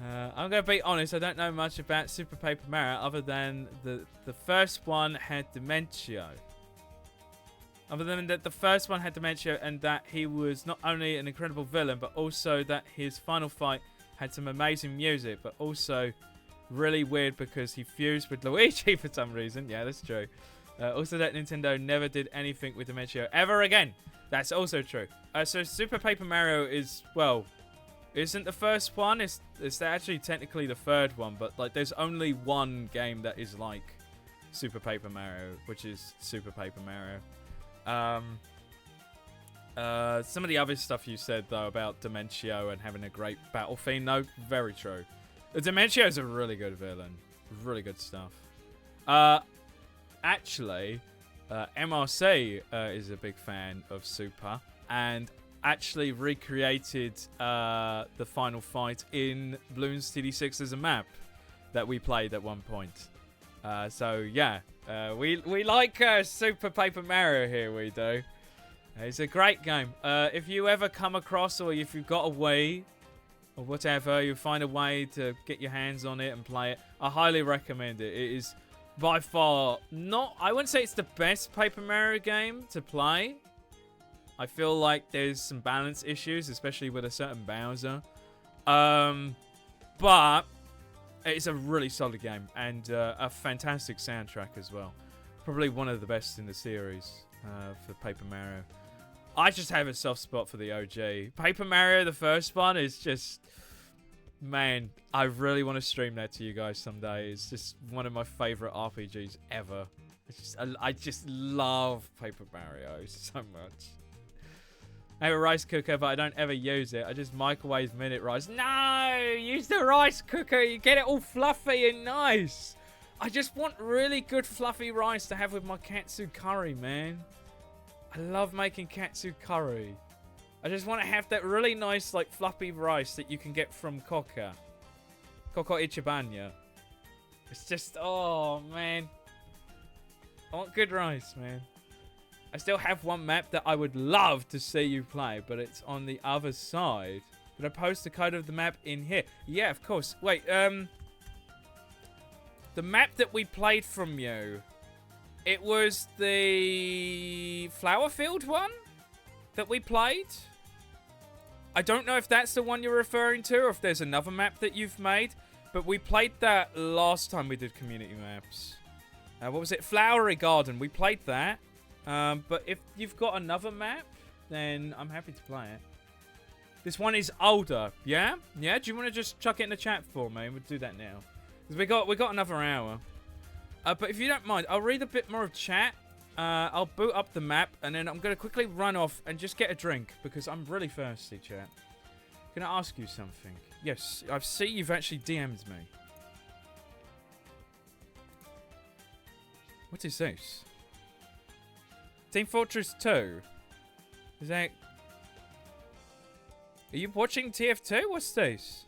I'm going to be honest. I don't know much about Super Paper Mario other than the first one had dementia. Other than that, the first one had dementia and that he was not only an incredible villain, but also that his final fight had some amazing music, but also... really weird because he fused with Luigi for some reason. Yeah, that's true. Also that Nintendo never did anything with Dementia ever again. That's also true. So Super Paper Mario is, well, isn't the first one. It's actually technically the third one, but like there's only one game that is like Super Paper Mario, which is Super Paper Mario. Some of the other stuff you said though about Dementia and having a great battle theme, though, very true. Dementia is a really good villain. Really good stuff. Actually, MRC is a big fan of Super and actually recreated the final fight in Bloons TD6 as a map that we played at one point. So yeah, we like Super Paper Mario here, we do. It's a great game. If you ever come across or if you've got a Wii... or whatever, you find a way to get your hands on it and play it. I highly recommend it. It is by far not... I wouldn't say it's the best Paper Mario game to play. I feel like there's some balance issues, especially with a certain Bowser. But it's a really solid game and a fantastic soundtrack as well. Probably one of the best in the series for Paper Mario. I just have a soft spot for the OG. Paper Mario, the first one, is just... Man, I really want to stream that to you guys someday. It's just one of my favorite RPGs ever. I just love Paper Mario so much. I have a rice cooker, but I don't ever use it. I just microwave minute rice. No! Use the rice cooker. You get it all fluffy and nice. I just want really good fluffy rice to have with my katsu curry, man. I love making katsu curry. I just want to have that really nice, like, fluffy rice that you can get from Coco Ichibanya. It's just, oh, man. I want good rice, man. I still have one map that I would love to see you play, but it's on the other side. Did I post the code of the map in here? Yeah, of course. Wait, the The map that we played from you, it was the flower field one that we played. I don't know if that's the one you're referring to or if there's another map that you've made, but we played that last time we did community maps. What was it? Flowery Garden. We played that. But if you've got another map, then I'm happy to play it. This one is older, yeah? Yeah, do you want to just chuck it in the chat for me? We'll do that now. Because we got another hour. But if you don't mind, I'll read a bit more of chat. I'll boot up the map, and then I'm going to quickly run off and just get a drink, because I'm really thirsty, chat. Can I ask you something? Yes, I see you've actually DM'd me. What is this? Team Fortress 2? Is that... Are you watching TF2? What's this?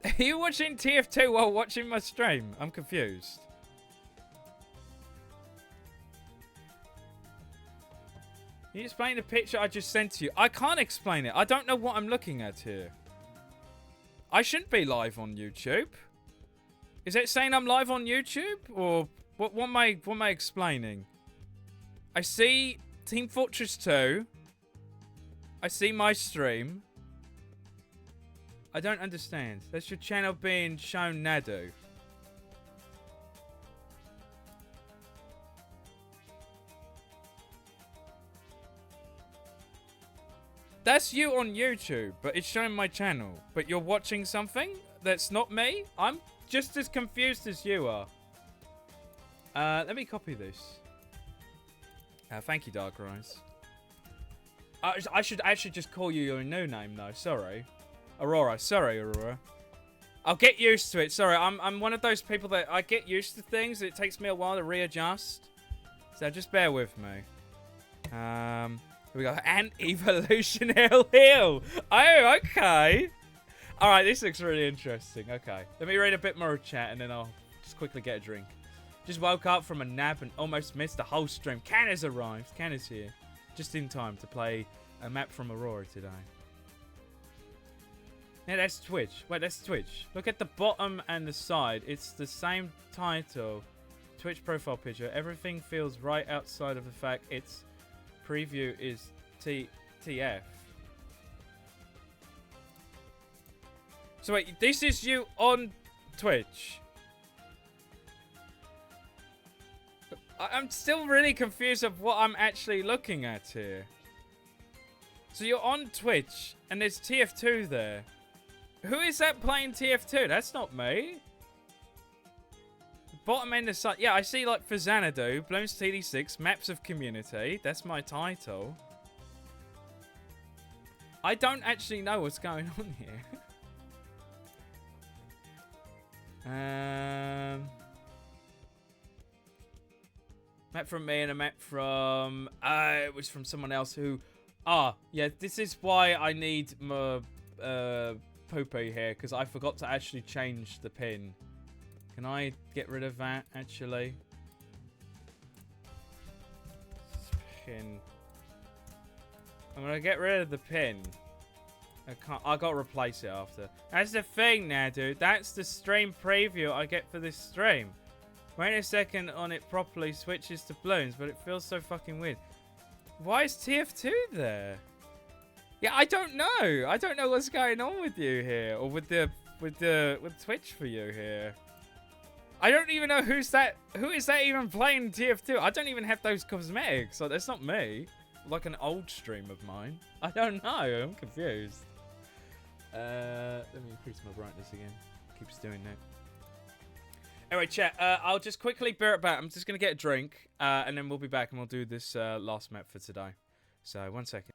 Are you watching TF2 while watching my stream? I'm confused. Can you explain the picture I just sent to you? I can't explain it. I don't know what I'm looking at here. I shouldn't be live on YouTube. Is it saying I'm live on YouTube? Or what am I explaining? I see Team Fortress 2. I see my stream. I don't understand. That's your channel being shown Nadu. That's you on YouTube, but it's showing my channel. But you're watching something that's not me? I'm just as confused as you are. Let me copy this. Thank you, Dark Rise. I should actually just call you your new name, though. Sorry. Aurora. Sorry, Aurora. I'll get used to it. Sorry, I'm one of those people that I get used to things. It takes me a while to readjust. So just bear with me. Here we go. And Evolution Hill. Oh, okay. Alright, this looks really interesting. Okay. Let me read a bit more of chat and then I'll just quickly get a drink. Just woke up from a nap and almost missed the whole stream. Can has arrived. Can is here. Just in time to play a map from Aurora today. Yeah, that's Twitch. Wait, that's Twitch. Look at the bottom and the side. It's the same title. Twitch profile picture. Everything feels right outside of the fact its preview is TF. So wait, this is you on Twitch? I'm still really confused of what I'm actually looking at here. So you're on Twitch, and there's TF2 there. Who is that playing TF2? That's not me. Bottom end of side. Yeah, I see like for Xanadu, Bloons TD 6, Maps of Community. That's my title. I don't actually know what's going on here. Map from me and a map from... it was from someone else who... yeah, this is why I need my poopy here, because I forgot to actually change the pin. Can I get rid of that, actually? Pin. I'm going to get rid of the pin. I got to replace it after. That's the thing now, dude. That's the stream preview I get for this stream. Wait a second on it properly switches to Bloons, but it feels so fucking weird. Why is TF2 there? Yeah, I don't know. I don't know what's going on with you here, or with Twitch for you here. I don't even know who's that. Who is that even playing TF2? I don't even have those cosmetics, so that's not me. Like an old stream of mine. I don't know. I'm confused. Let me increase my brightness again. Keeps doing that. Anyway, chat, I'll just quickly bear it back. I'm just going to get a drink, and then we'll be back and we'll do this last map for today. So, 1 second.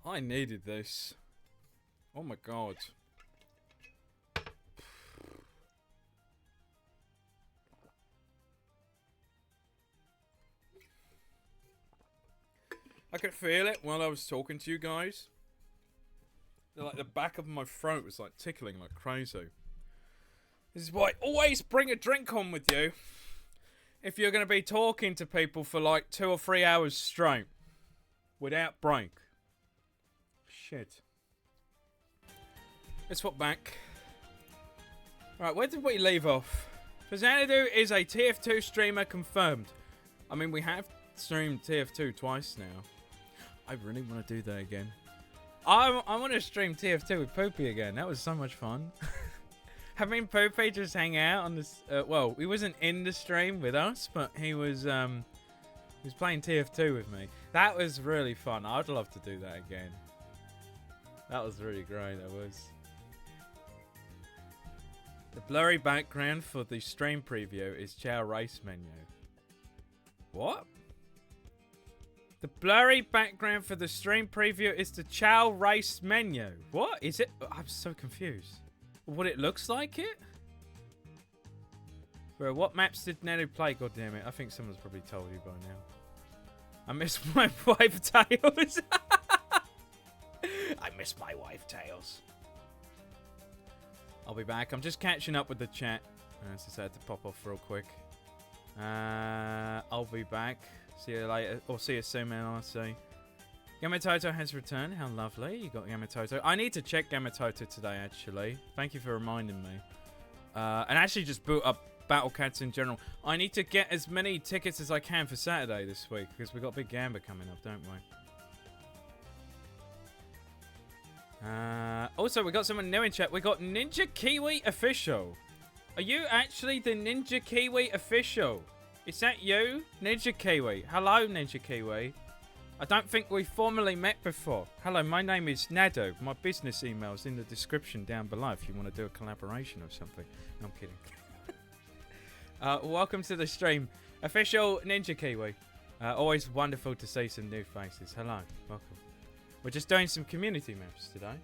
I needed this. Oh my god. I could feel it while I was talking to you guys. Like the back of my throat was like tickling like crazy. This is why always bring a drink on with you if you're going to be talking to people for like 2 or 3 hours straight without break. Shit. Let's swap back. Right, where did we leave off? Xanadu is a TF2 streamer confirmed. I mean, we have streamed TF2 twice now. I really want to do that again. I want to stream TF2 with Poopy again. That was so much fun. Having Poopy just hang out on this. Well, he wasn't in the stream with us, but he was playing TF2 with me. That was really fun. I'd love to do that again. That was really great. That was. The blurry background for the stream preview is Chow Race menu. What? The blurry background for the stream preview is the Chow Race menu. What is it? I'm so confused. What it looks like it? Bro, what maps did Nanu play? God damn it. I think someone's probably told you by now. I miss my wife tails. I miss my wife tails. I'll be back. I'm just catching up with the chat. I just had to pop off real quick. I'll be back. See you later. Or see you soon, man. I'll see. Yamatoto has returned. How lovely. You got Yamatoto. I need to check Yamatoto today, actually. Thank you for reminding me. And actually just boot up Battle Cats in general. I need to get as many tickets as I can for Saturday this week. Because we've got Big Gamba coming up, don't we? Also, we got someone new in chat. We got Ninja Kiwi Official. Are you actually the Ninja Kiwi Official? Is that you? Ninja Kiwi. Hello, Ninja Kiwi. I don't think we formally met before. Hello, my name is Nado. My business email's in the description down below if you want to do a collaboration or something. No, I'm kidding. Welcome to the stream. Official Ninja Kiwi. Always wonderful to see some new faces. Hello. Welcome. We're just doing some community maps today.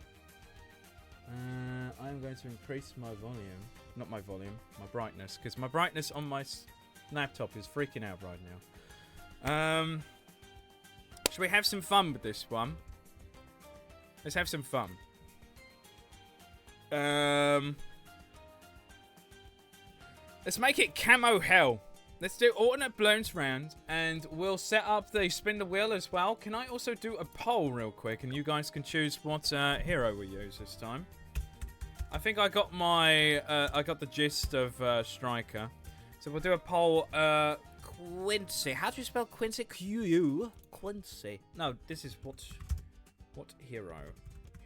I'm going to increase my volume. Not my volume, my brightness. Because my brightness on my laptop is freaking out right now. Should we have some fun with this one? Let's have some fun. Let's make it camo hell. Let's do alternate balloons round, and we'll set up the spin the wheel as well. Can I also do a poll real quick, and you guys can choose what hero we use this time? I think I got my, I got the gist of Striker. So we'll do a poll. Quincy. How do you spell Quincy? Q-U. Quincy. No, this is what hero?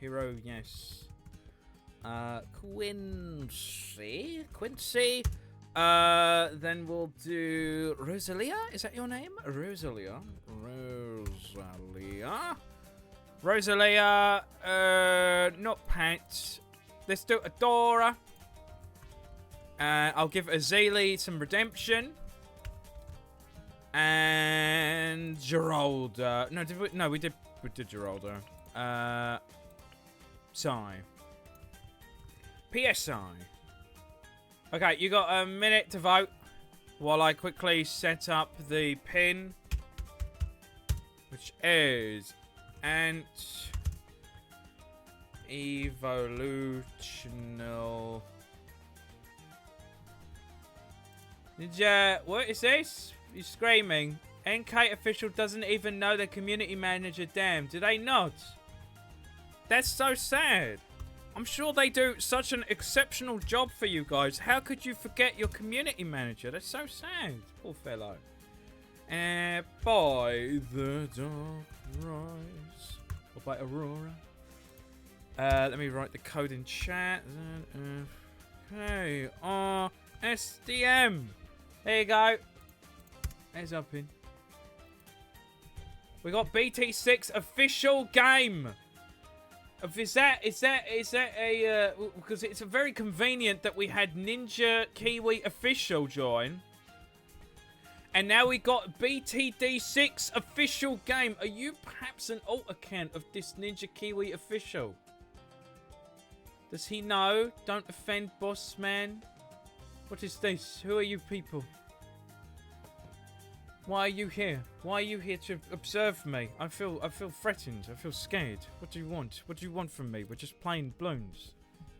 Hero, yes. Quincy. Quincy. Then we'll do Rosalia. Is that your name? Rosalia. Rosalia. Rosalia. Not Pat. Let's do Adora. I'll give Azali some redemption. And Geralda. No, did we? No, we did Geralda. Psy. PSI. Okay, you got a minute to vote while I quickly set up the pin, which is Ant Evolutional Ninja. What is this? You're screaming. NK official doesn't even know the community manager. Damn, do they not? That's so sad. I'm sure they do such an exceptional job for you guys. How could you forget your community manager? That's so sad. Poor fellow. By the dark rise. Or by Aurora. Let me write the code in chat. Okay. SDM. There you go. There's up in. We got BT6 official game. Is that a because it's a very convenient that we had Ninja Kiwi official join, And now we got BTD6 official game. Are you perhaps an alt account of this Ninja Kiwi official? Does he know? Don't offend, boss man. What is this? Who are you people? Why are you here? Why are you here to observe me? I feel threatened. I feel scared. What do you want? What do you want from me? We're just playing Bloons.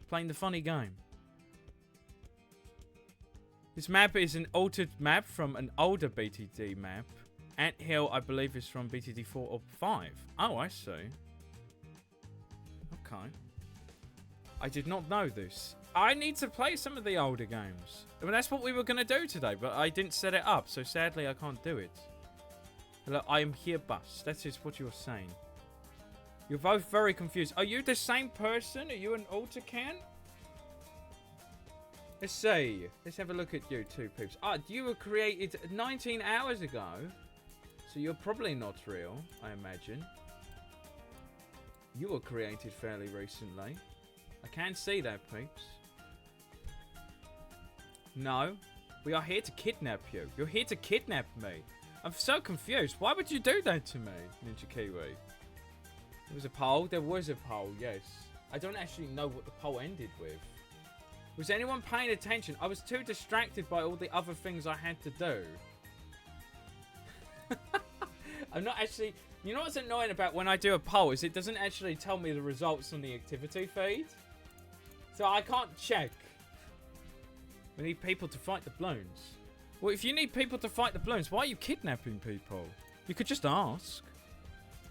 Playing the funny game. This map is an altered map from an older BTD map. Ant Hill, I believe, is from BTD 4 or 5. Oh, I see. Okay. I did not know this. I need to play some of the older games. I mean, that's what we were going to do today, but I didn't set it up, so sadly I can't do it. Hello, I am here, bus. That is what you're saying. You're both very confused. Are you the same person? Are you an alter can? Let's see. Let's have a look at you two peeps. Ah, you were created 19 hours ago. So you're probably not real, I imagine. You were created fairly recently. I can see that, peeps. No. We are here to kidnap you. You're here to kidnap me. I'm so confused. Why would you do that to me, Ninja Kiwi? There was a poll? There was a poll, yes. I don't actually know what the poll ended with. Was anyone paying attention? I was too distracted by all the other things I had to do. I'm not actually... You know what's annoying about when I do a poll is it doesn't actually tell me the results on the activity feed. So I can't check. We need people to fight the Bloons. Well, if you need people to fight the Bloons, why are you kidnapping people? You could just ask.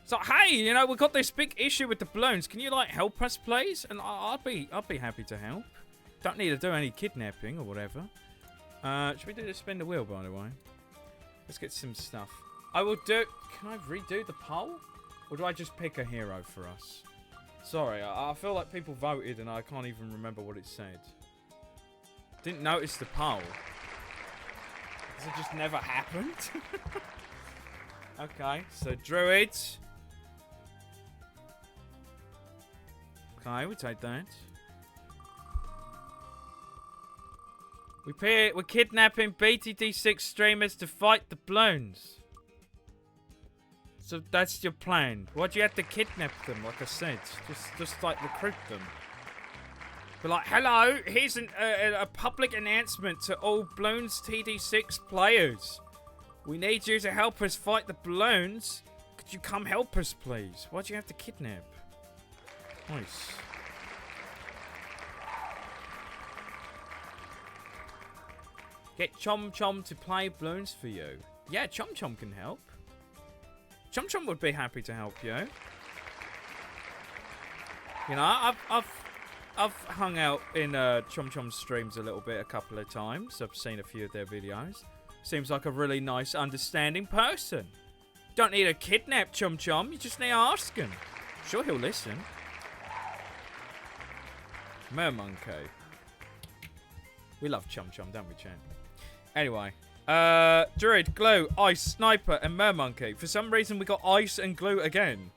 So, hey, you know, we've got this big issue with the Bloons. Can you, like, help us, please? And I'll be happy to help. Don't need to do any kidnapping or whatever. Should we do the spin the wheel, by the way? Let's get some stuff. I will do... Can I redo the poll? Or do I just pick a hero for us? Sorry, I feel like people voted and I can't even remember what it said. Didn't notice the poll. Has it just never happened? Okay, so Druid. Okay, we take that. We're kidnapping BTD6 streamers to fight the Bloons. So that's your plan. Why do you have to kidnap them, like I said? Just like recruit them. But like, hello, here's a public announcement to all Bloons TD6 players. We need you to help us fight the Bloons. Could you come help us, please? Why do you have to kidnap? Nice. Get Chom Chom to play Bloons for you. Yeah, Chom Chom can help. Chom Chom would be happy to help you. You know, I've hung out in Chom Chom's streams a little bit a couple of times. I've seen a few of their videos. Seems like a really nice, understanding person. Don't need to kidnap Chom Chom. You just need to ask him. Sure, he'll listen. Mermonkey. We love Chom Chom, don't we, champ? Anyway. Druid, Glue, Ice, Sniper, and Mermonkey. For some reason, we got Ice and Glue again.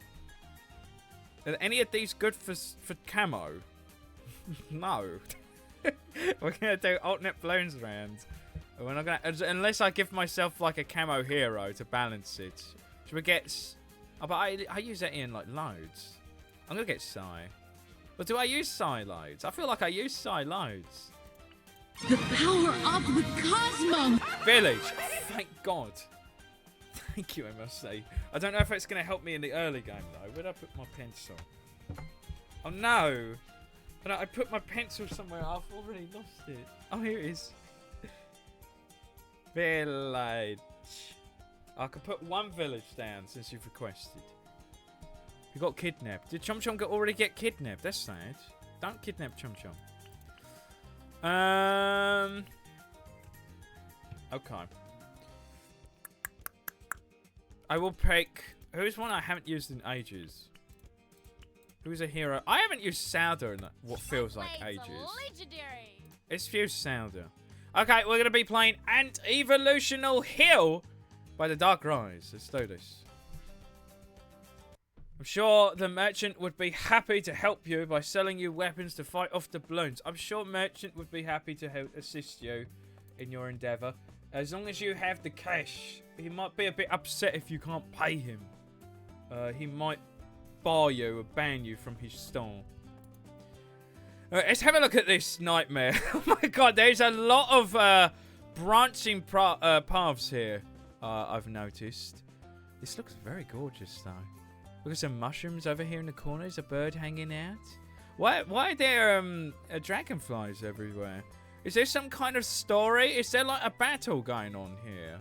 Are any of these good for camo? No. We're going to do alternate Bloons rounds. We're not gonna, unless I give myself like a camo hero to balance it. Should we get... Oh, but I use that in like loads. I'm going to get Psy. But do I use Psy loads? I feel like I use Psy loads. The power up with Cosmo! Village! Oh, thank God. Thank you, I must say. I don't know if it's going to help me in the early game, though. Where'd I put my pencil? Oh, no. I put my pencil somewhere. I've already lost it. Oh, here it is. Village. I could put one village down since you've requested. You got kidnapped. Did Chom Chom already get kidnapped? That's sad. Don't kidnap Chom Chom. Okay. I will pick... Who's one I haven't used in ages? Who's a hero? I haven't used Sounder in what feels like ages. Legendary. It's Fuse Sounder. Okay, we're going to be playing Ant-Evolutional Hill by the Dark Rise. Let's do this. I'm sure the merchant would be happy to help you by selling you weapons to fight off the Bloons. I'm sure merchant would be happy to help assist you in your endeavor. As long as you have the cash. He might be a bit upset if you can't pay him. He might bar you or ban you from his store. Let's have a look at this nightmare. Oh my god, there's a lot of branching paths here, I've noticed. This looks very gorgeous, though. Look at some mushrooms over here in the corners, a bird hanging out. Why are there dragonflies everywhere? Is there some kind of story? Is there like a battle going on here?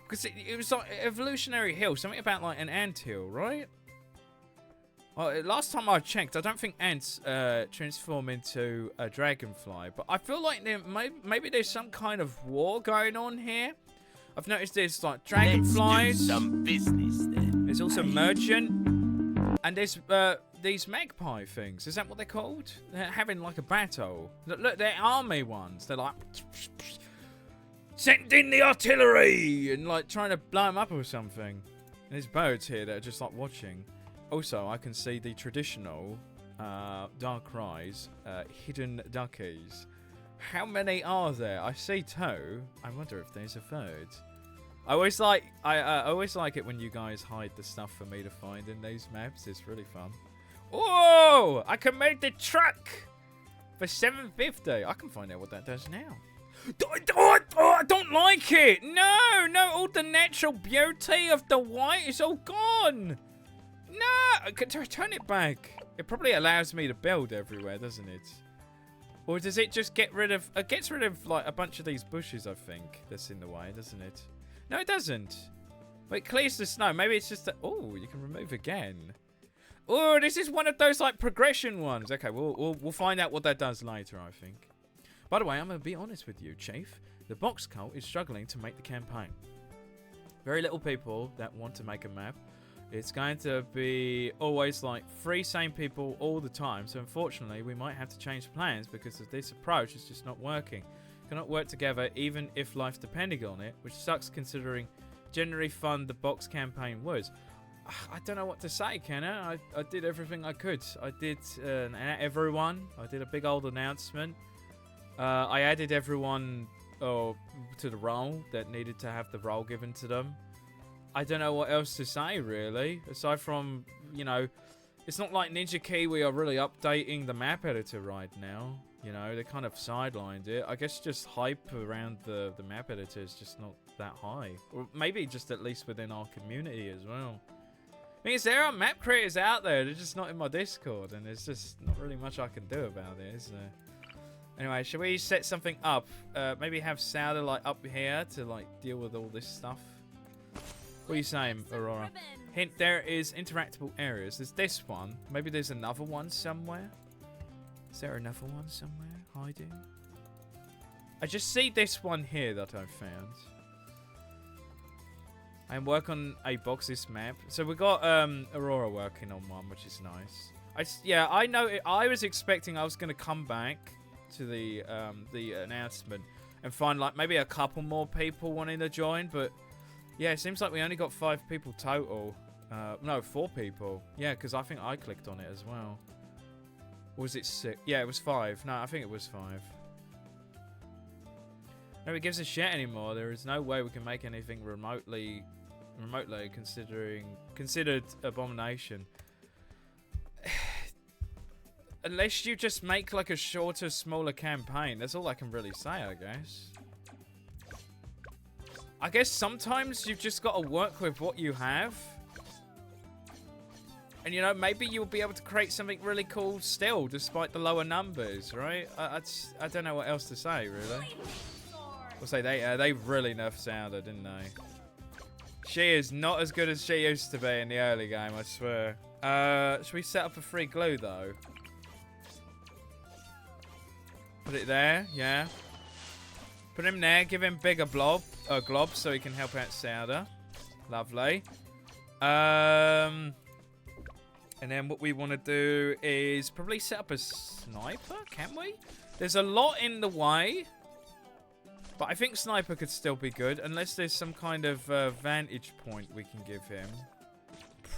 Because it was like Evolutionary Hill, something about like an anthill, right? Well, last time I checked, I don't think ants transform into a dragonfly, but I feel like maybe there's some kind of war going on here. I've noticed there's like dragonflies. Let's do some business then. There's also merchant, and there's these magpie things. Is that what they're called? They're having like a battle. Look, they're army ones. They're like, send in the artillery, and like trying to blow them up or something. And there's birds here that are just like watching. Also, I can see the traditional dark rise hidden duckies. How many are there? I see 2. I wonder if there's a 3rd. I always like it when you guys hide the stuff for me to find in these maps. It's really fun. Oh, I can make the truck for $7.50. I can find out what that does now. I don't like it. No, all the natural beauty of the white is all gone. No, turn it back. It probably allows me to build everywhere, doesn't it? Or does it just get rid of... It gets rid of, like, a bunch of these bushes, I think, that's in the way, doesn't it? No, it doesn't. But it clears the snow. Maybe it's just that... Oh, you can remove again. Oh, this is one of those, like, progression ones. Okay, we'll find out what that does later, I think. By the way, I'm going to be honest with you, Chief. The box cult is struggling to make the campaign. Very little people that want to make a map. It's going to be always like 3 same people all the time. So unfortunately, we might have to change plans because of this approach is just not working. Cannot work together even if life depended on it, which sucks considering generally fun the box campaign was. I don't know what to say, Kenna. I did everything I could. I did everyone. I did a big old announcement. I added everyone to the role that needed to have the role given to them. I don't know what else to say, really. Aside from, you know, it's not like Ninja Kiwi are really updating the map editor right now. You know, they kind of sidelined it. I guess just hype around the map editor is just not that high. Or maybe just at least within our community as well. I mean, there are map creators out there. They're just not in my Discord. And there's just not really much I can do about it, is there? Anyway, should we set something up? Maybe have Sauda, like, up here to, like, deal with all this stuff. What are you saying, Aurora? Hint, there is interactable areas. There's this one. Maybe there's another one somewhere. Is there another one somewhere hiding? I just see this one here that I've found. And work on a boxes map. So we got Aurora working on one, which is nice. Yeah, I know. I was expecting I was going to come back to the announcement and find like maybe a couple more people wanting to join, but yeah, it seems like we only got 5 people total. No, 4 people. Yeah, because I think I clicked on it as well. Or was it 6? Yeah, it was 5. No, I think it was 5. Nobody gives a shit anymore. There is no way we can make anything remotely considered abomination. Unless you just make like a shorter, smaller campaign. That's all I can really say, I guess. I guess sometimes you've just got to work with what you have. And, you know, maybe you'll be able to create something really cool still, despite the lower numbers, right? I don't know what else to say, really. I'll say they really nerfed Sauda, didn't they? She is not as good as she used to be in the early game, I swear. Should we set up a free glue, though? Put it there, yeah. Put him there, give him bigger globs so he can help out Sauda. Lovely. And then what we want to do is probably set up a sniper, can we? There's a lot in the way. But I think sniper could still be good, unless there's some kind of vantage point we can give him.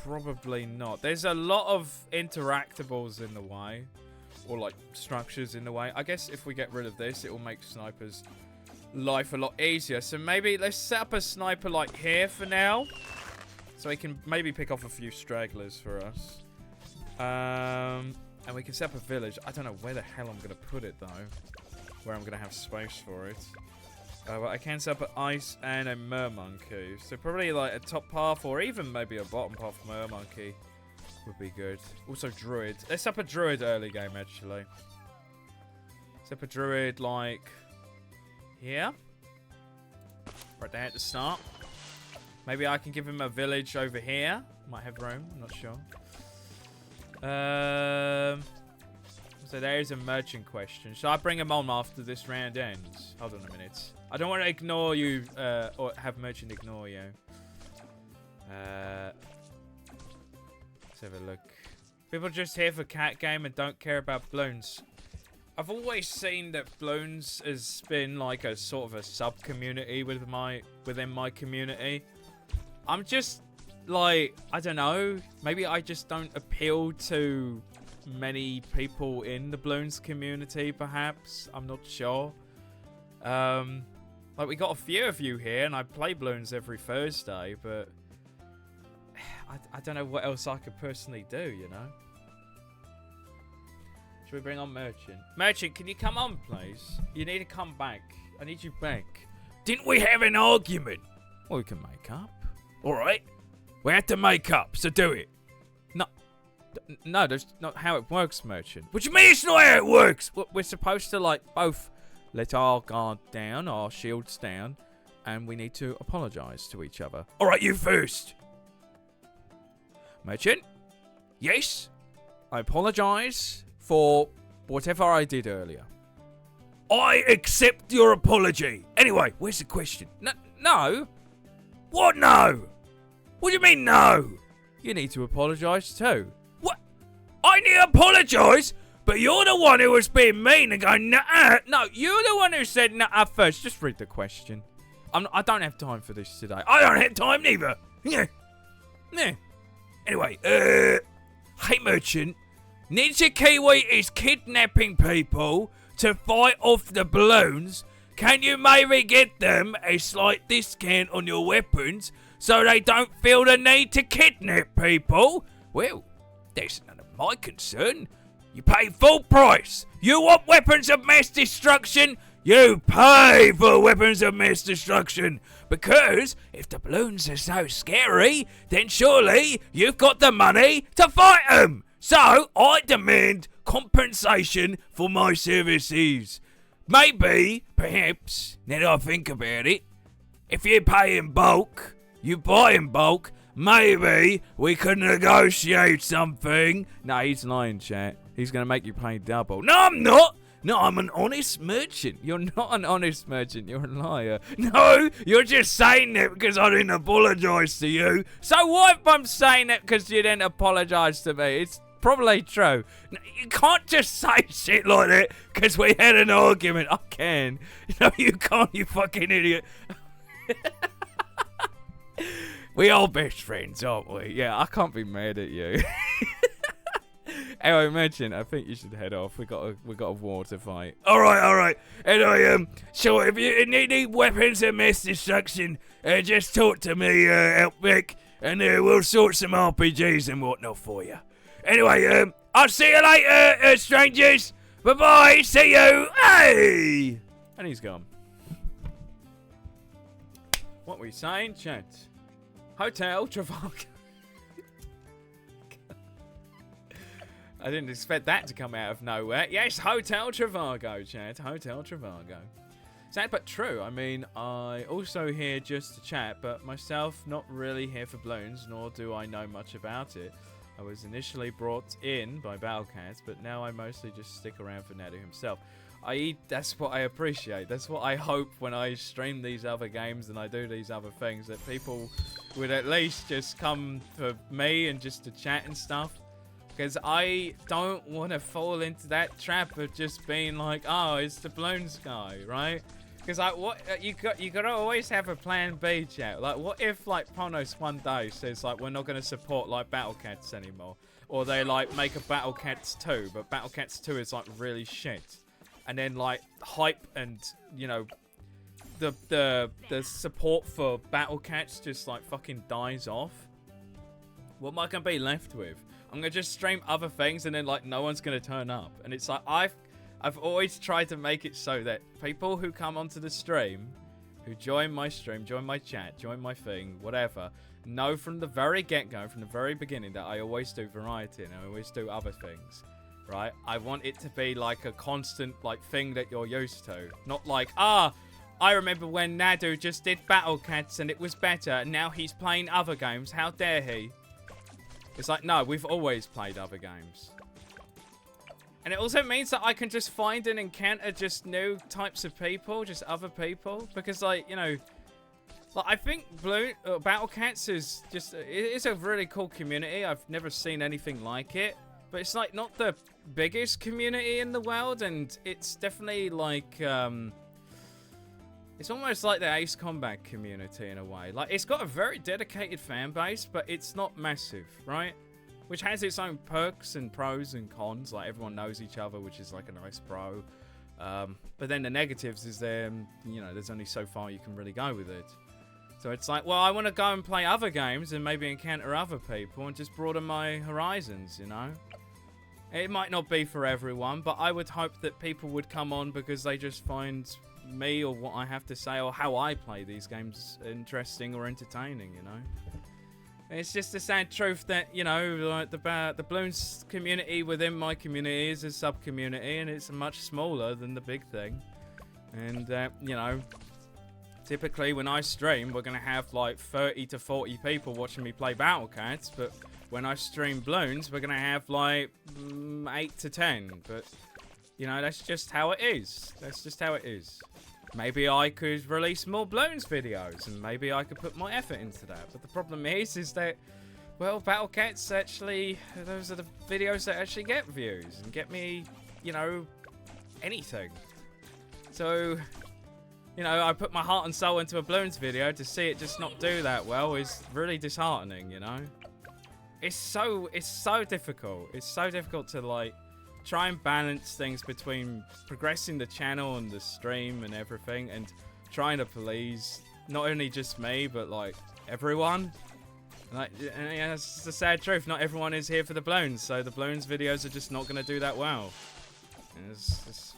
Probably not. There's a lot of interactables in the way. Or like structures in the way. I guess if we get rid of this, it will make snipers life a lot easier. So maybe let's set up a sniper like here for now. So we can maybe pick off a few stragglers for us. And we can set up a village. I don't know where the hell I'm going to put it, though. Where I'm going to have space for it. Well, I can set up an ice and a mermonkey. So probably like a top path or even maybe a bottom path mermonkey would be good. Also druid. Let's set up a druid early game, actually. Set up a druid like here. Right there at the start. Maybe I can give him a village over here. Might have room. I'm not sure. So there is a merchant question. Should I bring him on after this round ends? Hold on a minute. I don't want to ignore you, or have merchant ignore you. Let's have a look. People just here for cat game and don't care about Bloons. I've always seen that Bloons has been like a sort of a sub-community within my community. I'm just like, I don't know. Maybe I just don't appeal to many people in the Bloons community, perhaps. I'm not sure. Like, we got a few of you here, and I play Bloons every Thursday, but I don't know what else I could personally do, you know? Should we bring on Merchant? Merchant, can you come on, please? You need to come back. I need you back. Didn't we have an argument? Well, we can make up. Alright. We have to make up, so do it. No, that's not how it works, Merchant. What do you mean it's not how it works? We're supposed to, like, both let our guard down, our shields down, and we need to apologize to each other. Alright, you first. Merchant, Yes? I apologize for whatever I did earlier. I accept your apology. Anyway, where's the question? No, What no? What do you mean no? you need to apologize too. What? I need to apologise? But you're the one who was being mean and going, nah. No, you're the one who said nah first. Just read the question. I don't have time for this today. I don't have time neither. Yeah. Anyway, hey Merchant, Ninja Kiwi is kidnapping people to fight off the Bloons. Can you maybe get them a slight discount on your weapons so they don't feel the need to kidnap people? Well, that's none of my concern. You pay full price. You want weapons of mass destruction? You pay for weapons of mass destruction. Because if the Bloons are so scary, then surely you've got the money to fight them. So I demand compensation for my services. Maybe, perhaps, now that I think about it, if you pay in bulk, you buy in bulk, maybe we could negotiate something. No, he's lying, chat. He's going to make you pay double. No, I'm not. No, I'm an honest merchant. You're not an honest merchant. You're a liar. No, you're just saying that because I didn't apologise to you. So what if I'm saying it because you didn't apologise to me? It's probably true. You can't just say shit like that because we had an argument. I can. No, you can't, you fucking idiot. We are best friends, aren't we? Yeah, I can't be mad at you. Anyway, Merchant, I think you should head off. We got a war to fight. All right. And so if you need any weapons of mass destruction, just talk to me, Outback, and we'll sort some RPGs and whatnot for you. Anyway, I'll see you later, strangers. Bye-bye. See you. Hey! And he's gone. What were you saying, chat? Hotel Trafalgar. I didn't expect that to come out of nowhere. Yes, Hotel Trivago, chat. Hotel Trivago. Sad but true. I mean, I also here just to chat, but myself not really here for Bloons, nor do I know much about it. I was initially brought in by Battlecats, but now I mostly just stick around for Nadu himself. That's what I appreciate. That's what I hope when I stream these other games and I do these other things, that people would at least just come for me and just to chat and stuff. Because I don't want to fall into that trap of just being like, oh, it's the Bloons guy, right? Because like, what you gotta always have a plan B, chat. Like, what if like Ponos one day says like, we're not gonna support like Battlecats anymore, or they like make a Battlecats 2, but Battlecats 2 is like really shit, and then like hype and the support for Battle Cats just like fucking dies off, what am I gonna be left with? I'm gonna just stream other things and then like no one's gonna turn up. And it's like I've always tried to make it so that people who come onto the stream, who join my stream, join my chat, join my thing, whatever, know from the very get-go, from the very beginning, that I always do variety and I always do other things, right? I want it to be like a constant like thing that you're used to, not like I remember when Nadu just did Battle Cats and it was better, and now he's playing other games. How dare he? It's like, no, we've always played other games. And it also means that I can just find and encounter just new types of people, just other people. Because, like, you know, like, I think Battle Cats is just, it's a really cool community. I've never seen anything like it. But it's, like, not the biggest community in the world. And it's definitely, like, it's almost like the Ace Combat community in a way. Like, it's got a very dedicated fan base, but it's not massive, right? Which has its own perks and pros and cons. Like, everyone knows each other, which is like a nice pro. But then the negatives is there, you know, there's only so far you can really go with it. So it's like, well, I want to go and play other games and maybe encounter other people and just broaden my horizons, you know? It might not be for everyone, but I would hope that people would come on because they just find me or what I have to say or how I play these games interesting or entertaining, you know? It's just the sad truth that, you know, like the Bloons community within my community is a sub-community and it's much smaller than the big thing. And, you know, typically when I stream, we're going to have like 30 to 40 people watching me play Battle Cats, but when I stream Bloons, we're going to have like 8 to 10. But, you know, that's just how it is. That's just how it is. Maybe I could release more Bloons videos, and maybe I could put more effort into that. But the problem is that, well, Battle Cats actually, those are the videos that actually get views and get me, you know, anything. So, you know, I put my heart and soul into a Bloons video to see it just not do that well is really disheartening, you know? It's so difficult. It's so difficult to, like, try and balance things between progressing the channel and the stream and everything and trying to please not only just me but like everyone. Like, yeah, that's the sad truth. Not everyone is here for the Bloons, so the Bloons videos are just not going to do that well.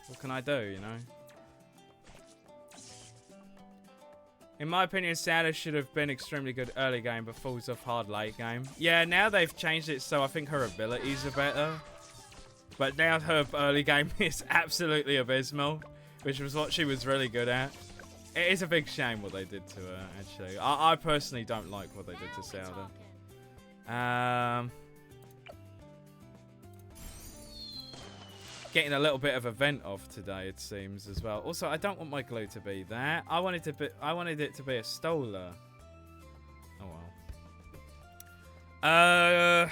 What can I do, you know? In my opinion, Sada should have been extremely good early game but falls off hard late game. Yeah, now they've changed it so I think her abilities are better. But now her early game is absolutely abysmal, which was what she was really good at. It is a big shame what they did to her, actually. I personally don't like what they did to Zelda. Getting a little bit of a vent off today, it seems, as well. Also, I don't want my glue to be that. I wanted it to be a stoler. Oh well. I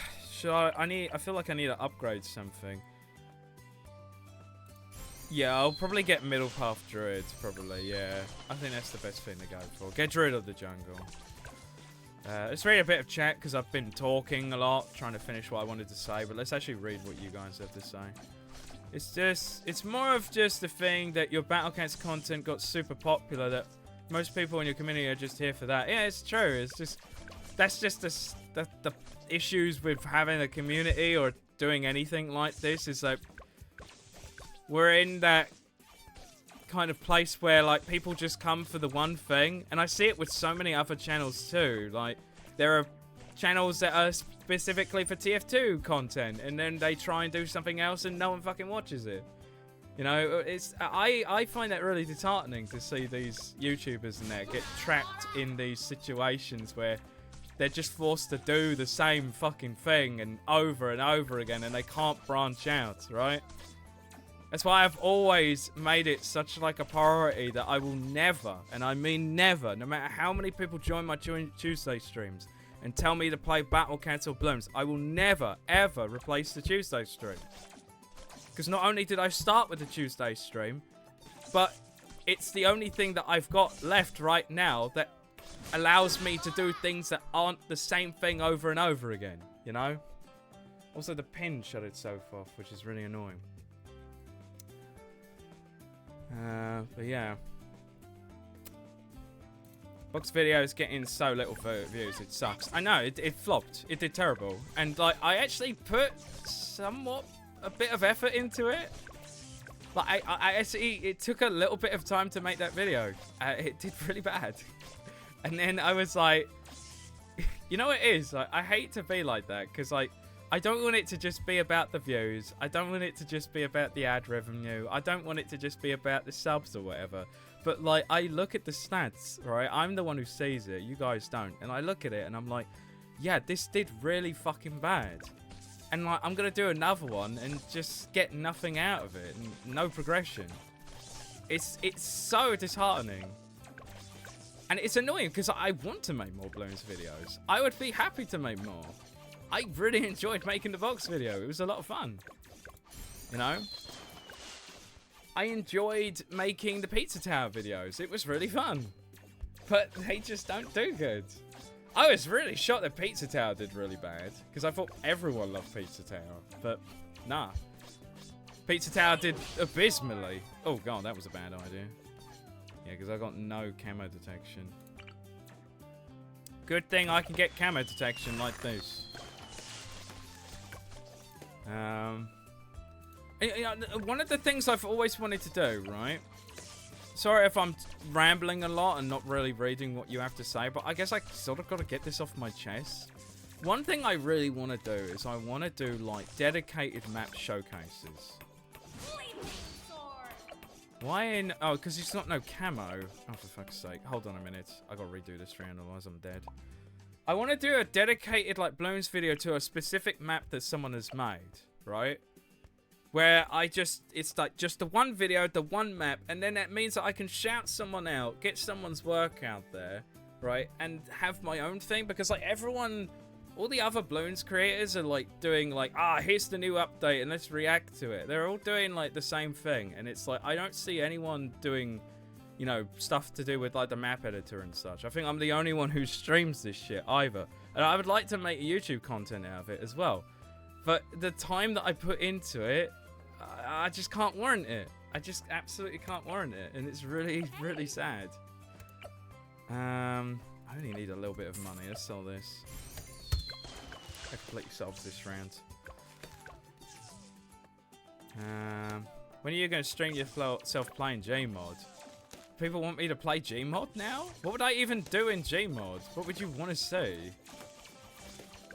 feel like I need to upgrade something. Yeah, I'll probably get Middle Path Druids, probably, yeah. I think that's the best thing to go for. Get Druid of the Jungle. Let's read a bit of chat, because I've been talking a lot, trying to finish what I wanted to say, but let's actually read what you guys have to say. It's more of just the thing that your Battle Cats content got super popular, that most people in your community are just here for that. Yeah, it's true, it's just, that's just the issues with having a community or doing anything like this, is like, we're in that kind of place where like people just come for the one thing, and I see it with so many other channels too. Like, there are channels that are specifically for TF2 content, and then they try and do something else and no one fucking watches it. You know, I find that really disheartening to see these YouTubers and that get trapped in these situations where they're just forced to do the same fucking thing and over again, and they can't branch out, right? That's why I've always made it such like a priority that I will never, and I mean never, no matter how many people join my Tuesday streams and tell me to play Battle Cats or Bloons, I will never, ever replace the Tuesday stream. Because not only did I start with the Tuesday stream, but it's the only thing that I've got left right now that allows me to do things that aren't the same thing over and over again, you know? Also, the pin shut itself off, which is really annoying. But yeah. Box videos getting so little views, it sucks. I know, it flopped. It did terrible. And like, I actually put somewhat a bit of effort into it. Like, I actually, it took a little bit of time to make that video. It did really bad. And then I was like, you know what it is? Like, I hate to be like that, because like, I don't want it to just be about the views. I don't want it to just be about the ad revenue. I don't want it to just be about the subs or whatever. But like, I look at the stats, right? I'm the one who sees it. You guys don't. And I look at it and I'm like, yeah, this did really fucking bad. And like, I'm gonna do another one and just get nothing out of it. And no progression. It's so disheartening. And it's annoying because I want to make more Bloons videos. I would be happy to make more. I really enjoyed making the box video. It was a lot of fun. You know? I enjoyed making the Pizza Tower videos. It was really fun. But they just don't do good. I was really shocked that Pizza Tower did really bad. Because I thought everyone loved Pizza Tower. But, nah. Pizza Tower did abysmally. Oh, God, that was a bad idea. Yeah, because I got no camo detection. Good thing I can get camo detection like this. One of the things I've always wanted to do, right? Sorry if I'm rambling a lot and not really reading what you have to say, but I guess I sort of got to get this off my chest. One thing I really want to do is I want to do, like, dedicated map showcases. Why in... Oh, because he's got no camo. Oh, for fuck's sake. Hold on a minute. I gotta redo this round, otherwise I'm dead. I want to do a dedicated, like, Bloons video to a specific map that someone has made, right? Where I just... It's, like, just the one video, the one map, and then that means that I can shout someone out, get someone's work out there, right? And have my own thing, because, like, everyone... All the other Bloons creators are, like, doing, like, here's the new update, and let's react to it. They're all doing, like, the same thing. And it's, like, I don't see anyone doing, you know, stuff to do with, like, the map editor and such. I think I'm the only one who streams this shit, either. And I would like to make YouTube content out of it as well. But the time that I put into it, I just can't warrant it. I just absolutely can't warrant it. And it's really, really sad. I only need a little bit of money. Let's sell this. I completely solved this round. When are you going to stream yourself playing Gmod? People want me to play Gmod now? What would I even do in Gmod? What would you want to see?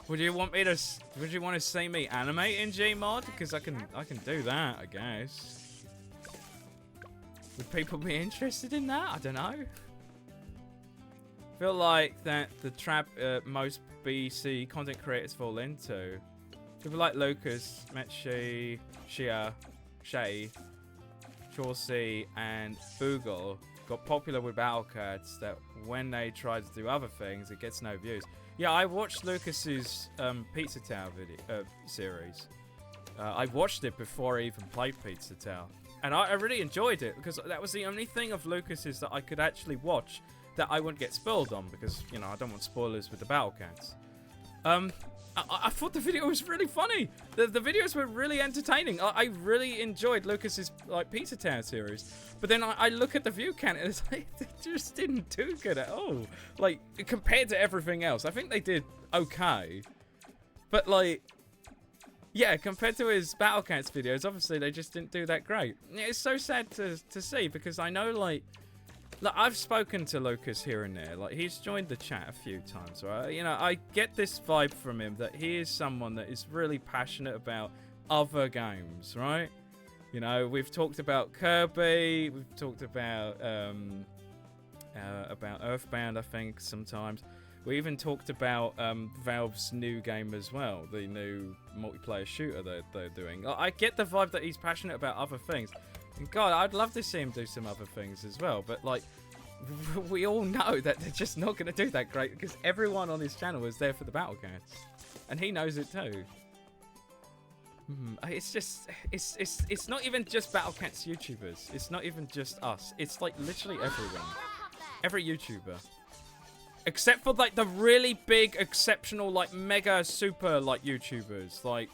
Would you want me to? Would you want to see me animate in Gmod? Because I can do that, I guess. Would people be interested in that? I don't know. I feel like that the trap most BC content creators fall into. People like Lucas, Metshi, Shia, Shay, Chaucy, and Boogle got popular with battle cats that when they try to do other things, it gets no views. Yeah, I watched Lucas's Pizza Tower video series. I watched it before I even played Pizza Tower, and I really enjoyed it because that was the only thing of Lucas's that I could actually watch that I wouldn't get spoiled on because, you know, I don't want spoilers with the battle cats. I thought the video was really funny. The videos were really entertaining. I really enjoyed Lucas's, like, Pizza Tower series. But then I look at the view count and it's like, they just didn't do good at all. Like, compared to everything else. I think they did okay. But, like, yeah, compared to his Battle Cats videos, obviously they just didn't do that great. It's so sad to see because I know, like, I've spoken to Lucas here and there. Like, he's joined the chat a few times, right? You know, I get this vibe from him that he is someone that is really passionate about other games, right? You know, we've talked about Kirby. We've talked about Earthbound, I think, sometimes. We even talked about Valve's new game as well, the new multiplayer shooter they're doing. I get the vibe that he's passionate about other things. And God, I'd love to see him do some other things as well, but like, we all know that they're just not going to do that great because everyone on his channel is there for the Battle Cats, and he knows it too. It's just, it's not even just Battle Cats YouTubers. It's not even just us. It's like literally everyone, every YouTuber, except for like the really big, exceptional, like mega super like YouTubers, like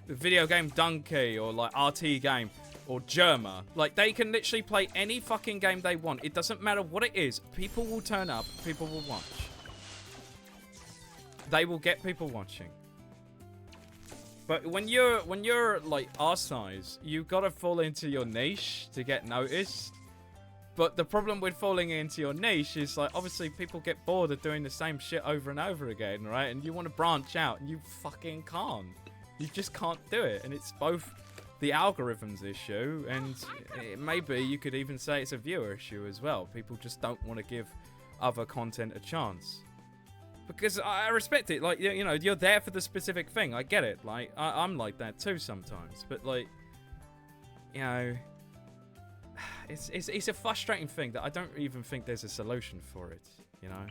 the Video Game Donkey or like RT Game. or Germa. Like, they can literally play any fucking game they want. It doesn't matter what it is. People will turn up. People will watch. They will get people watching. But when you're like our size, you've got to fall into your niche to get noticed. But the problem with falling into your niche is, like, obviously people get bored of doing the same shit over and over again, right? And you want to branch out, and you fucking can't. You just can't do it. And it's both the algorithm's issue, and maybe you could even say it's a viewer issue as well. People just don't want to give other content a chance. Because I respect it. Like, you know, you're there for the specific thing. I get it. Like, I'm like that too sometimes. But, like, you know... It's a frustrating thing that I don't even think there's a solution for it, you know.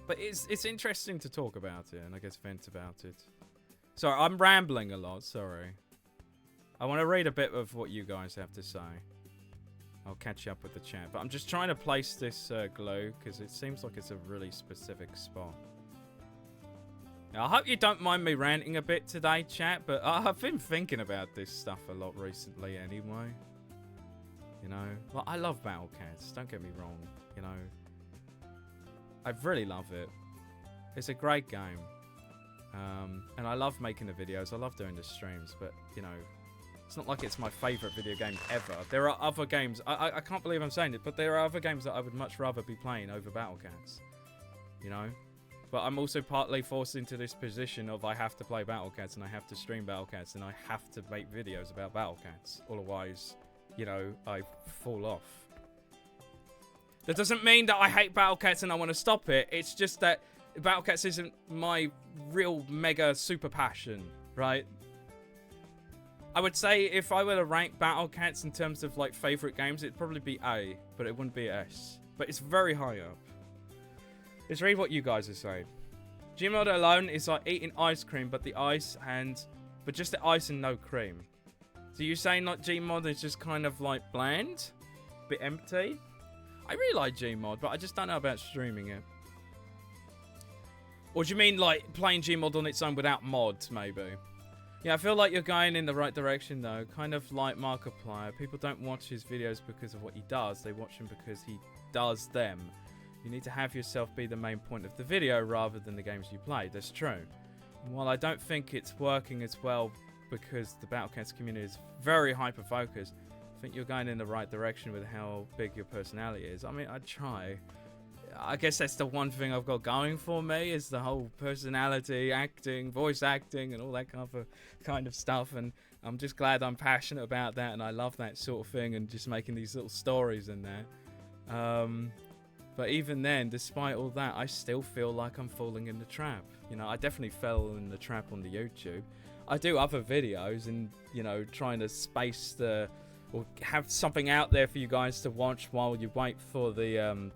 But it's interesting to talk about it, and I guess vent about it. Sorry, I'm rambling a lot. Sorry. I want to read a bit of what you guys have to say. I'll catch you up with the chat, but I'm just trying to place this glue because it seems like it's a really specific spot. Now, I hope you don't mind me ranting a bit today, chat, but I've been thinking about this stuff a lot recently anyway. You know, well, I love Battle Cats, don't get me wrong, you know. I really love it. It's a great game. And I love making the videos, I love doing the streams, but, you know, it's not like it's my favourite video game ever. There are other games, I can't believe I'm saying it, but there are other games that I would much rather be playing over Battle Cats. You know? But I'm also partly forced into this position of I have to play Battle Cats and I have to stream Battle Cats and I have to make videos about Battle Cats. Otherwise, you know, I fall off. That doesn't mean that I hate Battle Cats and I want to stop it. It's just that Battle Cats isn't my real mega super passion, right? I would say if I were to rank Battle Cats in terms of like favorite games, it'd probably be A, but it wouldn't be S. But it's very high up. Let's read what you guys are saying. Gmod alone is like eating ice cream, but just the ice and no cream. So you're saying like Gmod is just kind of like bland? Bit empty? I really like Gmod, but I just don't know about streaming it. Or do you mean like playing Gmod on its own without mods, maybe? Yeah, I feel like you're going in the right direction though. Kind of like Markiplier. People don't watch his videos because of what he does. They watch him because he does them. You need to have yourself be the main point of the video rather than the games you play. That's true. And while I don't think it's working as well because the Battle Cats community is very hyper-focused, I think you're going in the right direction with how big your personality is. I mean, I'd try. I guess that's the one thing I've got going for me is the whole personality, acting, voice acting, and all that kind of stuff. And I'm just glad I'm passionate about that, and I love that sort of thing, and just making these little stories in there. But even then, despite all that, I still feel like I'm falling in the trap. You know, I definitely fell in the trap on the YouTube. I do other videos and, you know, trying to space or have something out there for you guys to watch while you wait for the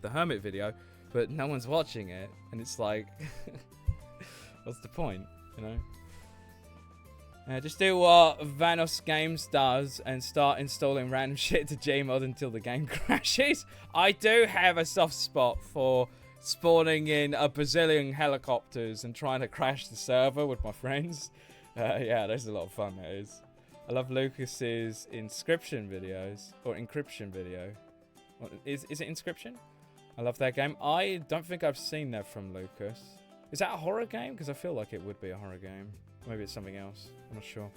Hermit video, but no one's watching it, and it's like, what's the point, you know? Just do what Vanos Games does and start installing random shit to Gmod until the game crashes. I do have a soft spot for spawning in a bazillion helicopters and trying to crash the server with my friends. Yeah, that's a lot of fun, that is. I love Lucas's inscription videos, or encryption video. Is it Inscription? I love that game. I don't think I've seen that from Lucas. Is that a horror game? Because I feel like it would be a horror game. Maybe it's something else. I'm not sure.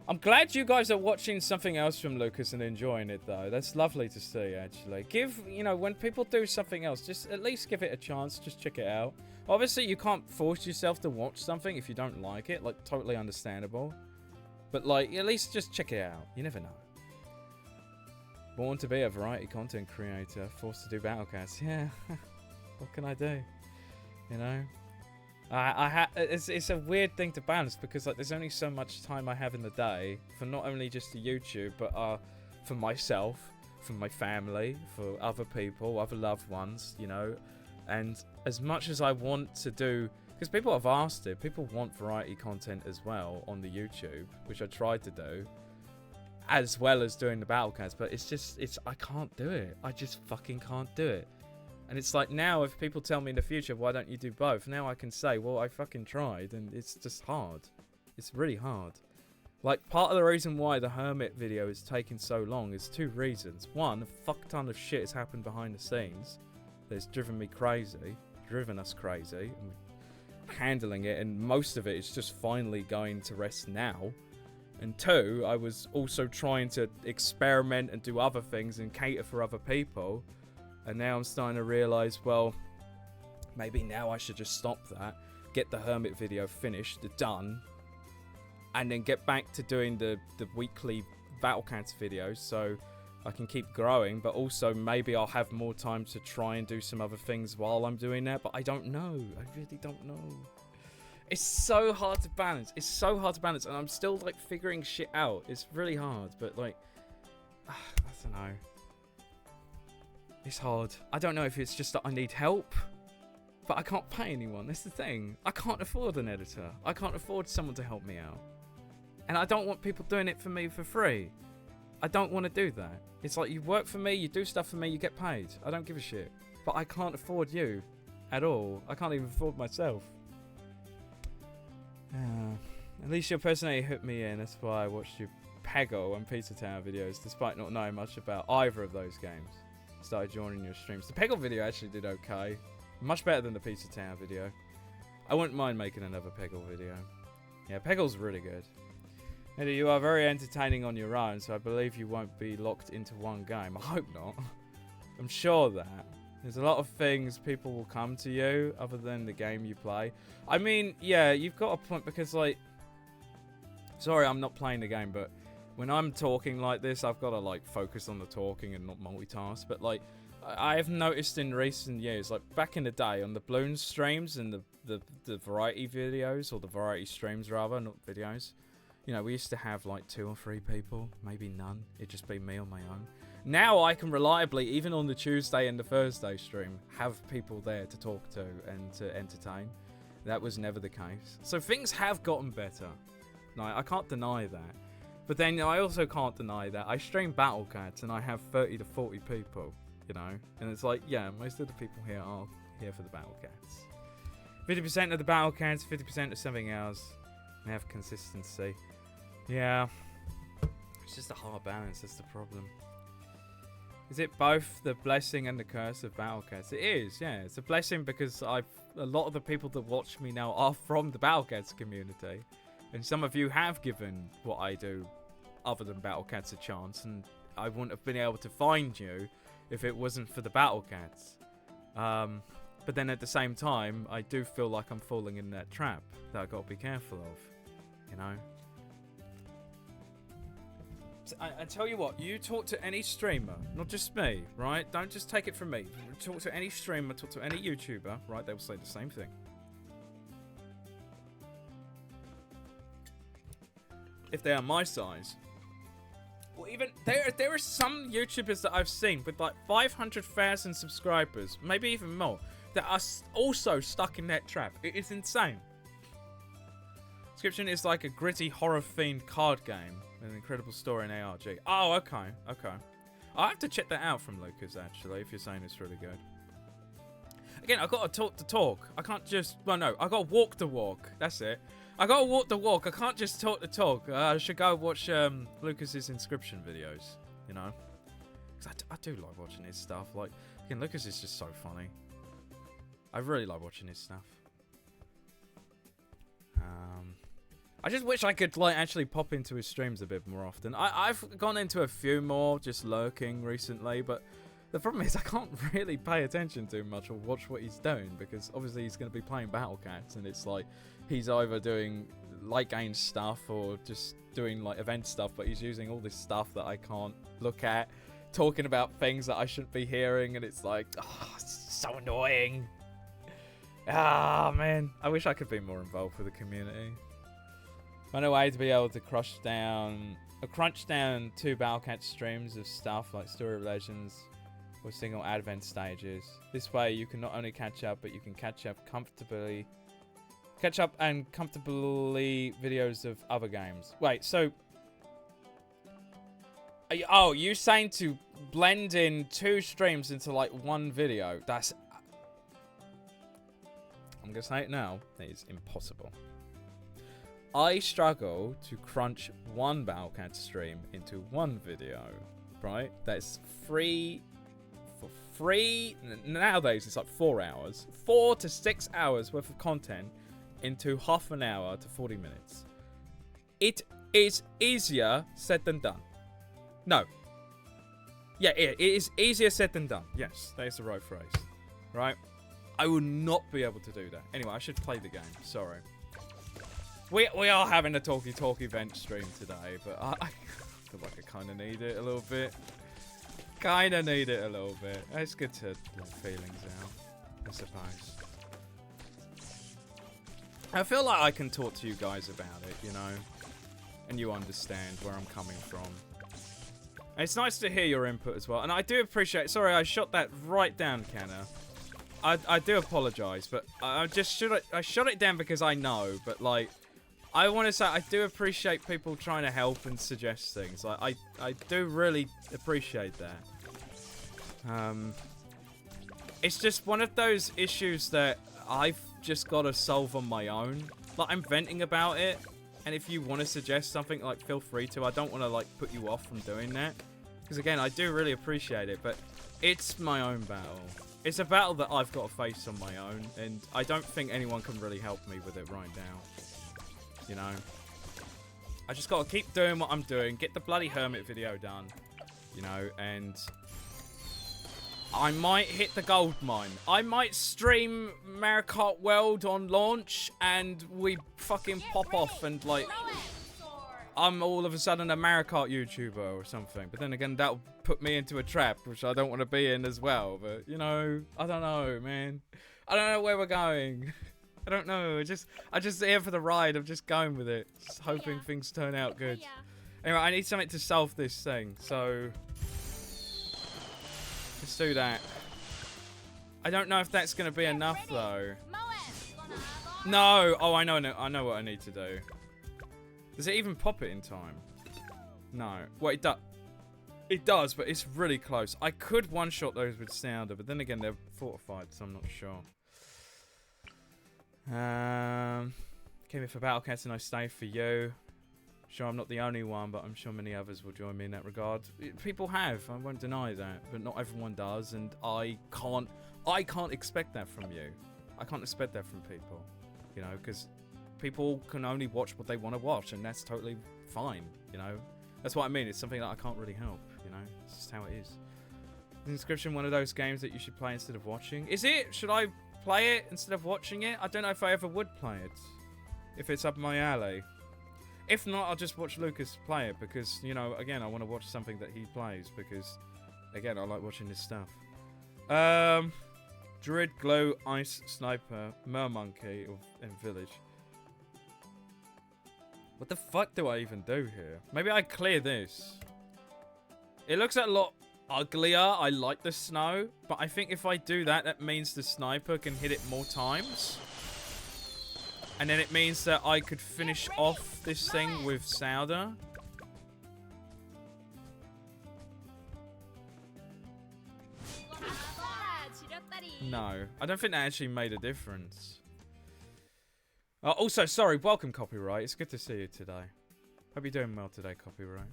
I'm glad you guys are watching something else from Lucas and enjoying it, though. That's lovely to see, actually. You know, when people do something else, just at least give it a chance. Just check it out. Obviously, you can't force yourself to watch something if you don't like it. Like, totally understandable. But, like, at least just check it out. You never know. Born to be a variety content creator. Forced to do Battle Cats. Yeah. What can I do? You know? It's a weird thing to balance because like there's only so much time I have in the day for not only just the YouTube but for myself, for my family, for other people, other loved ones, you know. And as much as I want to do, because people have asked it, people want variety content as well on the YouTube, which I tried to do, as well as doing the Battle Cats, but I can't do it. I just fucking can't do it. And it's like now if people tell me in the future, why don't you do both? Now I can say, well, I fucking tried and it's just hard. It's really hard. Like, part of the reason why the Hermit video is taking so long is 2 reasons. One, a fuck ton of shit has happened behind the scenes that's driven me crazy, driven us crazy, and we're handling it, and most of it is just finally going to rest now. And 2, I was also trying to experiment and do other things and cater for other people, and now I'm starting to realise, well, maybe now I should just stop that, get the Hermit video finished, done, and then get back to doing the weekly Battle Cats videos so I can keep growing, but also maybe I'll have more time to try and do some other things while I'm doing that, but I don't know. I really don't know. It's so hard to balance. It's so hard to balance, and I'm still, like, figuring shit out. It's really hard, but, like, I don't know. It's hard. I don't know if it's just that I need help, but I can't pay anyone. That's the thing. I can't afford an editor. I can't afford someone to help me out. And I don't want people doing it for me for free. I don't want to do that. It's like, you work for me, you do stuff for me, you get paid. I don't give a shit. But I can't afford you at all. I can't even afford myself. At least your personality hooked me in. That's why I watched your Peggle and Pizza Town videos, despite not knowing much about either of those games. Started joining your streams. The Peggle video actually did okay. Much better than the Pizza Town video. I wouldn't mind making another Peggle video. Yeah, Peggle's really good. Eddie, you are very entertaining on your own, so I believe you won't be locked into one game. I hope not. I'm sure that. There's a lot of things people will come to you other than the game you play. I mean, yeah, you've got a point because, like... Sorry, I'm not playing the game, but when I'm talking like this, I've got to, like, focus on the talking and not multitask. But, like, I have noticed in recent years, like, back in the day, on the Bloons streams and the variety videos, or the variety streams, rather, not videos... You know, we used to have like 2 or 3 people, maybe none. It'd just be me on my own. Now I can reliably, even on the Tuesday and the Thursday stream, have people there to talk to and to entertain. That was never the case. So things have gotten better. No, I can't deny that. But then I also can't deny that I stream Battle Cats and I have 30 to 40 people, you know? And it's like, yeah, most of the people here are here for the Battle Cats. 50% of the Battle Cats, 50% of something else. They have consistency. Yeah, it's just a hard balance, that's the problem. Is it both the blessing and the curse of Battle Cats? It is, yeah. It's a blessing because a lot of the people that watch me now are from the Battle Cats community. And some of you have given what I do, other than Battle Cats, a chance. And I wouldn't have been able to find you if it wasn't for the Battle Cats. But then at the same time, I do feel like I'm falling in that trap that I've got to be careful of, you know? I tell you what, you talk to any streamer, not just me, right? Don't just take it from me. Talk to any streamer, talk to any YouTuber, right? They will say the same thing. If they are my size. Or even, there are some YouTubers that I've seen with like 500,000 subscribers, maybe even more, that are also stuck in that trap. It is insane. Description is like a gritty horror-themed card game. An incredible story in ARG. Oh, okay, okay. I'll have to check that out from Lucas, actually, if you're saying it's really good. Again, I've got to talk the talk. I can't just... Well, no, I've got to walk the walk. That's it. I've got to walk the walk. I can't just talk the talk. I should go watch Lucas's Inscription videos, you know? Because I do like watching his stuff. Like, again, Lucas is just so funny. I really like watching his stuff. I just wish I could, like, actually pop into his streams a bit more often. I've gone into a few more, just lurking recently, but the problem is I can't really pay attention too much or watch what he's doing, because obviously he's going to be playing Battle Cats, and it's like, he's either doing light game stuff or just doing, like, event stuff, but he's using all this stuff that I can't look at, talking about things that I shouldn't be hearing, and it's like, oh, it's so annoying. Ah, man. I wish I could be more involved with the community. Find a way to be able to crunch down 2 Battle Cat streams of stuff like Story of Legends or single advent stages. This way you can not only catch up, but you can catch up and comfortably videos of other games. Wait, so... you saying to blend in 2 streams into like 1 video? That's... I'm gonna say it now. That is impossible. I struggle to crunch one Battlecat stream into one video, right? That's nowadays it's like 4 hours. 4 to 6 hours worth of content into half an hour to 40 minutes. It is easier said than done. No. Yeah, it is easier said than done. Yes, that is the right phrase. Right? I will not be able to do that. Anyway, I should play the game. Sorry. We are having a talky event stream today, but I feel like I kind of need it a little bit. Kind of need it a little bit. It's good to let feelings out, I suppose. I feel like I can talk to you guys about it, you know, and you understand where I'm coming from. And it's nice to hear your input as well, and I do appreciate. Sorry, I shot that right down, Kenna. I do apologize, but I shot it down because I know, but like. I want to say I do appreciate people trying to help and suggest things. I do really appreciate that. It's just one of those issues that I've just got to solve on my own. Like, I'm venting about it, and if you want to suggest something, like, feel free to. I don't want to, like, put you off from doing that. Because, again, I do really appreciate it, but it's my own battle. It's a battle that I've got to face on my own, and I don't think anyone can really help me with it right now. You know, I just gotta keep doing what I'm doing, get the bloody Hermit video done, you know, and I might hit the gold mine. I might stream Mario Kart World on launch, and we fucking pop off, and like, I'm all of a sudden a Mario Kart YouTuber or something. But then again, that'll put me into a trap, which I don't want to be in as well. But, you know, I don't know, man. I don't know where we're going. I don't know. I'm just here for the ride. I'm just going with it. Just hoping things turn out good. Anyway, I need something to solve this thing. So, let's do that. I don't know if that's going to be enough, though. No. Oh, I know what I need to do. Does it even pop it in time? No. Well, it does. It does, but it's really close. I could one-shot those with Sounder, but then again, they're fortified, so I'm not sure. Came here for Battlecats and I stay for you. Sure, I'm not the only one, but I'm sure many others will join me in that regard. People have, I won't deny that, but not everyone does, and I can't expect that from you. I can't expect that from people, you know, because people can only watch what they want to watch, and that's totally fine, you know. That's what I mean. It's something that I can't really help, you know. It's just how it is. Is Inscription one of those games that you should play instead of watching? Is it? Should I play it instead of watching it? I don't know if I ever would play it, if it's up my alley. If not, I'll just watch Lucas play it because, you know, again, I want to watch something that he plays because, again, I like watching his stuff. Druid, Glow, Ice, Sniper, Mermonkey, and Village. What the fuck do I even do here? Maybe I clear this. It looks a lot uglier. I like the snow, but I think if I do that, that means the sniper can hit it more times. And then it means that I could finish off this thing with Sounder. No, I don't think that actually made a difference. Also, sorry, welcome, Copyright. It's good to see you today. Hope you're doing well today, Copyright.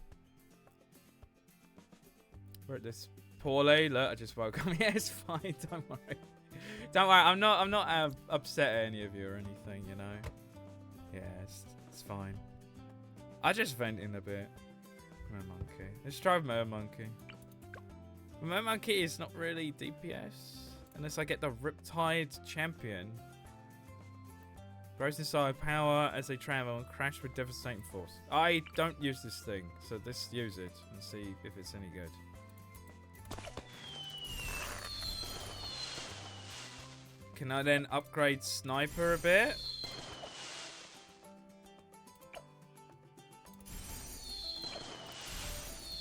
We're at this poorly. Look, I just woke up. Yeah, it's fine. Don't worry. Don't worry. I'm not upset at any of you or anything. You know. Yeah, it's fine. I just vent in a bit. Mermonkey. Let's try Mermonkey. Mermonkey is not really DPS unless I get the Riptide Champion. Grows inside power as they travel and crash with devastating force. I don't use this thing, so let's use it and see if it's any good. Can I then upgrade Sniper a bit?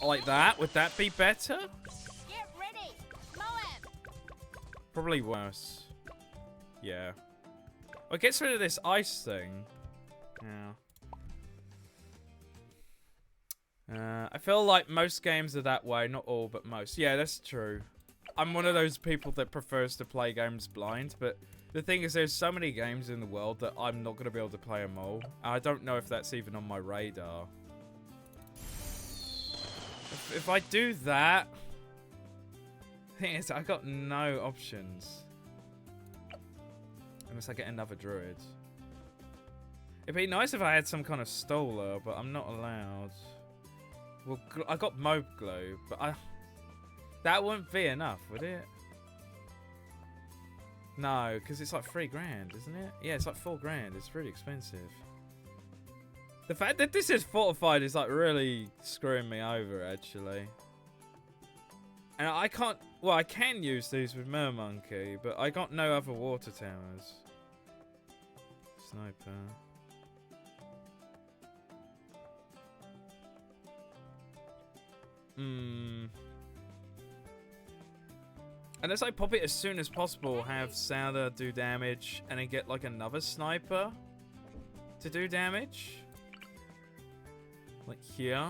Like that? Would that be better? Get ready. Moab. Probably worse. Yeah. Well, it gets rid of this ice thing. Yeah. I feel like most games are that way. Not all, but most. Yeah, that's true. I'm one of those people that prefers to play games blind, but the thing is there's so many games in the world that I'm not going to be able to play them all. I don't know if that's even on my radar. If I do that... The thing is, I got no options. Unless I get another druid. It'd be nice if I had some kind of stoler, but I'm not allowed. Well, I got mob glow, but that wouldn't be enough, would it? No, because it's like $3,000, isn't it? Yeah, it's like $4,000. It's really expensive. The fact that this is fortified is like really screwing me over, actually. And I can't... Well, I can use these with Mermonkey, but I got no other water towers. Sniper. Unless I pop it as soon as possible, have Souther do damage, and then get like another sniper to do damage. Like here.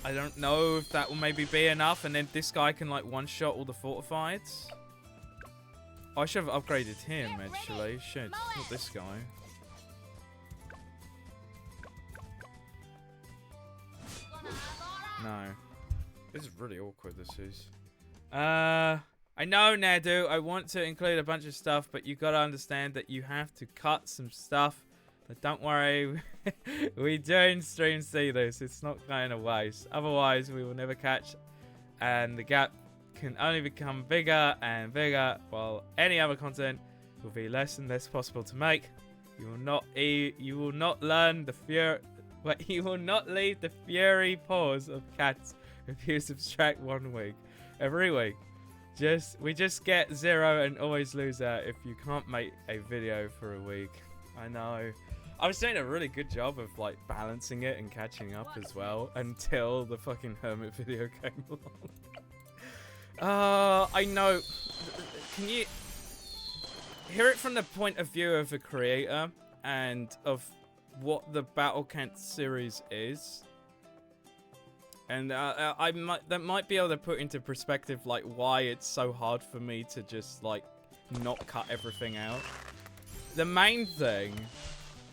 I don't know if that will maybe be enough, and then this guy can like one-shot all the fortifieds. Oh, I should have upgraded him, actually. Shit, not this guy. No. This is really awkward, this is. I know, Nadu, I want to include a bunch of stuff, but you gotta understand that you have to cut some stuff. But don't worry, we don't stream see this. It's not going to waste. Otherwise, we will never catch, and the gap can only become bigger and bigger, while any other content will be less and less possible to make. You will not learn the fury. But you will not leave the fury paws of cats if you subtract 1 week. Every week. We just get 0 and always lose out if you can't make a video for a week. I know. I was doing a really good job of like balancing it and catching up as well until the fucking hermit video came along. I know. Can you hear it from the point of view of a creator and of what the Battle Cat series is? And that might be able to put into perspective like why it's so hard for me to just like not cut everything out. The main thing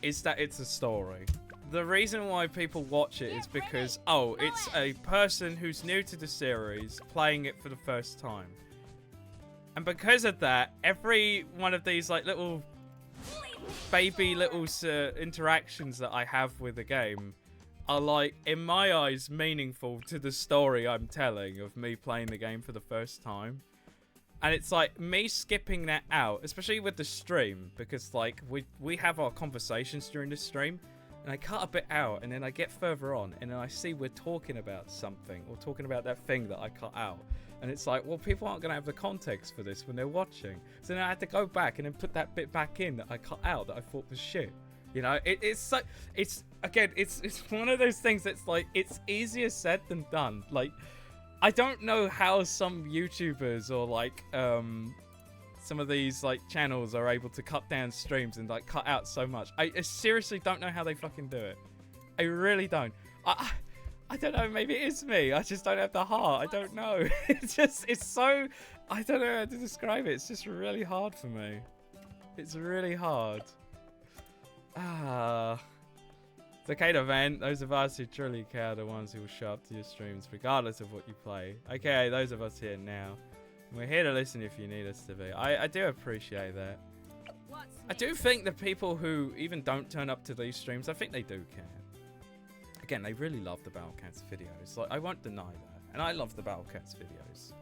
is that it's a story. The reason why people watch it is because, oh, it's a person who's new to the series playing it for the first time. And because of that, every one of these like little baby little interactions that I have with the game are like, in my eyes, meaningful to the story I'm telling of me playing the game for the first time. And it's like me skipping that out, especially with the stream, because like we have our conversations during the stream, and I cut a bit out, and then I get further on, and then I see we're talking about something, or talking about that thing that I cut out. And it's like, well, people aren't going to have the context for this when they're watching. So then I had to go back and then put that bit back in that I cut out that I thought was shit. You know, it's one of those things that's like, it's easier said than done. Like, I don't know how some YouTubers or like some of these like channels are able to cut down streams and like cut out so much. I seriously don't know how they fucking do it. I really don't. I don't know, maybe it is me. I just don't have the heart. I don't know. It's so, I don't know how to describe it. It's just really hard for me. It's really hard. It's okay to vent. Those of us who truly care are the ones who will show up to your streams regardless of what you play. Okay, those of us here now. We're here to listen if you need us to be. I do appreciate that. I do think the people who even don't turn up to these streams, I think they do care. Again, they really love the Battle Cats videos. Like, I won't deny that. And I love the Battle Cats videos.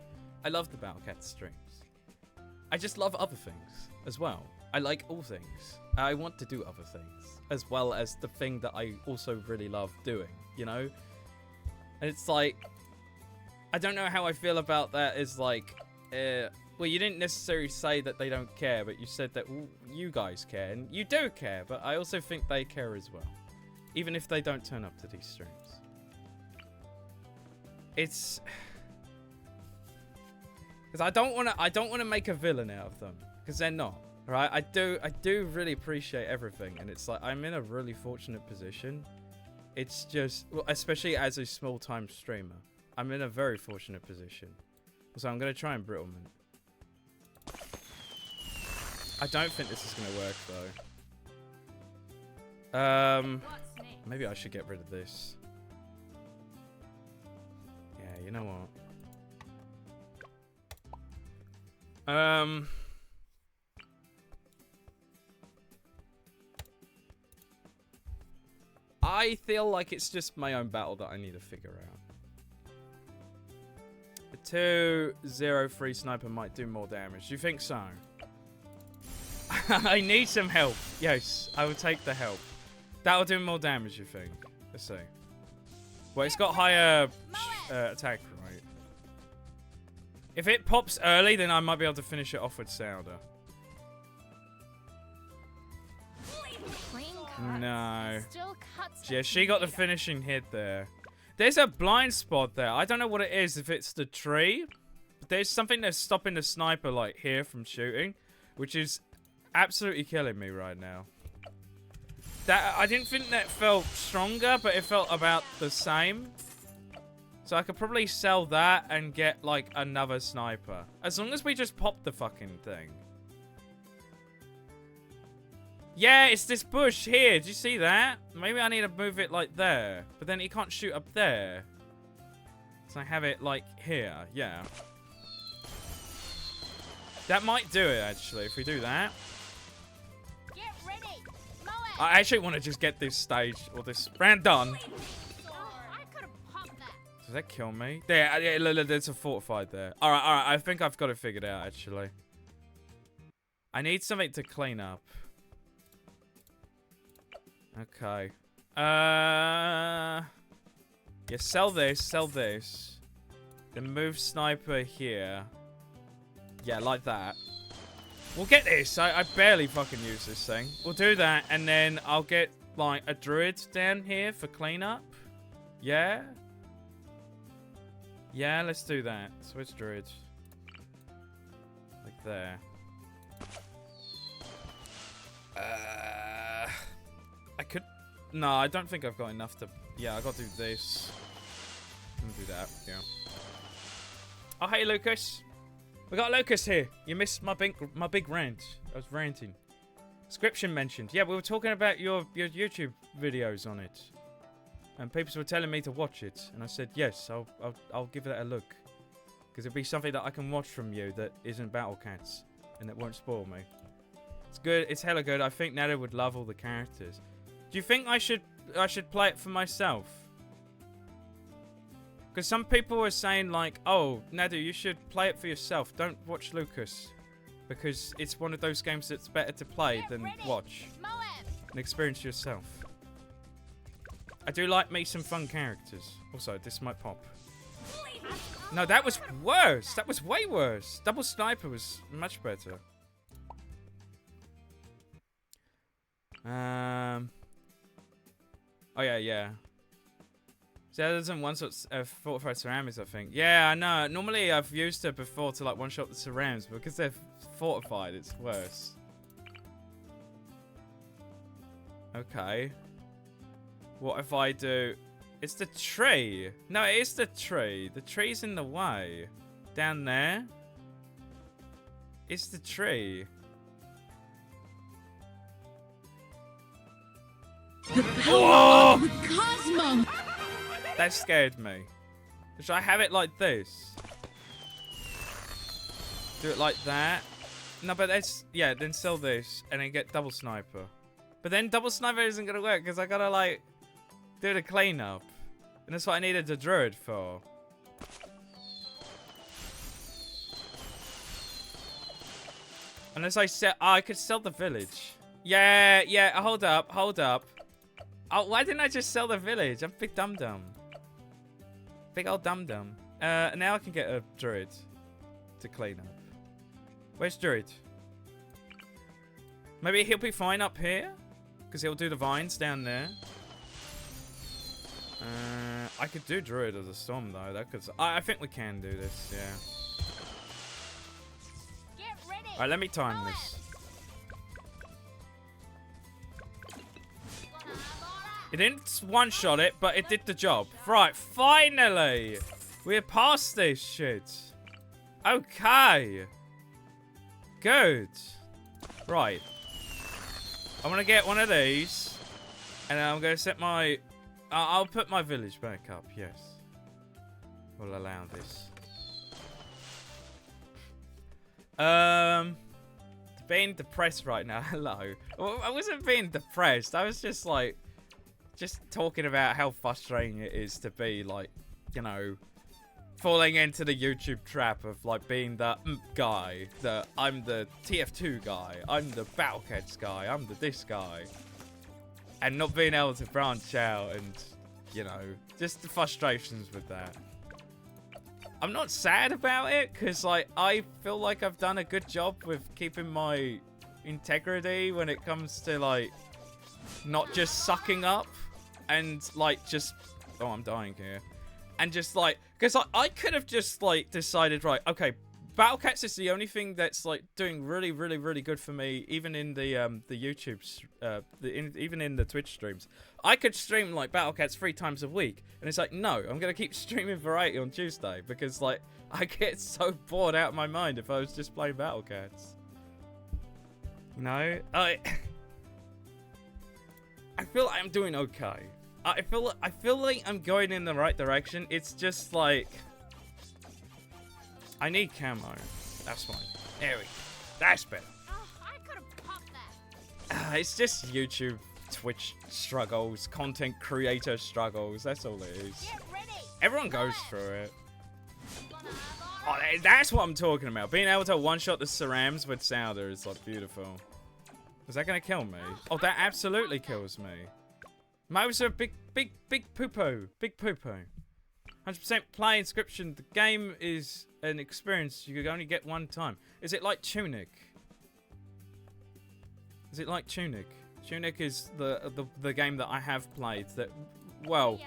I love the Battle Cats streams. I just love other things as well. I like all things. I want to do other things as well as the thing that I also really love doing, you know? And it's like, I don't know how I feel about that is like, well, you didn't necessarily say that they don't care, but you said that you guys care, and you do care, but I also think they care as well. Even if they don't turn up to these streams. It's... Because I don't want to make a villain out of them. Because they're not. Right? I do really appreciate everything. And it's like, I'm in a really fortunate position. It's just... Well, especially as a small-time streamer. I'm in a very fortunate position. So I'm going to try and brittlement. I don't think this is going to work, though. What's next? Maybe I should get rid of this. Yeah, you know what? I feel like it's just my own battle that I need to figure out. The 2-0-3 sniper might do more damage. Do you think so? I need some help. Yes, I will take the help. That'll do more damage, you think? Let's see. Well, it's got higher attack rate. If it pops early, then I might be able to finish it off with Sounder. Clean cuts. No. Still cuts Yeah, that she got the bleed. finishing hit there. There's a blind spot there. I don't know what it is, if it's the tree. But there's something that's stopping the sniper, like, here from shooting. Which is absolutely killing me right now. That I didn't think that felt stronger, but it felt about the same. So I could probably sell that and get, like, another sniper. As long as we just pop the fucking thing. Yeah, it's this bush here. Do you see that? Maybe I need to move it, like, there. But then he can't shoot up there. So I have it, like, here. Yeah. That might do it, actually, if we do that. Get ready. Mow it. I actually want to just get this stage, or this round done. Oh, I could have popped that. Does that kill me? There, yeah, look, there's a fortified there. Alright, alright, I think I've got it figured out, actually. I need something to clean up. Okay. Yeah, sell this. Then move sniper here. Yeah, like that. We'll get this. I barely fucking use this thing. We'll do that, and then I'll get, like, a druid down here for cleanup. Yeah? Yeah, let's do that. Switch druid. Like there. I could... No, I don't think I've got enough to... Yeah, I gotta do this. I'm gonna do that, yeah. Oh, hey, Lucas. We got Lucas here. You missed my big rant. I was ranting. Description mentioned. Yeah, we were talking about your YouTube videos on it. And people were telling me to watch it. And I said, yes, I'll give that a look. Because it'd be something that I can watch from you that isn't Battle Cats. And that won't spoil me. It's good. It's hella good. I think Nada would love all the characters. Do you think I should play it for myself? Because some people were saying, like, oh, Nadu, you should play it for yourself. Don't watch Lucas. Because it's one of those games that's better to play than watch. Mow it. And experience yourself. I do like me some fun characters. Also, this might pop. No, that was worse. That was way worse. Double Sniper was much better. Oh, yeah. So that doesn't one-shot fortified ceramics, I think. Yeah, I know. Normally, I've used it before to, like, one-shot the ceramics, but because they're fortified, it's worse. Okay. What if I do... It's the tree. No, it is the tree. The tree's in the way. Down there. It's the tree. The power of the cosmos! That scared me. Should I have it like this? Do it like that? No, but that's... Yeah, then sell this and then get double sniper. But then double sniper isn't going to work because I got to, like, do the cleanup. And that's what I needed the druid for. Unless I sell... Oh, I could sell the village. Yeah, hold up. Oh, why didn't I just sell the village? I'm big dum-dum. Big old dum-dum. Now I can get a druid to clean up. Where's druid? Maybe he'll be fine up here? Because he'll do the vines down there. I could do druid as a storm, though. That could... I think we can do this, yeah. Get ready. Alright, let me time this. It didn't one-shot it, but it did the job. Right, finally! We're past this shit. Okay. Good. Right. I'm gonna get one of these. And then I'm gonna set my... I'll put my village back up, yes. We'll allow this. Being depressed right now. Hello. Well, I wasn't being depressed. I was just like, just talking about how frustrating it is to be like, you know, falling into the YouTube trap of like being the guy. I'm the TF2 guy. I'm the Battle Cats guy. I'm the this guy. And not being able to branch out and, you know, just the frustrations with that. I'm not sad about it, because, like, I feel like I've done a good job with keeping my integrity when it comes to, like, not just sucking up and, like, just... Oh, I'm dying here. And just, like... Because I could have just, like, decided, right, okay, Battle Cats is the only thing that's, like, doing really, really, really good for me, even in the YouTube's... even in the Twitch streams. I could stream, like, Battle Cats 3 times a week. And it's like, no, I'm going to keep streaming Variety on Tuesday. Because, like, I get so bored out of my mind if I was just playing Battle Cats. You know? I feel like I'm doing okay. I feel like I'm going in the right direction. It's just, like... I need camo. That's fine. There we go. That's better. Oh, I could have popped that. It's just YouTube, Twitch struggles, content creator struggles. That's all it is. Get ready. Everyone goes through it. Oh, that's what I'm talking about. Being able to one-shot the Cerams with Sounder is like beautiful. Is that gonna kill me? Oh, that absolutely kills me. Mo's a big poo-poo. Big poo-poo. 100% play inscription. The game is an experience you could only get one time. Is it like Tunic? Is it like Tunic? Tunic is the game that I have played that, well,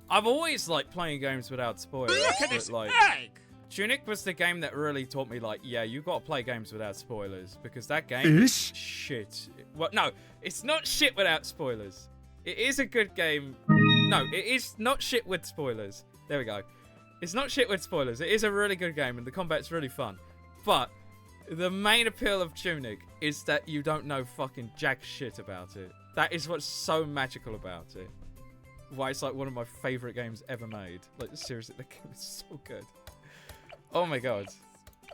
I've always liked playing games without spoilers. Look at this like, egg! Tunic was the game that really taught me, like, yeah, you gotta play games without spoilers, because that game is shit. Well, no, it's not shit without spoilers. It is a good game. No, it is not shit with spoilers. There we go. It's not shit with spoilers. It is a really good game, and the combat's really fun. But the main appeal of Tunic is that you don't know fucking jack shit about it. That is what's so magical about it. Why it's like one of my favorite games ever made. Like, seriously, the game is so good. Oh my god.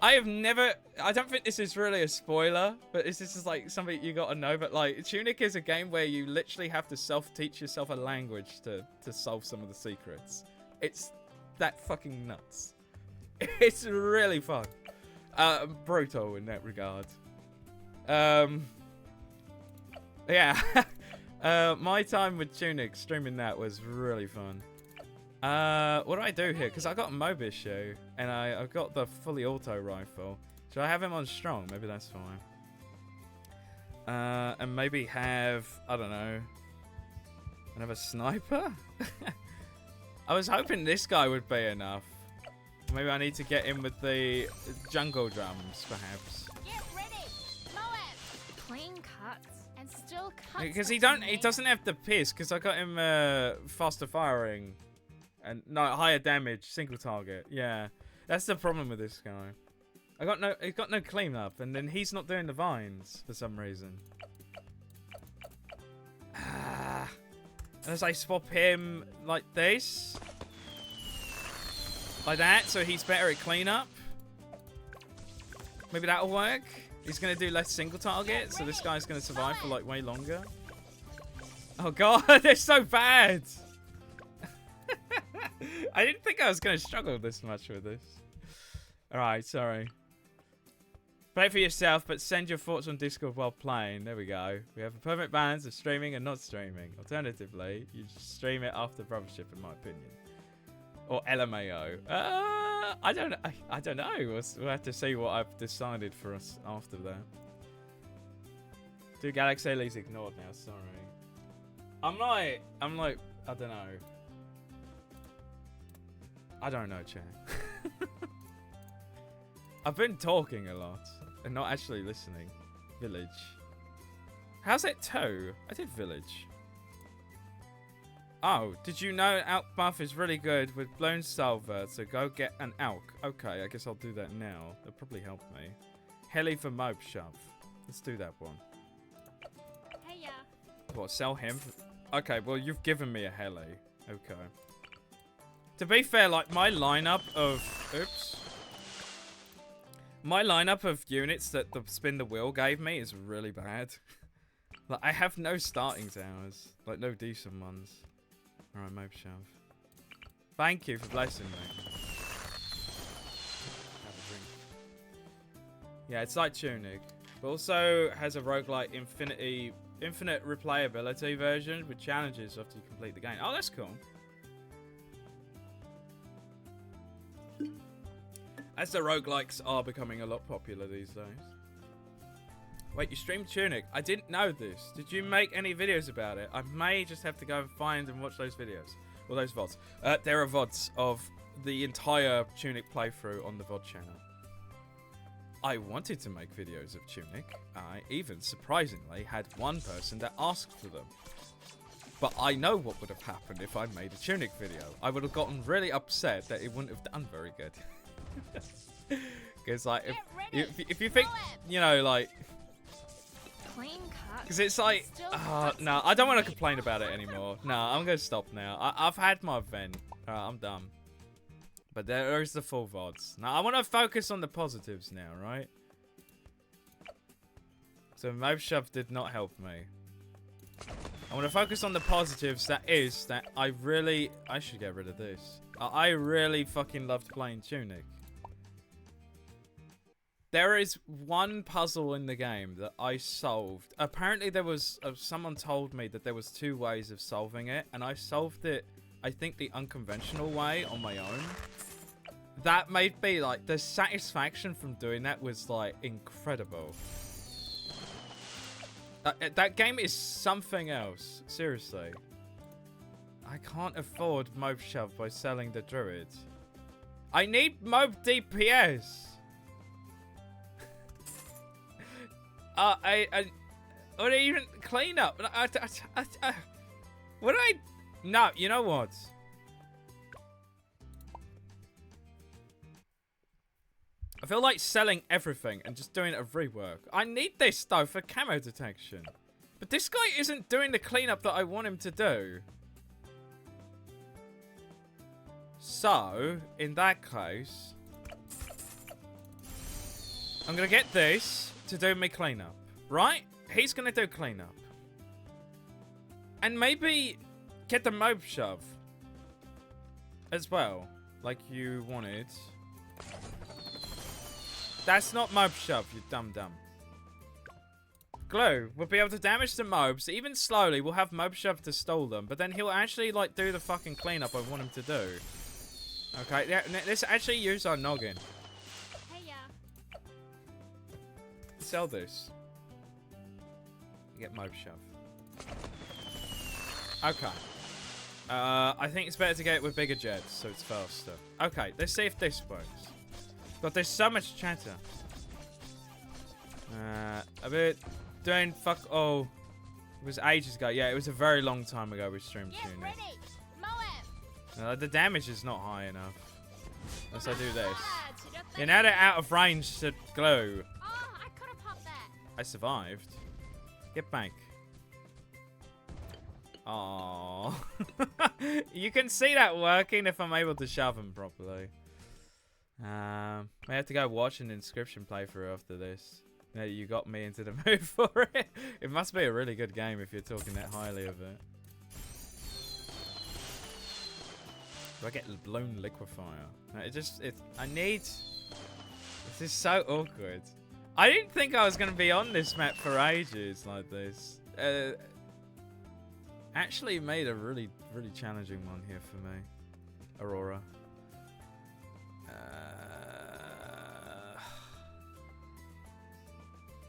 I don't think this is really a spoiler, but this is like something you gotta know. But like, Tunic is a game where you literally have to self-teach yourself a language to solve some of the secrets. It's that fucking nuts. It's really fun. Brutal in that regard. Yeah. My time with Tunic streaming that was really fun. What do I do here? Because I got Mobishu, and I've got the fully auto rifle. Should I have him on strong? Maybe that's fine. And maybe have, I don't know, another sniper? I was hoping this guy would be enough. Maybe I need to get in with the jungle drums, perhaps. Get ready. Moab. Clean cuts. And still cuts. Because he doesn't have the pierce, because I got him faster firing. And no, higher damage, single target. Yeah. That's the problem with this guy. He's got no cleanup, and then he's not doing the vines for some reason. Unless I swap him like this. Like that, so he's better at cleanup. Maybe that'll work. He's gonna do less single target, so this guy's gonna survive for like way longer. Oh god, they're so bad! I didn't think I was gonna struggle this much with this. Alright, sorry. Play for yourself, but send your thoughts on Discord while playing. There we go. We have a permanent balance of streaming and not streaming. Alternatively, you stream it after brothership, in my opinion. Or LMAO. I don't know. We'll have to see what I've decided for us after that. Do Galaxy Elite's ignored now, sorry. I'm like, I don't know. I don't know, chat. I've been talking a lot and not actually listening. Village. How's it 2? I did village. Oh, did you know Alk buff is really good with Bloons Salver, so go get an Alk. Okay, I guess I'll do that now. That'll probably help me. Heli for Mob Shove. Let's do that one. Hey, yeah. What, sell him? Okay, well, you've given me a heli. Okay. To be fair, like, my lineup of... Oops. My lineup of units that the Spin the Wheel gave me is really bad. Like, I have no starting towers. Like, no decent ones. Alright, Mob Shove. Thank you for blessing me. Have a drink. Yeah, it's like Tunic. But also has a roguelike infinite replayability version with challenges after you complete the game. Oh, that's cool. As the roguelikes are becoming a lot popular these days. Wait, you streamed Tunic? I didn't know this. Did you make any videos about it? I may just have to go and find and watch those videos. Or those VODs. There are VODs of the entire Tunic playthrough on the VOD channel. I wanted to make videos of Tunic. I even, surprisingly, had one person that asked for them. But I know what would have happened if I made a Tunic video. I would have gotten really upset that it wouldn't have done very good. Because, like, if you think, you know, like... Because it's like, no, I don't want to complain about it anymore. No, I'm going to stop now. I've had my vent. I'm done. But there's the full VODs. Now, I want to focus on the positives now, right? So, Mob Shove did not help me. I want to focus on the positives. That is, that I should get rid of this. I really fucking loved playing Tunic. There is one puzzle in the game that I solved. Apparently there was, someone told me that there was 2 ways of solving it. And I solved it, I think, the unconventional way on my own. That made me, like, the satisfaction from doing that was, like, incredible. That game is something else. Seriously. I can't afford Mob Shove by selling the Druid. I need Mob DPS. Or even clean up. What did I... No, you know what? I feel like selling everything and just doing a rework. I need this, though, for camo detection. But this guy isn't doing the cleanup that I want him to do. So, in that case... I'm going to get this to do me cleanup. Right? He's going to do cleanup. And maybe get the Mob Shove as well. Like you wanted. That's not Mob Shove, you dum-dum. Glue will be able to damage the mobs, even slowly. We'll have Mob Shove to stall them, but then he'll actually, like, do the fucking cleanup I want him to do. Okay, yeah, let's actually use our noggin. Hey, yeah. Sell this. Get Mob Shove. Okay. I think it's better to get it with bigger jets, so it's faster. Okay, let's see if this works. God, there's so much chatter. A bit doing fuck all. It was ages ago. Yeah, it was a very long time ago we streamed Tunic. Ready. Mow it. The damage is not high enough. Unless I do this. To the Yeah, now they're out of range to glue. Oh, I could have popped that. I survived. Get back. Aww. You can see that working if I'm able to shove him properly. I have to go watch an Inscription playthrough after this. Now you got me into the mood for it. It must be a really good game if you're talking that highly of it. Do I get the Bloon Liquefier? No, I need... This is so awkward. I didn't think I was going to be on this map for ages like this. Actually made a really, really challenging one here for me. Aurora.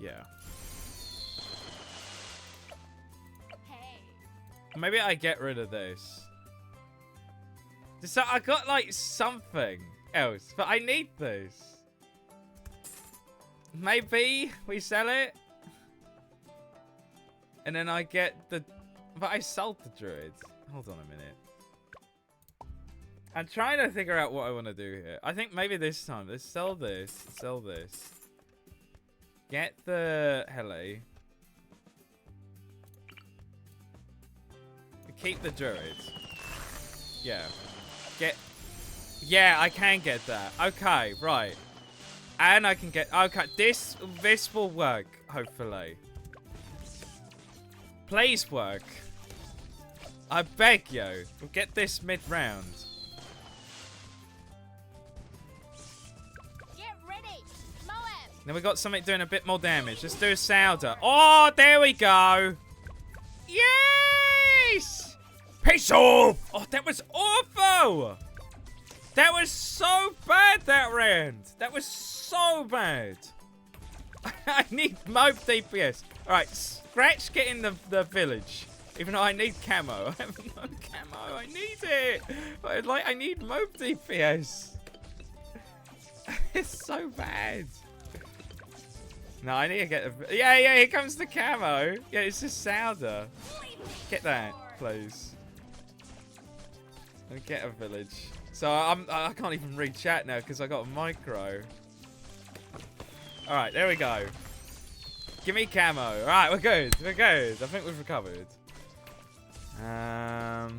Yeah. Hey. Maybe I get rid of this. So I got like something else, but I need this. Maybe we sell it. And then I get the... But I sold the druid. Hold on a minute. I'm trying to figure out what I want to do here. I think maybe this time. Let's sell this. Sell this. Get the heli. Keep the druid. Yeah. Get... Yeah, I can get that. Okay, right. And I can get... Okay, this will work, hopefully. Please work. I beg you. We'll get this mid-round. Get ready. Moab. Then we got something doing a bit more damage. Let's do a Sounder. Oh, there we go. Yes! Piss off! Oh, that was awful. That was so bad, that round. That was so bad. I need mob DPS. Alright, Scratch get in the village. Even though I need camo. I have no camo. I need it. But I need mob DPS. It's so bad. No, I need to get a... Yeah, here comes the camo. Yeah, it's just Sounder. Get that, please. And get a village. So I can't even read chat now because I got a micro. Alright, there we go. Give me camo. Alright, we're good. We're good. I think we've recovered. I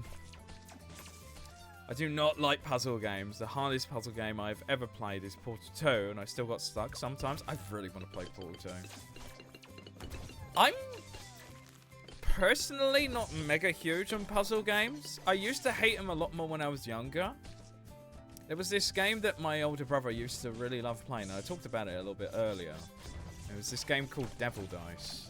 do not like puzzle games. The hardest puzzle game I've ever played is Portal 2, and I still got stuck sometimes. I really want to play Portal 2. I'm personally not mega huge on puzzle games. I used to hate them a lot more when I was younger. There was this game that my older brother used to really love playing. I talked about it a little bit earlier. It was this game called Devil Dice.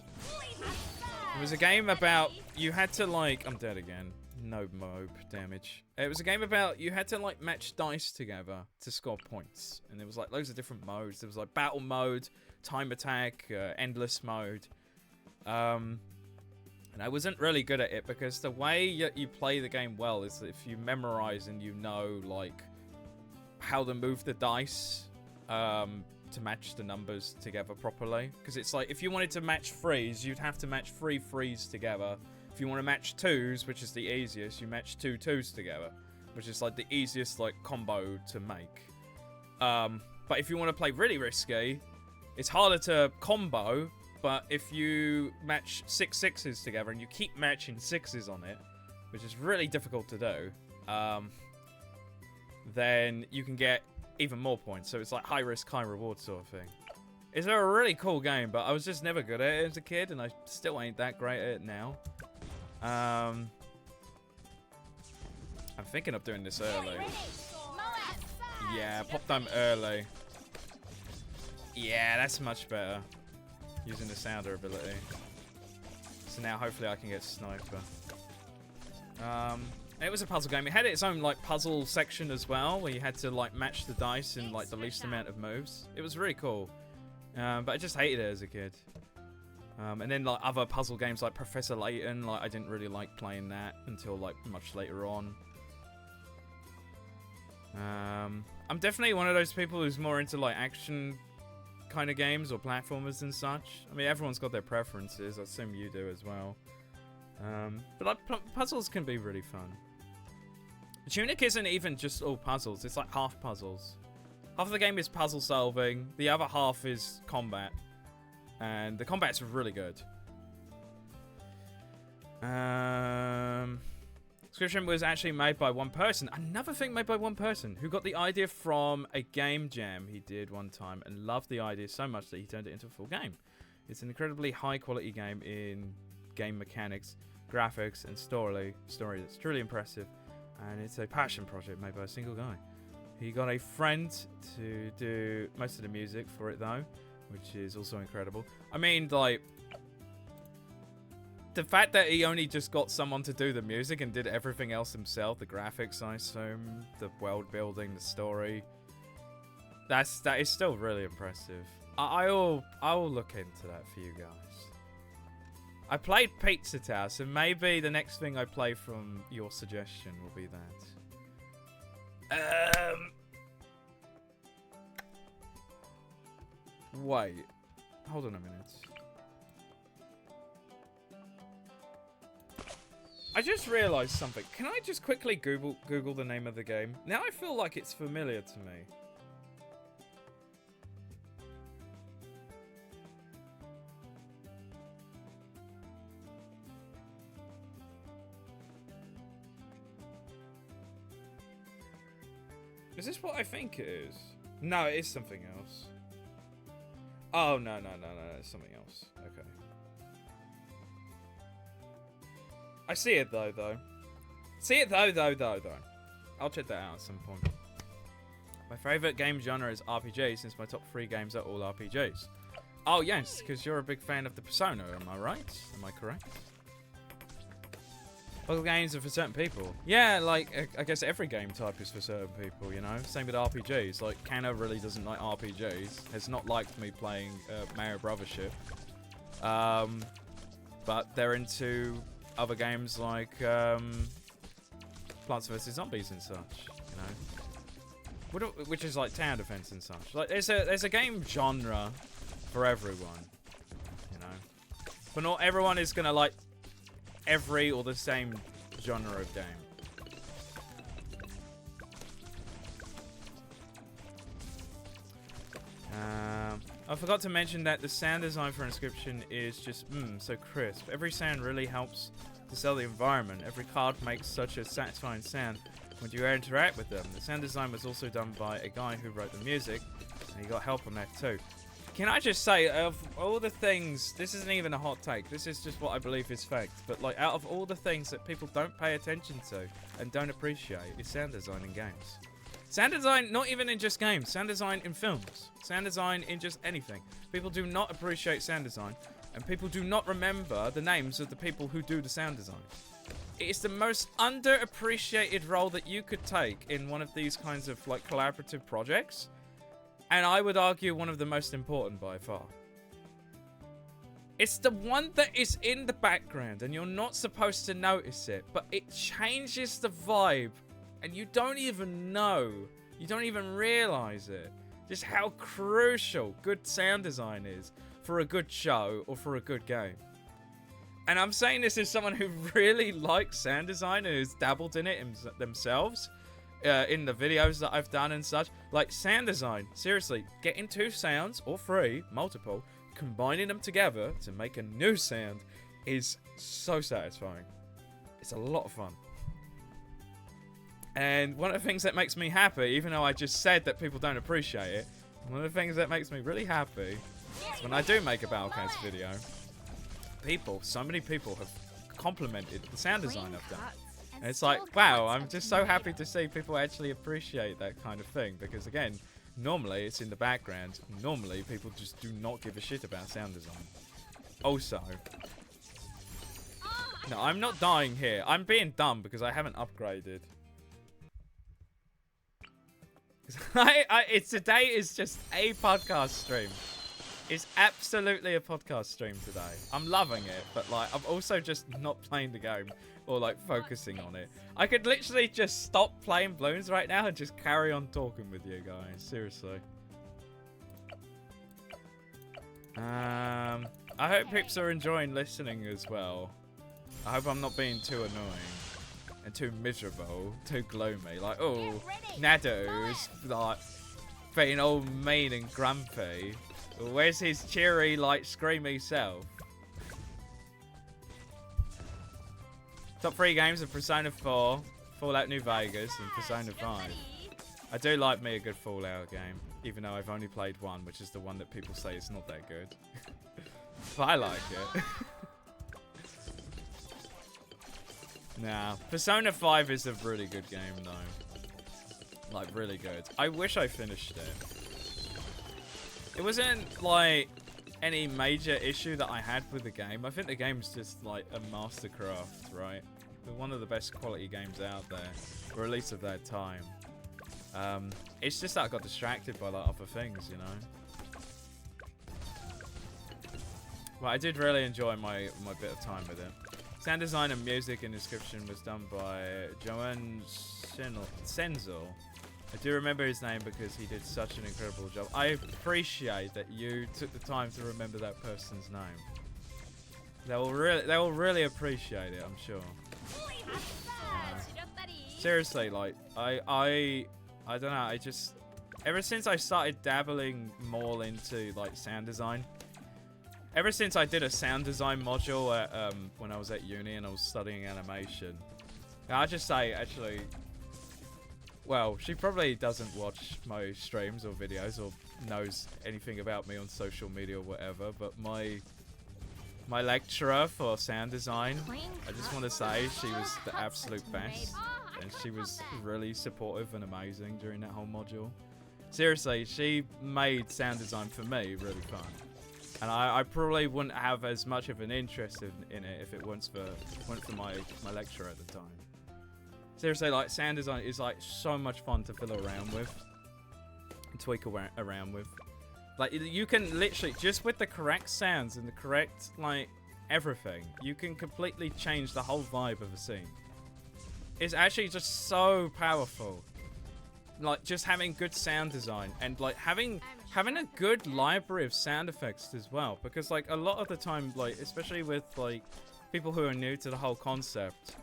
It was a game about you had to like... I'm dead again. No mob damage. It was a game about you had to like match dice together to score points. And there was like loads of different modes. There was like battle mode, time attack, endless mode. And I wasn't really good at it because the way you play the game well is if you memorize and you know like how to move the dice to match the numbers together properly. Because it's like if you wanted to match threes, you'd have to match 3 threes together. If you want to match 2s, which is the easiest, you match 2 2s together, which is like the easiest like combo to make. But if you want to play really risky, it's harder to combo. But if you match 6 6s together and you keep matching 6s on it, which is really difficult to do, then you can get even more points. So it's like high risk, high reward sort of thing. It's a really cool game, but I was just never good at it as a kid, and I still ain't that great at it now. I'm thinking of doing this early. Yeah, pop them early. Yeah, that's much better. Using the Sounder ability. So now hopefully I can get Sniper. It was a puzzle game. It had its own like puzzle section as well, where you had to like match the dice in like the least amount of moves. It was really cool. But I just hated it as a kid. And then like other puzzle games like Professor Layton, like I didn't really like playing that until like much later on. I'm definitely one of those people who's more into like action kind of games or platformers and such. I mean, everyone's got their preferences. I assume you do as well. But like puzzles can be really fun. Tunic isn't even just all puzzles. It's like half puzzles. Half of the game is puzzle solving. The other half is combat. And the combat's really good. Description was actually made by one person. Another thing made by one person who got the idea from a game jam he did one time and loved the idea so much that he turned it into a full game. It's an incredibly high quality game in game mechanics, graphics, and story that's truly impressive. And it's a passion project made by a single guy. He got a friend to do most of the music for it though, which is also incredible. I mean, like, the fact that he only just got someone to do the music and did everything else himself, the graphics, I assume, the world building, the story, that is still really impressive. I'll look into that for you guys. I played Pizza Tower, so maybe the next thing I play from your suggestion will be that. Wait. Hold on a minute. I just realized something. Can I just quickly Google the name of the game? Now I feel like it's familiar to me. Is this what I think it is? No, it is something else. Oh, no, it's something else. Okay. I see it, though. See it, though. I'll check that out at some point. My favourite game genre is RPG, since my top 3 games are all RPGs. Oh, yes, because you're a big fan of the Persona, am I right? Am I correct? Puzzle games are for certain people. Yeah, like, I guess every game type is for certain people, you know? Same with RPGs. Like, Kanna really doesn't like RPGs. Has not liked me playing Mario Brothers shit. But they're into other games like Plants vs. Zombies and such, you know? Which is like tower defense and such. Like, there's a game genre for everyone, you know? But not everyone is gonna like every or the same genre of game. I forgot to mention that the sound design for Inscription is just so crisp. Every sound really helps to sell the environment. Every card makes such a satisfying sound when you interact with them. The sound design was also done by a guy who wrote the music, and he got help on that too. Can I just say, of all the things, this isn't even a hot take, this is just what I believe is fact, but like out of all the things that people don't pay attention to and don't appreciate, is sound design in games. Sound design, not even in just games, sound design in films, sound design in just anything. People do not appreciate sound design, and people do not remember the names of the people who do the sound design. It is the most underappreciated role that you could take in one of these kinds of like collaborative projects. And I would argue one of the most important by far. It's the one that is in the background and you're not supposed to notice it, but it changes the vibe and you don't even know, you don't even realize it. Just how crucial good sound design is for a good show or for a good game. And I'm saying this as someone who really likes sound design and has dabbled in it themselves. In the videos that I've done and such, like sound design, seriously, getting 2 sounds or 3, multiple, combining them together to make a new sound is so satisfying. It's a lot of fun. And one of the things that makes me happy, even though I just said that people don't appreciate it, one of the things that makes me really happy is when I do make a Battlecast video, so many people have complimented the sound design I've done. And it's like, wow, I'm just so happy to see people actually appreciate that kind of thing. Because again, normally it's in the background. Normally people just do not give a shit about sound design. Also, no, I'm not dying here. I'm being dumb because I haven't upgraded. Today is just a podcast stream. It's absolutely a podcast stream today. I'm loving it, but like, I'm also just not playing the game. Or like focusing on it. I could literally just stop playing Bloons right now and just carry on talking with you guys. Seriously. I hope peeps are enjoying listening as well. I hope I'm not being too annoying and too miserable, too gloomy. Like, oh, Nado's like being all mean and grumpy. Where's his cheery, like, screamy self? Top 3 games are Persona 4, Fallout New Vegas, and Persona 5. I do like me a good Fallout game, even though I've only played one, which is the one that people say is not that good. But I like it. Nah, Persona 5 is a really good game, though. Like, really good. I wish I finished it. It wasn't, like, any major issue that I had with the game. I think the game's just, like, a mastercraft, right? One of the best quality games out there, or at least of that time. It's just that I got distracted by, like, other things, you know? Well, I did really enjoy my bit of time with it. Sound design and music and description was done by Joan Senzel. I do remember his name because he did such an incredible job. I appreciate that you took the time to remember that person's name. They will really appreciate it, I'm sure. Seriously, like I don't know. I just ever since I started dabbling more into like sound design. Ever since I did a sound design module at, when I was at uni and I was studying animation, I just say actually. Well, she probably doesn't watch my streams or videos or knows anything about me on social media or whatever, but my lecturer for sound design, I just want to say she was the absolute best, and she was really supportive and amazing during that whole module. Seriously, she made sound design for me really fun, and I probably wouldn't have as much of an interest in it if it weren't for my lecturer at the time. Seriously, like, sound design is, like, so much fun to fiddle around with. And tweak around with. Like, you can literally, just with the correct sounds and the correct, like, everything, you can completely change the whole vibe of a scene. It's actually just so powerful. Like, just having good sound design and, like, having a good library of sound effects as well. Because, like, a lot of the time, like, especially with, like, people who are new to the whole concept,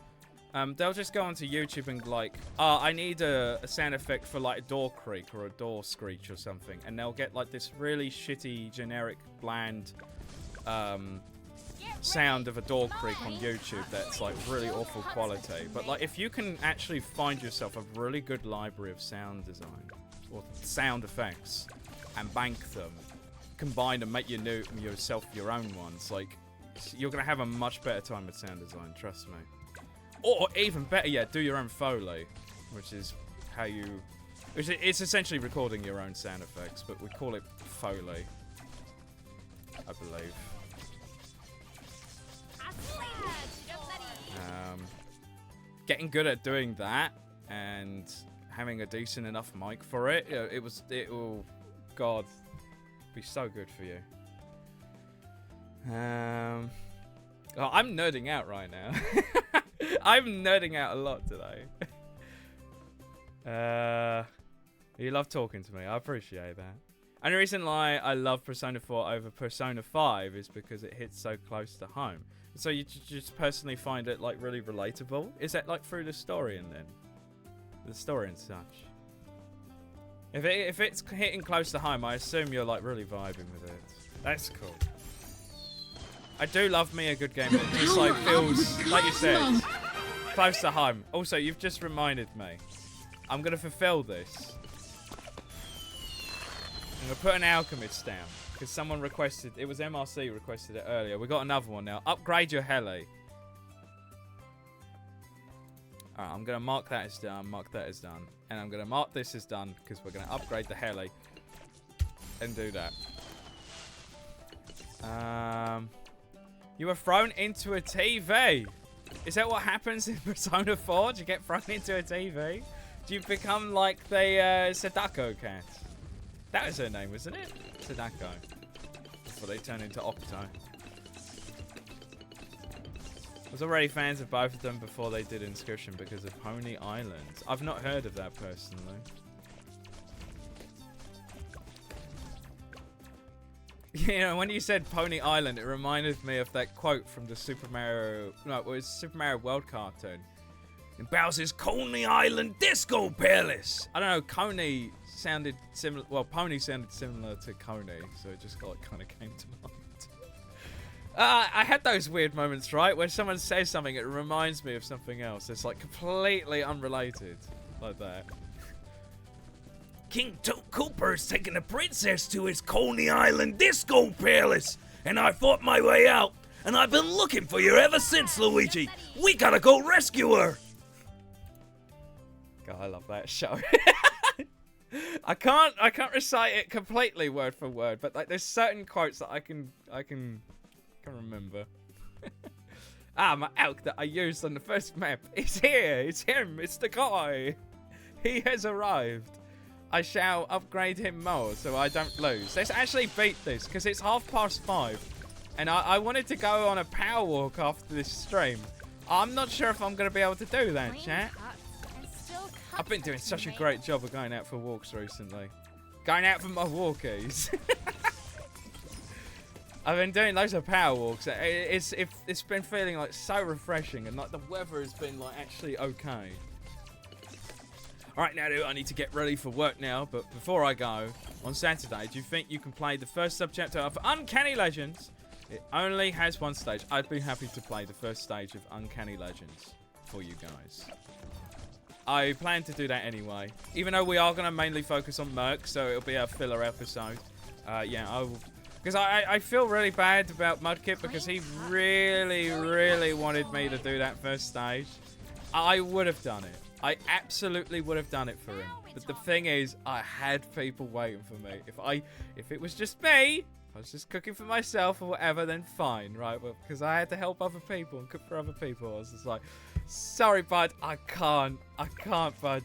they'll just go onto YouTube and like, oh, I need a sound effect for like a door creak or a door screech or something. And they'll get like this really shitty, generic, bland sound of a door creak on YouTube that's like really awful quality. But like if you can actually find yourself a really good library of sound design or sound effects and bank them, combine and make yourself your own ones, like you're going to have a much better time with sound design, trust me. Or even better yet, do your own Foley, which is how you... It's essentially recording your own sound effects, but we call it Foley, I believe. Getting good at doing that and having a decent enough mic for it, it will, God, be so good for you. Oh, I'm nerding out right now. I'm nerding out a lot today. You love talking to me. I appreciate that. And the reason why I love Persona 4 over Persona 5 is because it hits so close to home. So you just personally find it like really relatable? Is that like through the story and then? The story and such. If it's hitting close to home, I assume you're like really vibing with it. That's cool. I do love me a good game that just like feels, like you said, close to home. Also, you've just reminded me. I'm going to fulfill this. I'm going to put an alchemist down. Because someone requested, it was MRC requested it earlier. We got another one now. Upgrade your heli. Alright, I'm going to mark that as done, mark that as done. And I'm going to mark this as done because we're going to upgrade the heli. And do that. You were thrown into a TV. Is that what happens in Persona 4? Do you get thrown into a TV? Do you become like the Sadako cat? That was her name, wasn't it? Sadako. Before they turn into Octo. I was already fans of both of them before they did Inscription because of Pony Island. I've not heard of that personally. You know, when you said Pony Island, it reminded me of that quote from the Super Mario... No, it was Super Mario World cartoon. In Bowser's Coney Island Disco Palace! I don't know, Coney sounded similar... Well, Pony sounded similar to Coney, so it just kind of came to mind. I had those weird moments, right? When someone says something, it reminds me of something else. It's like completely unrelated. Like that. King Toad Cooper's taking the princess to his Coney Island Disco Palace, and I fought my way out, and I've been looking for you ever since, Luigi. We gotta go rescue her. God, I love that show. I can't recite it completely word for word, but like there's certain quotes that I can remember. My elk that I used on the first map. It's here. It's him. It's the guy. He has arrived. I shall upgrade him more so I don't lose. Let's actually beat this because it's 5:30 and I wanted to go on a power walk after this stream. I'm not sure if I'm going to be able to do that, chat. I've been doing such a great job of going out for walks recently. Going out for my walkies. I've been doing loads of power walks. It's been feeling like so refreshing, and like the weather has been like actually okay. All right, now I need to get ready for work now. But before I go, on Saturday, do you think you can play the first subchapter of Uncanny Legends? It only has one stage. I'd be happy to play the first stage of Uncanny Legends for you guys. I plan to do that anyway, even though we are going to mainly focus on Merc, so it'll be a filler episode. Yeah, I will. Because I feel really bad about Mudkip because he really wanted me to do that first stage. I would have done it. I absolutely would have done it for him. But the thing is, I had people waiting for me. If it was just me, I was just cooking for myself or whatever, then fine, right? But because I had to help other people and cook for other people, I was just like, sorry, bud, I can't, bud.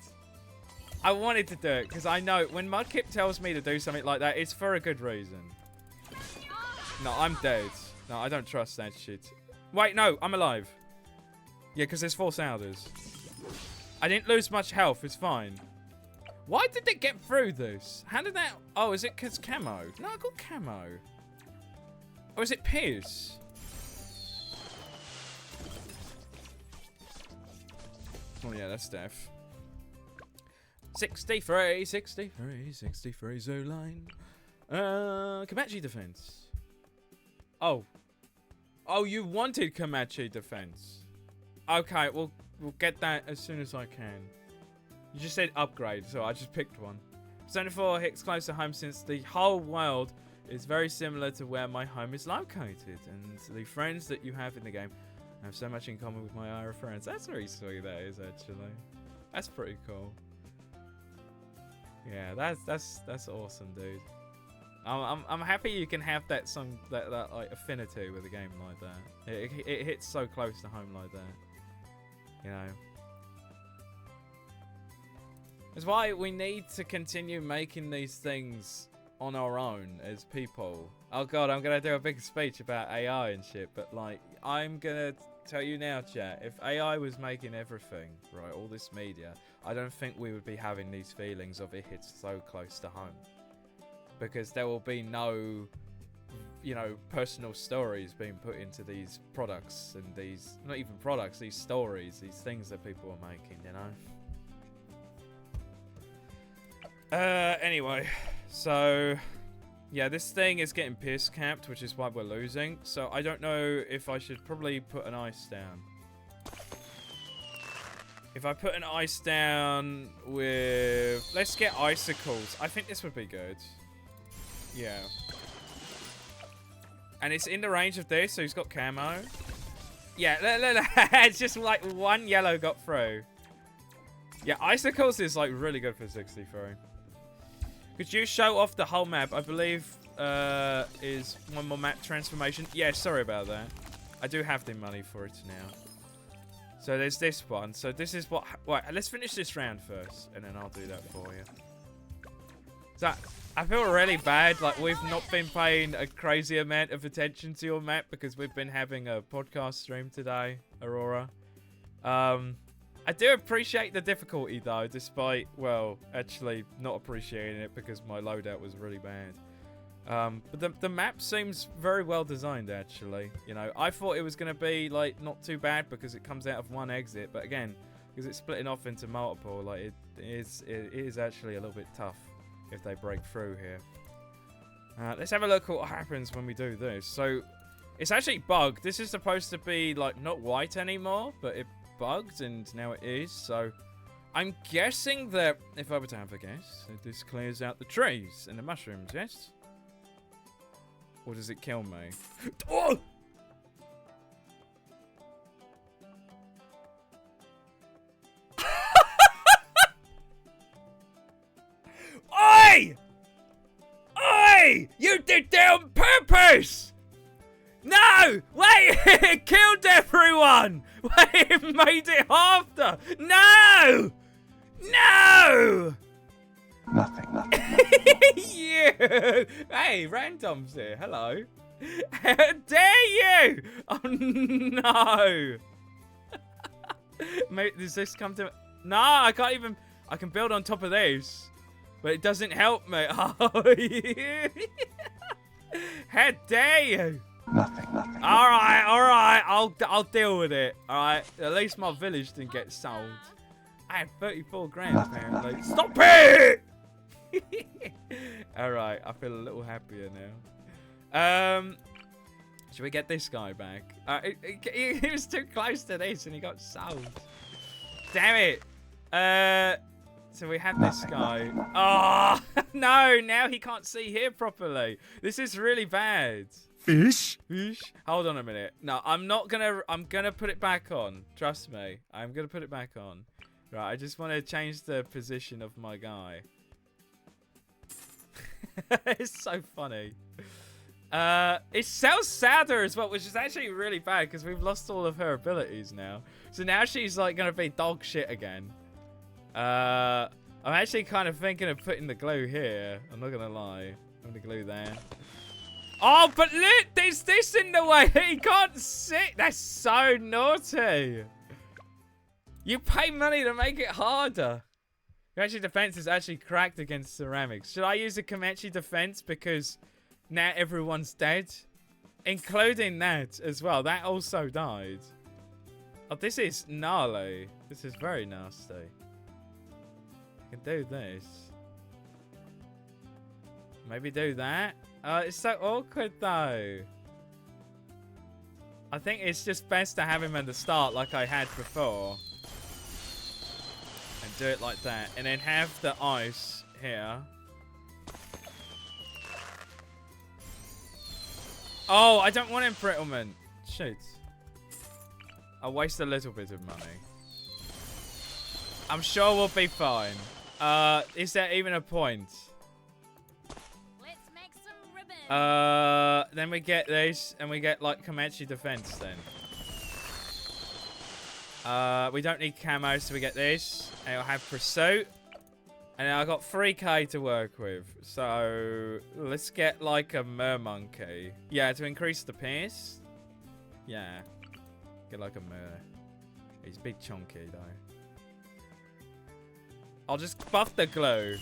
I wanted to do it because I know when Mudkip tells me to do something like that, it's for a good reason. No, I'm dead. No, I don't trust that shit. Wait, no, I'm alive. Yeah, because there's 4 sourders. I didn't lose much health, it's fine. Why did it get through this? How did that... Oh, is it because camo? No, I got camo. Or is it Pierce? Oh, yeah, that's Steph. 63 Zooline. Comanche defense. Oh. Oh, you wanted Comanche defense. Okay, we'll get that as soon as I can. You just said upgrade, so I just picked one. 74 hits close to home since the whole world is very similar to where my home is located. And the friends that you have in the game have so much in common with my IRA friends. That's very sweet, that is, actually. That's pretty cool. Yeah, that's awesome, dude. I'm happy you can have that like affinity with a game like that. It hits so close to home like that. You know. That's why we need to continue making these things on our own as people. Oh god, I'm gonna do a big speech about AI and shit, but like, I'm gonna tell you now, chat, if AI was making everything, right, all this media, I don't think we would be having these feelings of it hits so close to home. Because there will be no, you know, personal stories being put into these products and these, not even products, these stories, these things that people are making, you know? Anyway, so, yeah, this thing is getting pierce capped, which is why we're losing. So I don't know if I should probably put an ice down. If I put an ice down with, let's get icicles. I think this would be good. Yeah. And it's in the range of this, so he's got camo. Yeah, it's just like one yellow got through. Yeah, icicles is like really good for 63. Could you show off the whole map? I believe is one more map transformation. Yeah, sorry about that. I do have the money for it now. So there's this one. So this is what... Wait, let's finish this round first, and then I'll do that for you. So I feel really bad. Like, we've not been paying a crazy amount of attention to your map because we've been having a podcast stream today, Aurora. I do appreciate the difficulty though, despite, well, actually not appreciating it because my loadout was really bad. But the map seems very well designed, actually. You know, I thought it was going to be, like, not too bad because it comes out of one exit. But again, because it's splitting off into multiple, like, it is actually a little bit tough if they break through here. Let's have a look at what happens when we do this. So, it's actually bugged. This is supposed to be, like, not white anymore, but it bugged, and now it is. So, I'm guessing that, if I were to have a guess, this clears out the trees and the mushrooms, yes? Or does it kill me? Oh! Oi! Oi! You did that on purpose! No! Wait! It killed everyone! Wait, it made it after! No! No! Nothing. You! Hey, Random's here. Hello. How dare you! Oh, no! Mate, does this come to... No, I can't even... I can build on top of this. But it doesn't help me. Oh, yeah. How dare you? Nothing. All right. I'll deal with it. All right. At least my village didn't get sold. I had 34 grand apparently. Stop it! All right. I feel a little happier now. Should we get this guy back? He was too close to this and he got sold. Damn it. So we have this guy. Oh, no. Now he can't see here properly. This is really bad. Fish? Hold on a minute. No, I'm gonna put it back on. Trust me. I'm gonna put it back on. Right, I just want to change the position of my guy. It's so funny. It sounds sadder as well, which is actually really bad because we've lost all of her abilities now. So now she's like gonna be dog shit again. I'm actually kind of thinking of putting the glue here. I'm not gonna lie. I'm gonna glue there. Oh, but look, there's this in the way. He can't sit. That's so naughty. You pay money to make it harder. Comanche defense is actually cracked against ceramics. Should I use a Comanche defense because now everyone's dead? Including that as well. That also died. Oh, this is gnarly. This is very nasty. I can do this. Maybe do that. It's so awkward though. I think it's just best to have him at the start like I had before. And do it like that. And then have the ice here. Oh, I don't want embrittlement. Shoot. I'll waste a little bit of money. I'm sure we'll be fine. Is there even a point? Let's make some ribbon. Then we get this, and we get, like, Comanche defense, then. We don't need camo, so we get this. And I'll have pursuit. And I got 3k to work with. So, let's get, like, a mermonkey. Yeah, to increase the pierce. Yeah. Get, like, a mer. He's big chunky, though. I'll just buff the glow.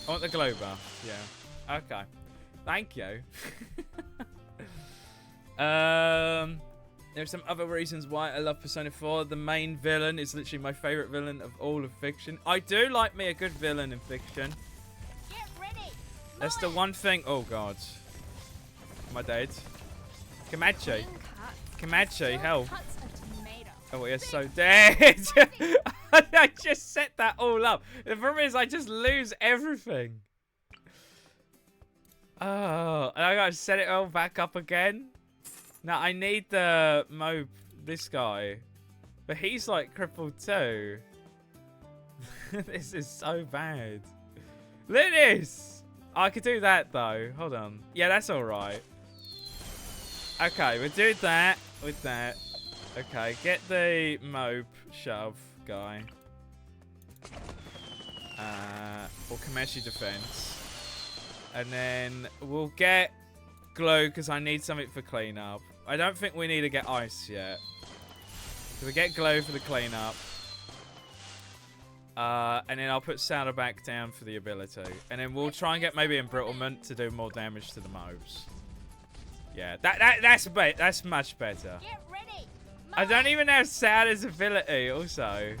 I want the glow buff. Yeah. Okay. Thank you. There's some other reasons why I love Persona 4. The main villain is literally my favorite villain of all of fiction. I do like me a good villain in fiction. Get ready. That's the one thing. Oh god. Am I dead? Comanche. Comanche, help. Oh, we are so dead. I just set that all up. The problem is I just lose everything. Oh, and I gotta set it all back up again. Now, I need the mob, this guy. But he's like crippled too. This is so bad. Look at this. Oh, I could do that though. Hold on. Yeah, that's alright. Okay, we'll do that with that. Okay, get the mob shove guy. Or Comanche defense. And then we'll get glow because I need something for cleanup. I don't think we need to get ice yet. So we get glow for the cleanup. And then I'll put Sounder back down for the ability. And then we'll try and get maybe embrittlement to do more damage to the mobs. Yeah, that's much better. Get ready. I don't even have Sounder's ability also.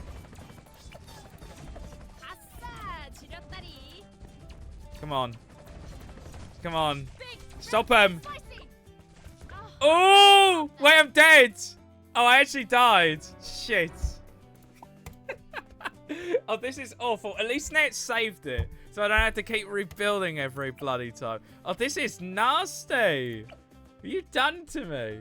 Come on. Come on. Stop him. Oh, wait, I'm dead. Oh, I actually died. Shit. Oh, this is awful. At least now it saved it. So I don't have to keep rebuilding every bloody time. Oh, this is nasty. What have you done to me?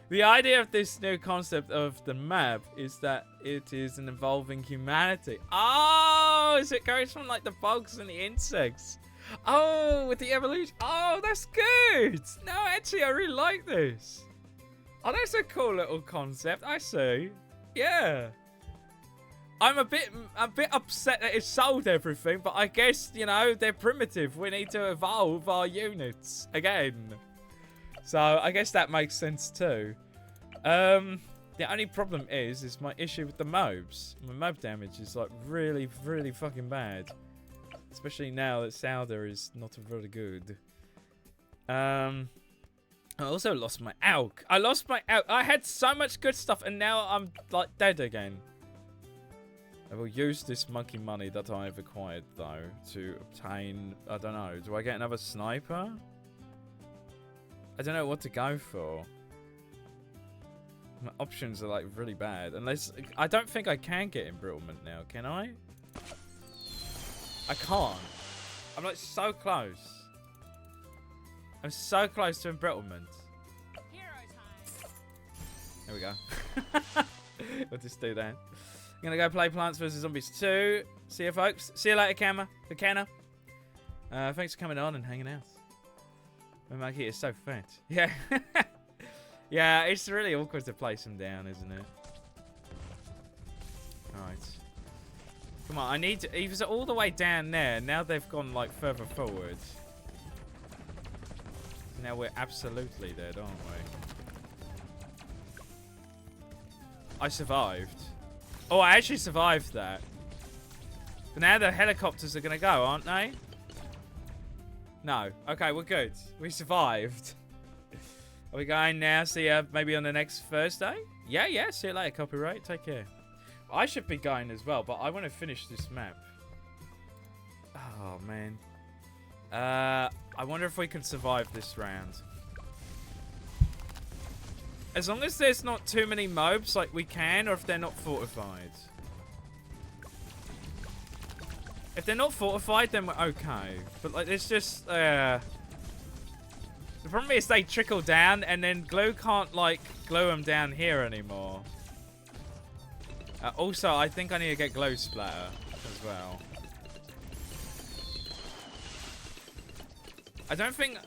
The idea of this new concept of the map is that it is an evolving humanity. Oh, so it goes from like the bugs and the insects. Oh, with the evolution. Oh, that's good. No, actually, I really like this. Oh, that's a cool little concept. I see. Yeah. I'm a bit upset that it sold everything, but I guess, you know, they're primitive. We need to evolve our units again. So I guess that makes sense too. The only problem is my issue with the mobs. My mob damage is like really, really fucking bad. Especially now that Sounder is not very good. I also lost my elk. I lost my elk. I had so much good stuff, and now I'm like dead again. I will use this monkey money that I have acquired, though, to obtain... I don't know. Do I get another sniper? I don't know what to go for. My options are, like, really bad. Unless... I don't think I can get embrittlement now, can I? I can't. I'm, like, so close. I'm so close to embrittlement. There we go. We'll just do that. I'm gonna go play Plants vs Zombies 2. See you, folks. See you later, Canna. Thanks for coming on and hanging out. My monkey is so fat. Yeah. Yeah, it's really awkward to place him down, isn't it? Alright. Come on, I need to... He was all the way down there. Now they've gone, like, further forward. Now we're absolutely dead, aren't we? I survived. Oh, I actually survived that. But now the helicopters are going to go, aren't they? No. Okay, we're good. We survived. Are we going now? See you maybe on the next Thursday? Yeah. See you later, copyright. Take care. I should be going as well, but I want to finish this map. Oh, man. I wonder if we can survive this round. As long as there's not too many mobs, like we can, or if they're not fortified. If they're not fortified, then we're okay. But like, there's just the problem is they trickle down, and then glue can't like glue them down here anymore. Also, I think I need to get glow splatter as well. I don't think.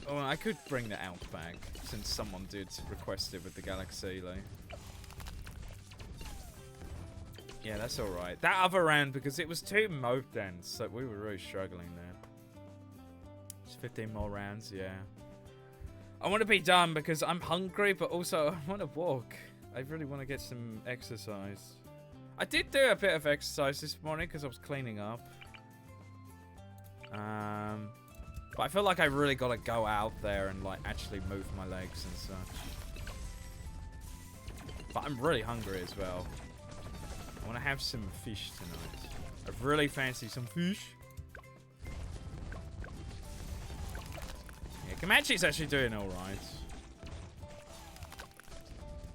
Oh, I could bring the out back since someone did request it with the Galaxy. Yeah, that's alright. That other round, because it was too mob dense, so we were really struggling there. Just 15 more rounds, yeah. I want to be done because I'm hungry, but also I want to walk. I really want to get some exercise. I did do a bit of exercise this morning because I was cleaning up. But I feel like I really got to go out there and like actually move my legs and such. But I'm really hungry as well. I want to have some fish tonight. I really fancy some fish. Yeah, Comanche's actually doing alright.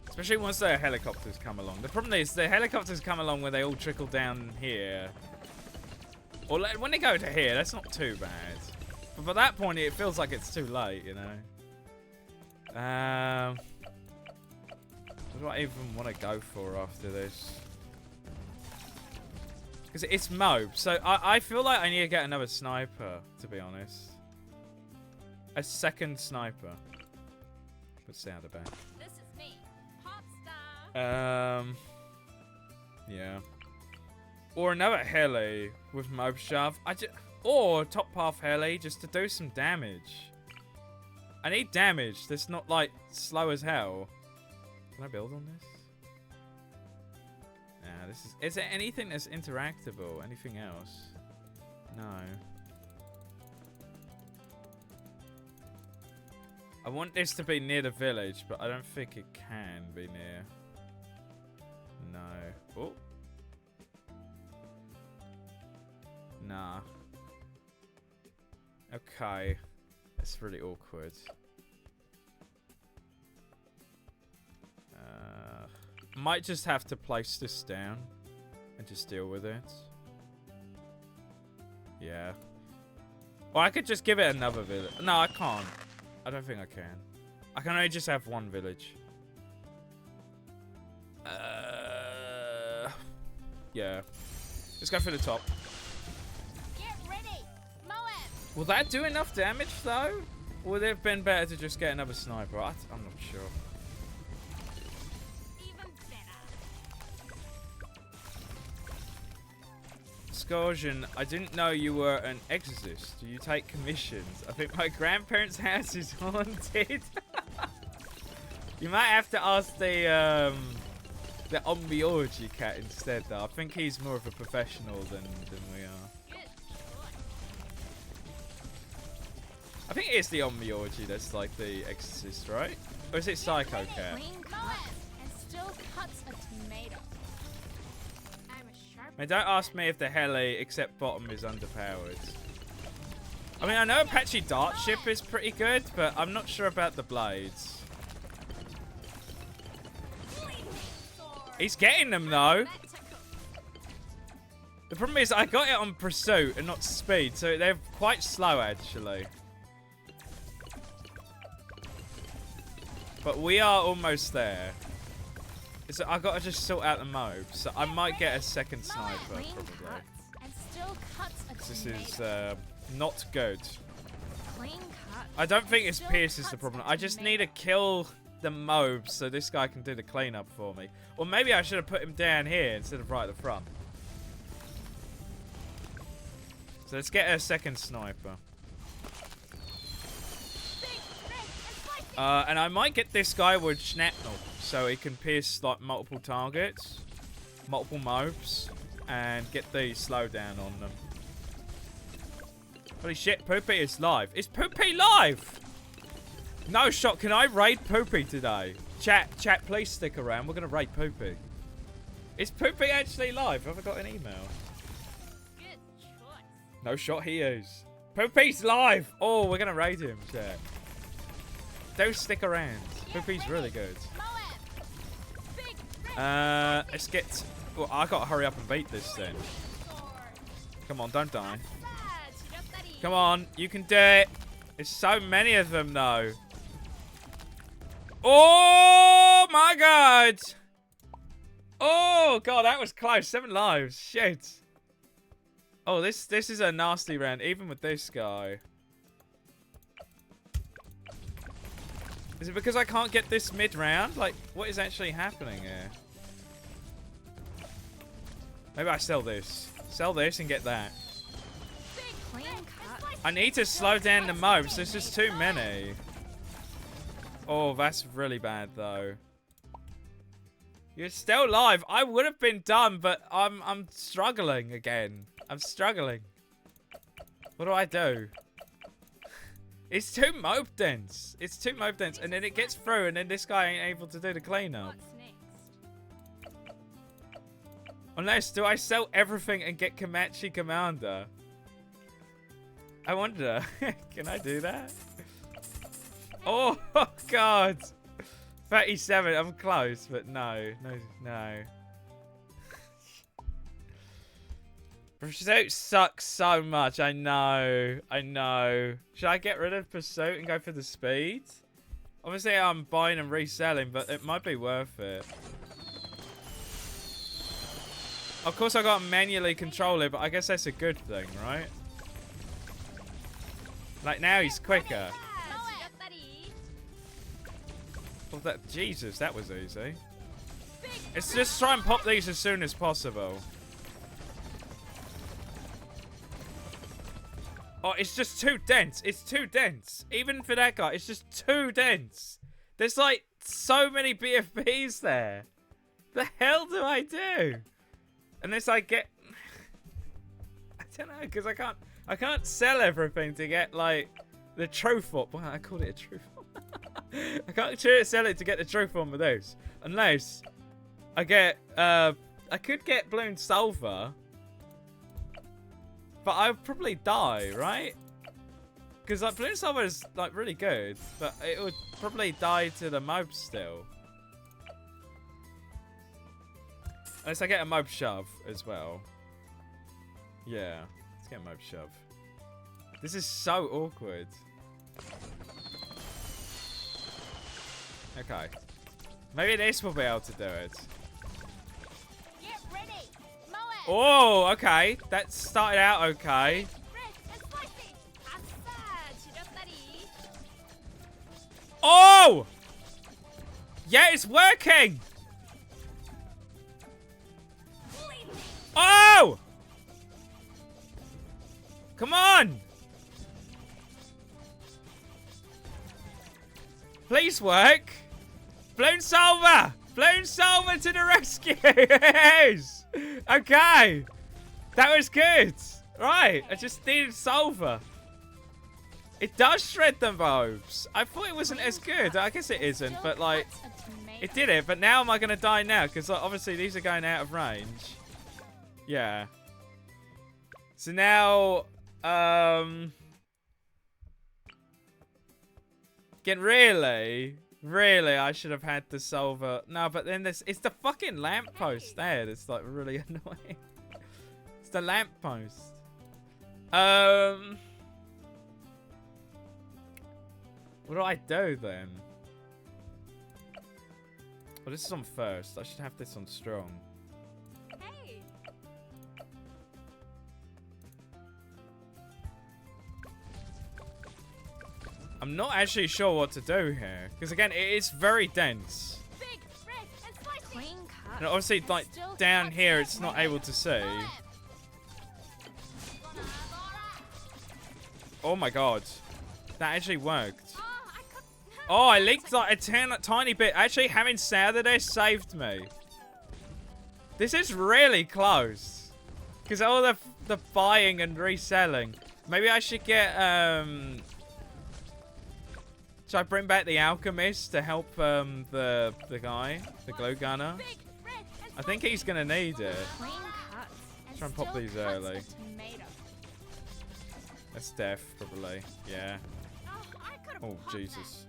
Especially once the helicopters come along. The problem is the helicopters come along when they all trickle down here. Or when they go to here, that's not too bad. But by that point, it feels like it's too late, you know. What do I even want to go for after this? Because it's mob, so I feel like I need to get another sniper, to be honest. A second sniper. Let's stay out the back. This is me, pop star. Yeah. Or another heli with mob shove. Or top half heli just to do some damage. I need damage that's not like slow as hell. Can I build on this? Nah, this is there anything that's interactable? Anything else? No. I want this to be near the village, but I don't think it can be near. No. Oh. Nah. Okay. That's really awkward. Might just have to place this down and just deal with it. Yeah. Or I could just give it another village. No, I can't. I don't think I can. I can only just have one village. Yeah. Let's go for the top. Get ready, Moab. Will that do enough damage though? Or would it have been better to just get another sniper? I'm not sure. Even better. Scourgeon, I didn't know you were an exorcist. Do you take commissions? I think my grandparents' house is haunted. You might have to ask the Ombiorgy cat instead, though. I think he's more of a professional than we are. Good. I think it is the Omniorgy that's like the Exorcist, right? Or is it Psycho Cat? Clean cuts and still cuts a tomato. I'm a sharp. I mean, don't ask me if the heli, except bottom, is underpowered. I mean, I know Apache Dart Ship is pretty good, but I'm not sure about the blades. He's getting them, though. The problem is I got it on pursuit and not speed, so they're quite slow, actually. But we are almost there. So I gotta just sort out the mobs. So I might get a second sniper, probably. And still cuts a This tomato. is not good. Clean cuts. I don't think it's Still Pierce is the cuts problem. a I just need to tomato. kill the mobs so this guy can do the cleanup for me. Or maybe I should have put him down here instead of right at the front. So let's get a second sniper. And I might get this guy with shrapnel so he can pierce like multiple targets, multiple mobs, and get the slowdown on them. Holy shit, Poopy is live. Is Poopy live? No shot. Can I raid Poopy today? Chat, please stick around. We're going to raid Poopy. Is Poopy actually live? Have I got an email? Good choice. No shot, he is. Poopy's live. Oh, we're going to raid him, chat. Do stick around. Poopy's really good. Let's get... Well, I got to hurry up and beat this then. Come on, don't die. Come on, you can do it. There's so many of them, though. Oh, my God. Oh, God, that was close. 7 lives. Shit. Oh, this is a nasty round, even with this guy. Is it because I can't get this mid-round? Like, what is actually happening here? Maybe I sell this. Sell this and get that. Clean cuts. I need to slow down the mobs. There's just too many. Oh, that's really bad, though. You're still live. I would have been done, but I'm struggling again. I'm struggling. What do I do? It's too mob dense. It's too mob dense. And then it gets through, and then this guy ain't able to do the cleanup. What's next? Unless, do I sell everything and get Comanche Commander? I wonder. Can I do that? Oh, God. 37. I'm close, but no. No. Pursuit sucks so much. I know. Should I get rid of Pursuit and go for the speed? Obviously, I'm buying and reselling, but it might be worth it. Of course, I got to manually control it, but I guess that's a good thing, right? Like, now he's quicker. Well, Jesus, that was easy. Let's just try and pop these as soon as possible. Oh, it's just too dense. It's too dense. Even for that guy, it's just too dense. There's like so many BFBs there. The hell do I do? Unless I get... I don't know, because I can't sell everything to get like the true form. Well, I called it a true form. I can't sell it to get the true form of those. Unless I get... I could get Bloons Sulfur. But I'll probably die, right? Because like Bloons Sulfur is like really good, but it would probably die to the mob still. Unless I get a mob shove as well. Yeah, let's get a mob shove. This is so awkward. Okay. Maybe this will be able to do it. Get ready. Mow it. Oh, okay. That started out okay. Oh! Yeah, it's working! Oh! Come on! Please work! Bloons Sulfur! Bloons Sulfur to the rescue! Yes! Okay! That was good! Right, I just needed Sulfur. It does shred the mobs. I thought it wasn't as good. I guess it isn't, but like, it did it. But now am I going to die now? Because like, obviously these are going out of range. Yeah. So now, again, really, I should have had the solver. No, but then it's the fucking lamppost there that's like really annoying. It's the lamppost. What do I do then? Well, this is on first. I should have this on strong. Hey. I'm not actually sure what to do here. Because again, it is very dense. Big, red, and spicy. Clean cut. And obviously, like, down here, it's not able to see. Oh my god. That actually worked. Oh, I leaked like a tiny bit. Actually, having Souther there saved me. This is really close. Because all the buying and reselling. Maybe I should get, should I bring back the alchemist to help the guy, the glue gunner? I think he's gonna need it. Try and pop these early. That's death, probably. Yeah. Oh, Jesus.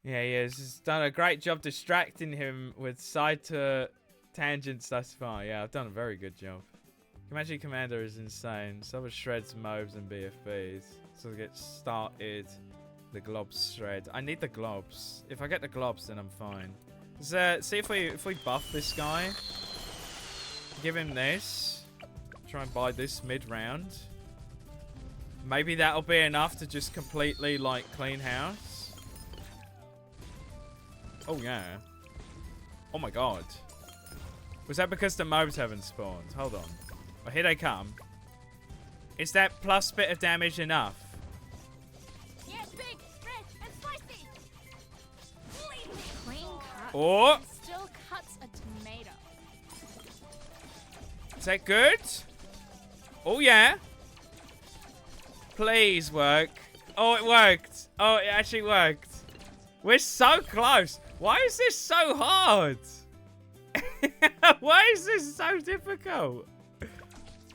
Yeah, he has done a great job distracting him with side to tangents thus far. Yeah, I've done a very good job. Comanche Commander is insane. So was shreds, mobs, and BFBs. So to get started, the globs shred. I need the globs. If I get the globs, then I'm fine. See if we buff this guy. Give him this. Try and buy this mid-round. Maybe that'll be enough to just completely, like, clean house. Oh, yeah. Oh, my God. Was that because the mobs haven't spawned? Hold on. Oh, here they come. Is that plus bit of damage enough? Yeah, big, red, and spicy. Clean cut. Or Still cuts a tomato. is that good? Oh, yeah. Please work. Oh, it worked. Oh, it actually worked. We're so close. Why is this so hard? Why is this so difficult?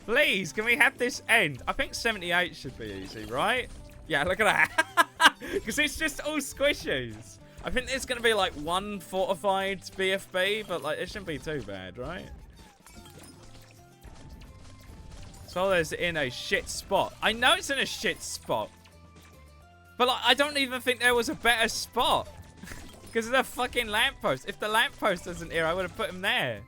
Please, can we have this end? I think 78 should be easy, right? Yeah, look at that. Because it's just all squishies. I think there's going to be like one fortified BFB, but like it shouldn't be too bad, right? Swallow's in a shit spot. I know it's in a shit spot. But like, I don't even think there was a better spot. Because of the fucking lamppost. If the lamppost wasn't here, I would have put him there.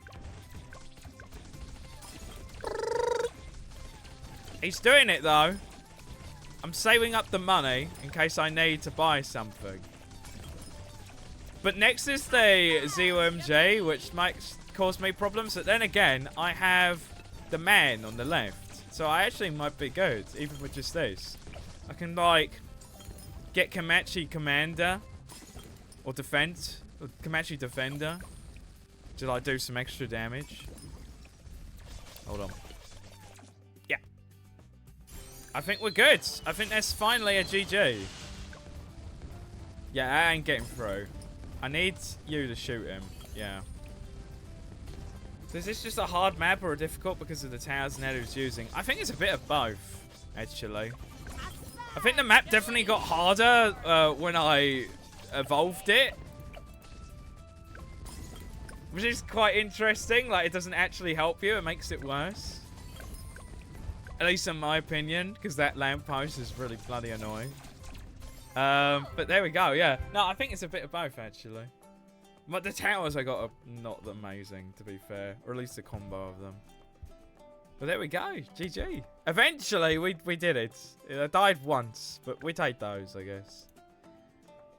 He's doing it, though. I'm saving up the money in case I need to buy something. But next is the ZOMG, which might cause me problems. But then again, I have the man on the left. So I actually might be good, even with just this. I can, like, get Comanche Commander. Or defend. Or Comanche Defender. To, like, do some extra damage. Hold on. Yeah. I think we're good. I think that's finally a GG. Yeah, I ain't getting through. I need you to shoot him. Yeah. So is this just a hard map or a difficult because of the towers Nedu's using? I think it's a bit of both, actually. I think the map definitely got harder when I evolved it. Which is quite interesting. Like, it doesn't actually help you. It makes it worse. At least in my opinion. Because that lamppost is really bloody annoying. But there we go, yeah. No, I think it's a bit of both, actually. But the towers I got are not amazing, to be fair. Or at least the combo of them. But there we go. GG. Eventually, we did it. I died once. But we take those, I guess.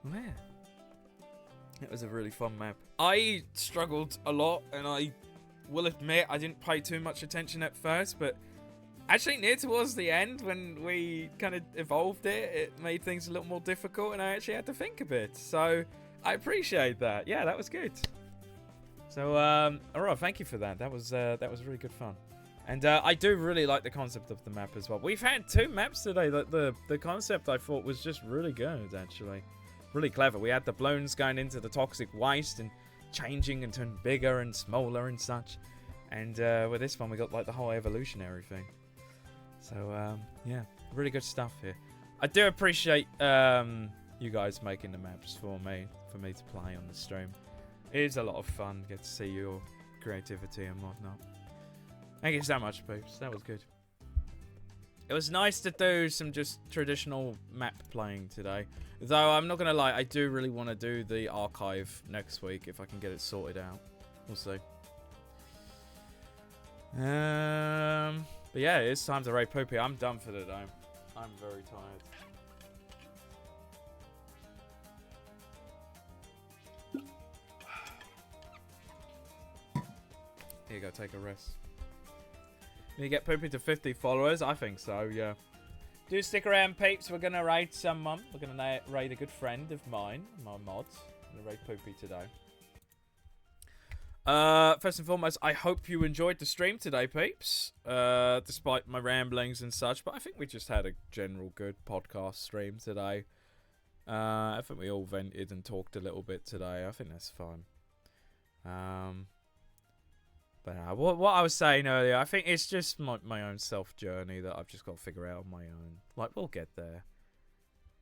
Yeah. It was a really fun map. I struggled a lot, and I will admit I didn't pay too much attention at first, but actually near towards the end, when we kind of evolved it, it made things a little more difficult, and I actually had to think a bit. So I appreciate that. Yeah, that was good. So, alright, thank you for that. That was really good fun. And I do really like the concept of the map as well. We've had 2 maps today. The concept I thought was just really good, actually. Really clever. We had the Bloons going into the toxic waste and changing and turning bigger and smaller and such. And with this one, we got like the whole evolutionary thing. So, yeah, really good stuff here. I do appreciate you guys making the maps for me to play on the stream. It is a lot of fun. Get to see your creativity and whatnot. Thank you so much, Poops. That was good. It was nice to do some just traditional map playing today. Though, I'm not going to lie, I do really want to do the archive next week if I can get it sorted out. We'll see. But yeah, it's time to raid Poopy. I'm done for the day. I'm very tired. Here you go, take a rest. Can you get Poopy to 50 followers? I think so, yeah. Do stick around, peeps. We're going to raid someone. We're going to raid a good friend of mine, my mod. I'm going to raid Poopy today. First and foremost, I hope you enjoyed the stream today, peeps. Despite my ramblings and such. But I think we just had a general good podcast stream today. I think we all vented and talked a little bit today. I think that's fine. But what I was saying earlier, I think it's just my own self journey that I've just got to figure out on my own. Like, we'll get there.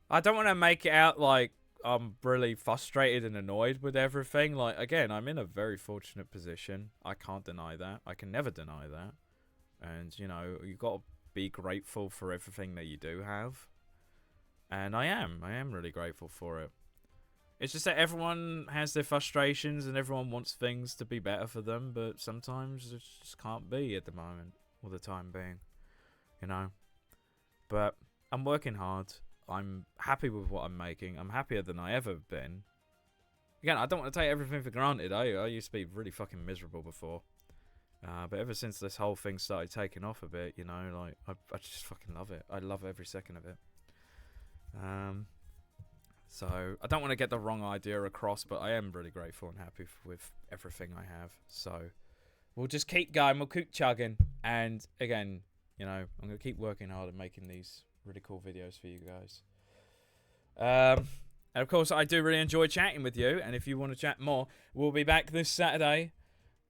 I don't want to make it out like I'm really frustrated and annoyed with everything. Like, again, I'm in a very fortunate position. I can't deny that. I can never deny that. And, you know, you've got to be grateful for everything that you do have. And I am. I am really grateful for it. It's just that everyone has their frustrations and everyone wants things to be better for them, but sometimes it just can't be at the moment, or the time being, you know. But I'm working hard. I'm happy with what I'm making. I'm happier than I ever been. Again, I don't want to take everything for granted. I used to be really fucking miserable before. But ever since this whole thing started taking off a bit, you know, like, I just fucking love it. I love every second of it. So, I don't want to get the wrong idea across, but I am really grateful and happy with everything I have. So, we'll just keep going, we'll keep chugging, and again, you know, I'm going to keep working hard at making these really cool videos for you guys. And of course, I do really enjoy chatting with you, and if you want to chat more, we'll be back this Saturday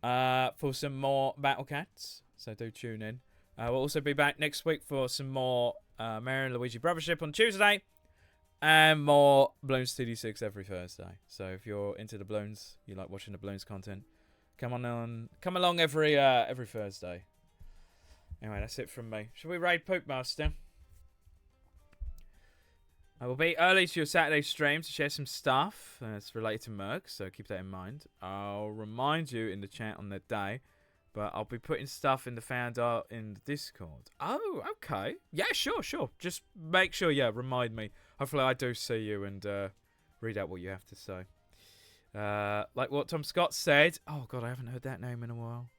for some more Battle Cats, so do tune in. We'll also be back next week for some more Mario and Luigi Brothership on Tuesday. And more Bloons TD6 every Thursday. So if you're into the Bloons, you like watching the Bloons content, come along every Thursday. Anyway, that's it from me. Shall we raid Poop Master? I will be early to your Saturday stream to share some stuff that's related to Merc, so keep that in mind. I'll remind you in the chat on that day, but I'll be putting stuff in the fan art in the Discord. Oh, okay. Yeah, sure. Just make sure, remind me. Hopefully I do see you and read out what you have to say. Like what Tom Scott said. Oh, God, I haven't heard that name in a while.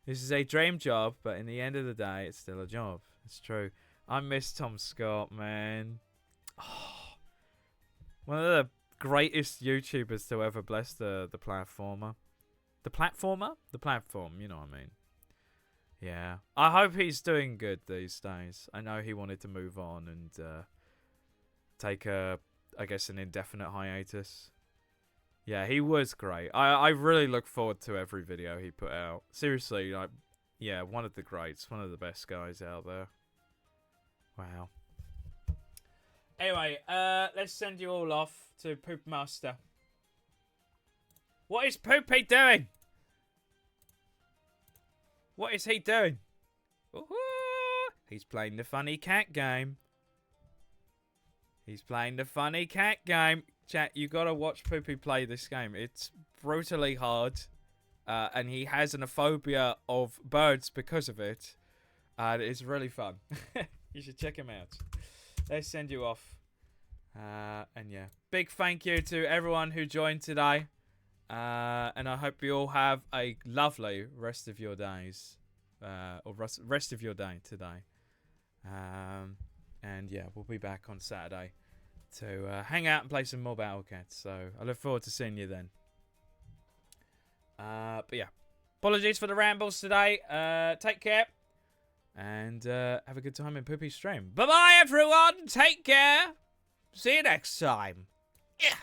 This is a dream job, but in the end of the day, it's still a job. It's true. I miss Tom Scott, man. Oh, one of the greatest YouTubers to ever bless the platformer. The platformer? The platform, you know what I mean. Yeah. I hope he's doing good these days. I know he wanted to move on and take I guess an indefinite hiatus. Yeah, he was great. I really look forward to every video he put out. Seriously, like, yeah, one of the greats, one of the best guys out there. Wow. Anyway, let's send you all off to Poop Master. What is Poopy doing? What is he doing? He's playing the funny cat game. He's playing the funny cat game. Chat, you gotta watch Poopy play this game. It's brutally hard. And he has a phobia of birds because of it. And it's really fun. You should check him out. Let's send you off. And yeah. Big thank you to everyone who joined today. And I hope you all have a lovely rest of your days. Or rest of your day today. And yeah, we'll be back on Saturday to hang out and play some more Battle Cats. So I look forward to seeing you then. But yeah, apologies for the rambles today. Take care. And have a good time in Poopy's stream. Bye-bye, everyone. Take care. See you next time. Yeah.